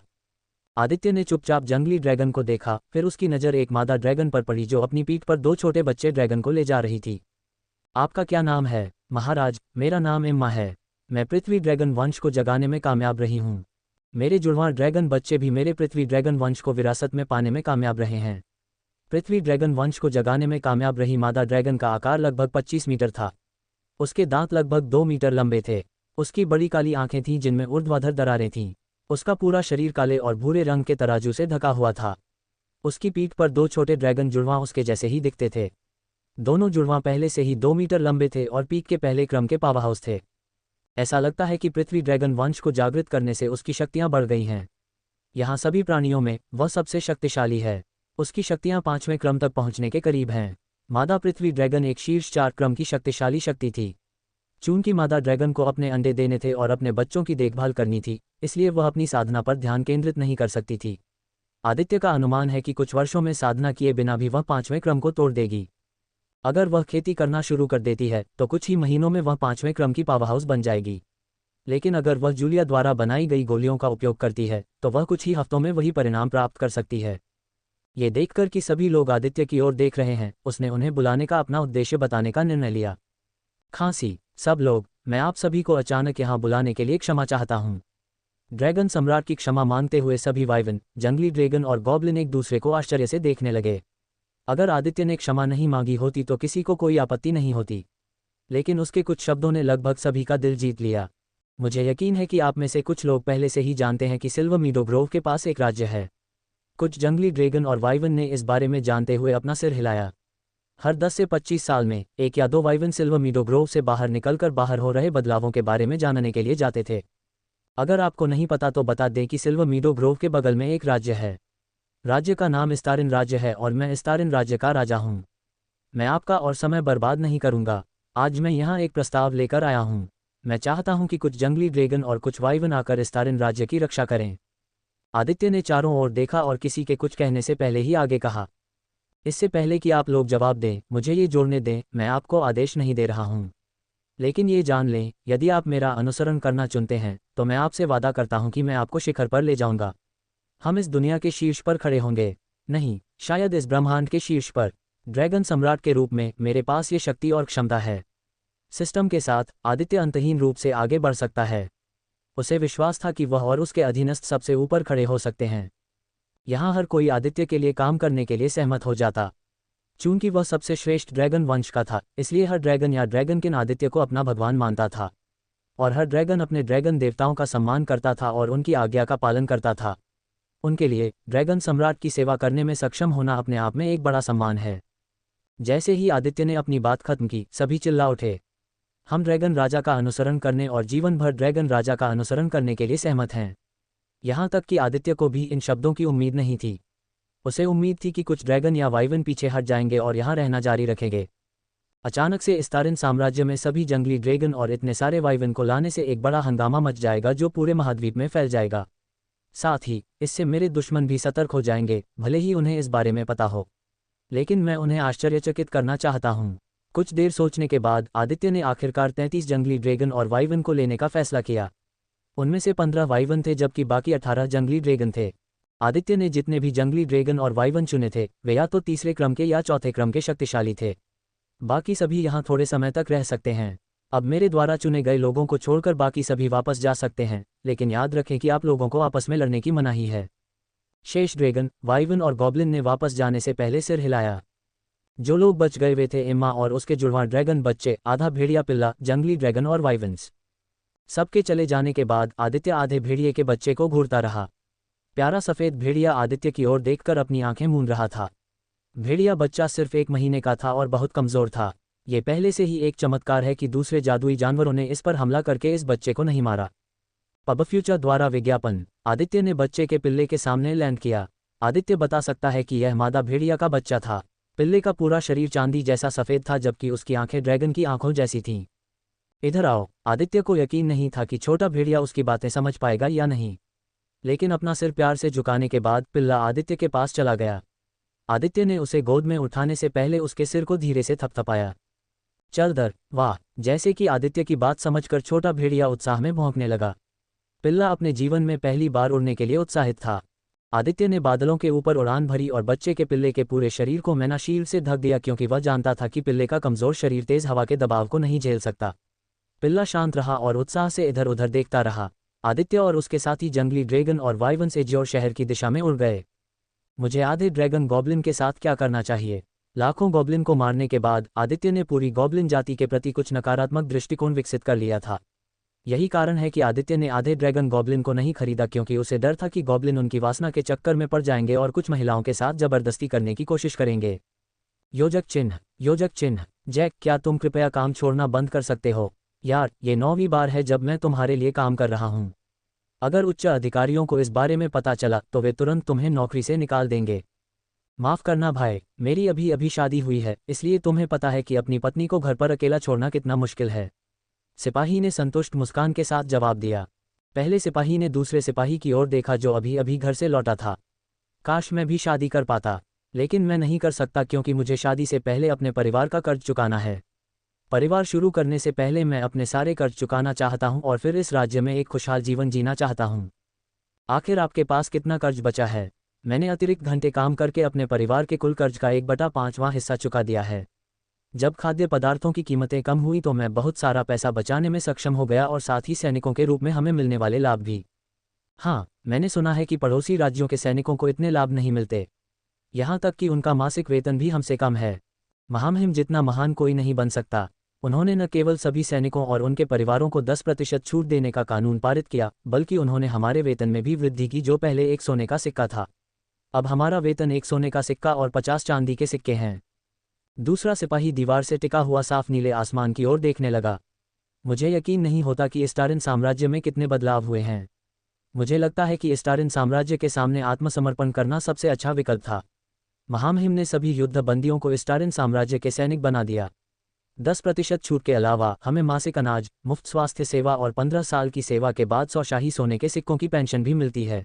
आदित्य ने चुपचाप जंगली ड्रैगन को देखा, फिर उसकी नज़र एक मादा ड्रैगन पर पड़ी जो अपनी पीठ पर 2 छोटे बच्चे ड्रैगन को ले जा रही थी। आपका क्या नाम है? महाराज, मेरा नाम एम्मा है। मैं पृथ्वी ड्रैगन वंश को जगाने में कामयाब रही हूँ। मेरे जुड़वां ड्रैगन बच्चे भी मेरे पृथ्वी ड्रैगन वंश को विरासत में पाने में कामयाब रहे हैं। पृथ्वी ड्रैगन वंश को जगाने में कामयाब रही मादा ड्रैगन का आकार लगभग 25 मीटर था। उसके दांत लगभग 2 मीटर लंबे थे। उसकी बड़ी काली आंखें थीं जिनमें ऊर्ध्वाधर दरारें थीं। उसका पूरा शरीर काले और भूरे रंग के तराजू से ढका हुआ था। उसकी पीठ पर 2 छोटे ड्रैगन जुड़वां उसके जैसे ही दिखते थे। दोनों जुड़वां पहले से ही 2 मीटर लंबे थे और पीक के पहले क्रम के पावरहाउस थे। ऐसा लगता है कि पृथ्वी ड्रैगन वंश को जागृत करने से उसकी शक्तियां बढ़ गई हैं। यहाँ सभी प्राणियों में वह सबसे शक्तिशाली है। उसकी शक्तियां 5वें क्रम तक पहुंचने के करीब हैं। मादा पृथ्वी ड्रैगन एक शीर्ष 4 क्रम की शक्तिशाली शक्ति थी। चूंकि मादा ड्रैगन को अपने अंडे देने थे और अपने बच्चों की देखभाल करनी थी, इसलिए वह अपनी साधना पर ध्यान केंद्रित नहीं कर सकती थी। आदित्य का अनुमान है कि कुछ वर्षों में साधना किए बिना भी वह 5वें क्रम को तोड़ देगी। अगर वह खेती करना शुरू कर देती है तो कुछ ही महीनों में वह 5वें क्रम की पावरहाउस बन जाएगी। लेकिन अगर वह जूलिया द्वारा बनाई गई गोलियों का उपयोग करती है तो वह कुछ ही हफ्तों में वही परिणाम प्राप्त कर सकती है। ये देखकर कि सभी लोग आदित्य की ओर देख रहे हैं, उसने उन्हें बुलाने का अपना उद्देश्य बताने का निर्णय लिया। खांसी। सब लोग, मैं आप सभी को अचानक यहाँ बुलाने के लिए क्षमा चाहता हूँ। ड्रैगन सम्राट की क्षमा मांगते हुए सभी वाइवन, जंगली ड्रैगन और गॉब्लिन एक दूसरे को आश्चर्य से देखने लगे। अगर आदित्य ने क्षमा नहीं मांगी होती तो किसी को कोई आपत्ति नहीं होती, लेकिन उसके कुछ शब्दों ने लगभग सभी का दिल जीत लिया। मुझे यकीन है कि आप में से कुछ लोग पहले से ही जानते हैं कि सिल्वर मीडो ग्रोव के पास एक राज्य है। कुछ जंगली ड्रैगन और वाइवन ने इस बारे में जानते हुए अपना सिर हिलाया। हर 10 से 25 साल में 1 या 2 वाइवन सिल्वर मीडो ग्रोव से बाहर निकलकर बाहर हो रहे बदलावों के बारे में जानने के लिए जाते थे। अगर आपको नहीं पता तो बता दें कि सिल्वर मीडो ग्रोव के बगल में एक राज्य है। राज्य का नाम इस्तारिन राज्य है और मैं इस्तारिन राज्य का राजा हूँ। मैं आपका और समय बर्बाद नहीं करूँगा। आज मैं यहाँ एक प्रस्ताव लेकर आया हूँ। मैं चाहता हूँ कि कुछ जंगली ड्रैगन और कुछ वाइवन आकर इस्तारिन राज्य की रक्षा करें। आदित्य ने चारों ओर देखा और किसी के कुछ कहने से पहले ही आगे कहा, इससे पहले कि आप लोग जवाब दें, मुझे ये जोड़ने दें, मैं आपको आदेश नहीं दे रहा हूँ। लेकिन ये जान लें, यदि आप मेरा अनुसरण करना चुनते हैं तो मैं आपसे वादा करता हूं कि मैं आपको शिखर पर ले जाऊंगा। हम इस दुनिया के शीर्ष पर खड़े होंगे, नहीं, शायद इस ब्रह्मांड के शीर्ष पर। ड्रैगन सम्राट के रूप में मेरे पास ये शक्ति और क्षमता है। सिस्टम के साथ आदित्य अंतहीन रूप से आगे बढ़ सकता है। उसे विश्वास था कि वह और उसके अधीनस्थ सबसे ऊपर खड़े हो सकते हैं। यहाँ हर कोई आदित्य के लिए काम करने के लिए सहमत हो जाता। चूंकि वह सबसे श्रेष्ठ ड्रैगन वंश का था, इसलिए हर ड्रैगन या ड्रैगन किंग आदित्य को अपना भगवान मानता था। और हर ड्रैगन अपने ड्रैगन देवताओं का सम्मान करता था और उनकी आज्ञा का पालन करता था। उनके लिए ड्रैगन सम्राट की सेवा करने में सक्षम होना अपने आप में एक बड़ा सम्मान है। जैसे ही आदित्य ने अपनी बात खत्म की, सभी चिल्ला उठे, हम ड्रैगन राजा का अनुसरण करने और जीवन भर ड्रैगन राजा का अनुसरण करने के लिए सहमत हैं। यहाँ तक कि आदित्य को भी इन शब्दों की उम्मीद नहीं थी। उसे उम्मीद थी कि कुछ ड्रैगन या वाइवन पीछे हट जाएंगे और यहाँ रहना जारी रखेंगे। अचानक से इस्तारिन साम्राज्य में सभी जंगली ड्रैगन और इतने सारे वाइवन को लाने से एक बड़ा हंगामा मच जाएगा जो पूरे महाद्वीप में फैल जाएगा। साथ ही इससे मेरे दुश्मन भी सतर्क हो जाएंगे, भले ही उन्हें इस बारे में पता हो। लेकिन मैं उन्हें आश्चर्यचकित करना चाहता हूँ। कुछ देर सोचने के बाद आदित्य ने आखिरकार 33 जंगली ड्रैगन और वाइवन को लेने का फैसला किया। उनमें से 15 वाइवन थे जबकि बाकी 18 जंगली ड्रैगन थे। आदित्य ने जितने भी जंगली ड्रैगन और वाइवन चुने थे वे या तो तीसरे क्रम के या चौथे क्रम के शक्तिशाली थे। बाकी सभी यहाँ थोड़े समय तक रह सकते हैं। अब मेरे द्वारा चुने गए लोगों को छोड़कर बाकी सभी वापस जा सकते हैं, लेकिन याद रखें कि आप लोगों को आपस में लड़ने की मनाही है। शेष ड्रैगन, वाइवन और गॉब्लिन ने वापस जाने से पहले सिर हिलाया। जो लोग बच गए वे थे एम्मा और उसके जुड़वां ड्रैगन बच्चे, आधा भेड़िया पिल्ला, जंगली ड्रैगन और वाइवन्स। सबके चले जाने के बाद आदित्य आधे भेड़िए के बच्चे को घूरता रहा। प्यारा सफ़ेद भेड़िया आदित्य की ओर देखकर अपनी आंखें मूंद रहा था। भेड़िया बच्चा सिर्फ 1 महीने का था और बहुत कमज़ोर था। ये पहले से ही एक चमत्कार है कि दूसरे जादुई जानवरों ने इस पर हमला करके इस बच्चे को नहीं मारा। पब फ्यूचर द्वारा विज्ञापन। आदित्य ने बच्चे के पिल्ले के सामने लैंड किया। आदित्य बता सकता है कि यह मादा भेड़िया का बच्चा था। पिल्ले का पूरा शरीर चांदी जैसा सफ़ेद था जबकि उसकी आंखें ड्रैगन की आंखों जैसी थीं। इधर आओ। आदित्य को यकीन नहीं था कि छोटा भेड़िया उसकी बातें समझ पाएगा या नहीं, लेकिन अपना सिर प्यार से झुकाने के बाद पिल्ला आदित्य के पास चला गया। आदित्य ने उसे गोद में उठाने से पहले उसके सिर को धीरे से थपथपाया। चल दर, वाह। जैसे कि आदित्य की बात समझकर छोटा भेड़िया उत्साह में भौंकने लगा। पिल्ला अपने जीवन में पहली बार उड़ने के लिए उत्साहित था। आदित्य ने बादलों के ऊपर उड़ान भरी और बच्चे के पिल्ले के पूरे शरीर को मैना शील्ड से ढक दिया क्योंकि वह जानता था कि पिल्ले का कमज़ोर शरीर तेज हवा के दबाव को नहीं झेल सकता। पिल्ला शांत रहा और उत्साह से इधर उधर देखता रहा। आदित्य और उसके साथी जंगली ड्रैगन और वाइवन से एज्योर शहर की दिशा में उड़ गए। मुझे आधे ड्रैगन गॉब्लिन के साथ क्या करना चाहिए? लाखों गॉब्लिन को मारने के बाद आदित्य ने पूरी गॉब्लिन जाति के प्रति कुछ नकारात्मक दृष्टिकोण विकसित कर लिया था। यही कारण है कि आदित्य ने आधे ड्रैगन गॉब्लिन को नहीं खरीदा, क्योंकि उसे डर था कि गॉब्लिन उनकी वासना के चक्कर में पड़ जाएंगे और कुछ महिलाओं के साथ जबरदस्ती करने की कोशिश करेंगे। योजक चिन्ह, योजक चिन्ह। जैक, क्या तुम कृपया काम छोड़ना बंद कर सकते हो? यार, ये 9वीं बार है जब मैं तुम्हारे लिए काम कर रहा हूँ। अगर उच्च अधिकारियों को इस बारे में पता चला तो वे तुरंत तुम्हें नौकरी से निकाल देंगे। माफ़ करना भाई, मेरी अभी अभी शादी हुई है, इसलिए तुम्हें पता है कि अपनी पत्नी को घर पर अकेला छोड़ना कितना मुश्किल है। सिपाही ने संतुष्ट मुस्कान के साथ जवाब दिया। पहले सिपाही ने दूसरे सिपाही की ओर देखा जो अभी अभी घर से लौटा था। काश मैं भी शादी कर पाता, लेकिन मैं नहीं कर सकता क्योंकि मुझे शादी से पहले अपने परिवार का कर्ज चुकाना है। परिवार शुरू करने से पहले मैं अपने सारे कर्ज चुकाना चाहता हूं और फिर इस राज्य में एक खुशहाल जीवन जीना चाहता हूं। आखिर आपके पास कितना कर्ज बचा है? मैंने अतिरिक्त घंटे काम करके अपने परिवार के कुल कर्ज का 1/5वां हिस्सा चुका दिया है। जब खाद्य पदार्थों की कीमतें कम हुई तो मैं बहुत सारा पैसा बचाने में सक्षम हो गया और साथ ही सैनिकों के रूप में हमें मिलने वाले लाभ भी। हाँ, मैंने सुना है कि पड़ोसी राज्यों के सैनिकों को इतने लाभ नहीं मिलते, यहाँ तक कि उनका मासिक वेतन भी हमसे कम है। महामहिम जितना महान कोई नहीं बन सकता। उन्होंने न केवल सभी सैनिकों और उनके परिवारों को 10% छूट देने का कानून पारित किया, बल्कि उन्होंने हमारे वेतन में भी वृद्धि की। जो पहले 1 सोने का सिक्का था, अब हमारा वेतन 1 सोने का सिक्का और 50 चांदी के सिक्के हैं। दूसरा सिपाही दीवार से टिका हुआ साफ नीले आसमान की ओर देखने लगा। मुझे यकीन नहीं होता कि इस्टारिन साम्राज्य में कितने बदलाव हुए हैं। मुझे लगता है कि इस्टारिन साम्राज्य के सामने आत्मसमर्पण करना सबसे अच्छा विकल्प था। महामहिम ने सभी युद्ध बंदियों को इस्टारिन साम्राज्य के सैनिक बना दिया। 10% छूट के अलावा हमें मासिक अनाज, मुफ्त स्वास्थ्य सेवा और 15 साल की सेवा के बाद 100 शाही सोने के सिक्कों की पेंशन भी मिलती है।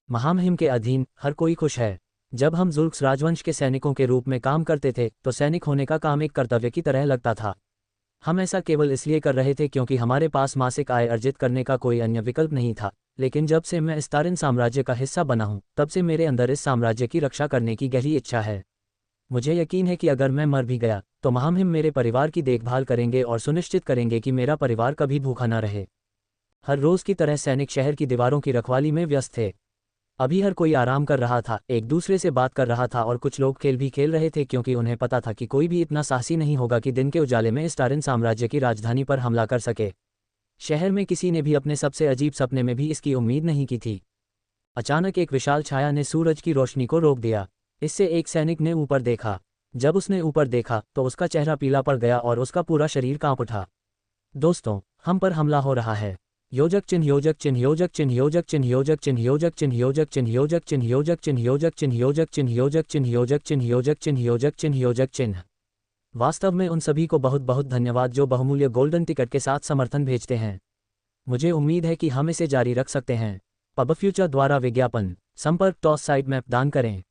महामहिम के अधीन हर कोई खुश है। जब हम जुल्क्स राजवंश के सैनिकों के रूप में काम करते थे तो सैनिक होने का काम एक कर्तव्य की तरह लगता था। हम ऐसा केवल इसलिए कर रहे थे क्योंकि हमारे पास मासिक आय अर्जित करने का कोई अन्य विकल्प नहीं था, लेकिन जब से मैं स्टारिन साम्राज्य का हिस्सा बना हूं, तब से मेरे अंदर इस साम्राज्य की रक्षा करने की गहरी इच्छा है। मुझे यकीन है कि अगर मैं मर भी गया तो महामहिम मेरे परिवार की देखभाल करेंगे और सुनिश्चित करेंगे कि मेरा परिवार कभी भूखा न रहे। हर रोज की तरह सैनिक शहर की दीवारों की रखवाली में व्यस्त थे। अभी हर कोई आराम कर रहा था, एक दूसरे से बात कर रहा था और कुछ लोग खेल भी खेल रहे थे क्योंकि उन्हें पता था कि कोई भी इतना साहसी नहीं होगा कि दिन के उजाले में स्टारिन साम्राज्य की राजधानी पर हमला कर सके। शहर में किसी ने भी अपने सबसे अजीब सपने में भी इसकी उम्मीद नहीं की थी। अचानक एक विशाल छाया ने सूरज की रोशनी को रोक दिया। इससे एक सैनिक ने ऊपर देखा। जब उसने ऊपर देखा तो उसका चेहरा पीला पड़ गया और उसका पूरा शरीर कांप उठा। दोस्तों, हम पर हमला हो रहा है। योजक चिन्ह योजक चिन्ह योजक चिन्ह योजक चिन्ह योजक चिन्ह योजक चिन्ह योजक चिन्ह योजक चिन्ह योजक चिन्ह योजक चिन्ह योजक चिन्ह योजक चिन्ह योजक चिन्ह योजक चिन्ह योजक चिन्ह योजक चिन्ह। वास्तव में उन सभी को बहुत बहुत धन्यवाद जो बहुमूल्य गोल्डन टिकट के साथ समर्थन भेजते हैं। मुझे उम्मीद है कि हम इसे जारी रख सकते हैं। पब फ्यूचर द्वारा विज्ञापन। संपर्क टॉस साइट मैप दान करें।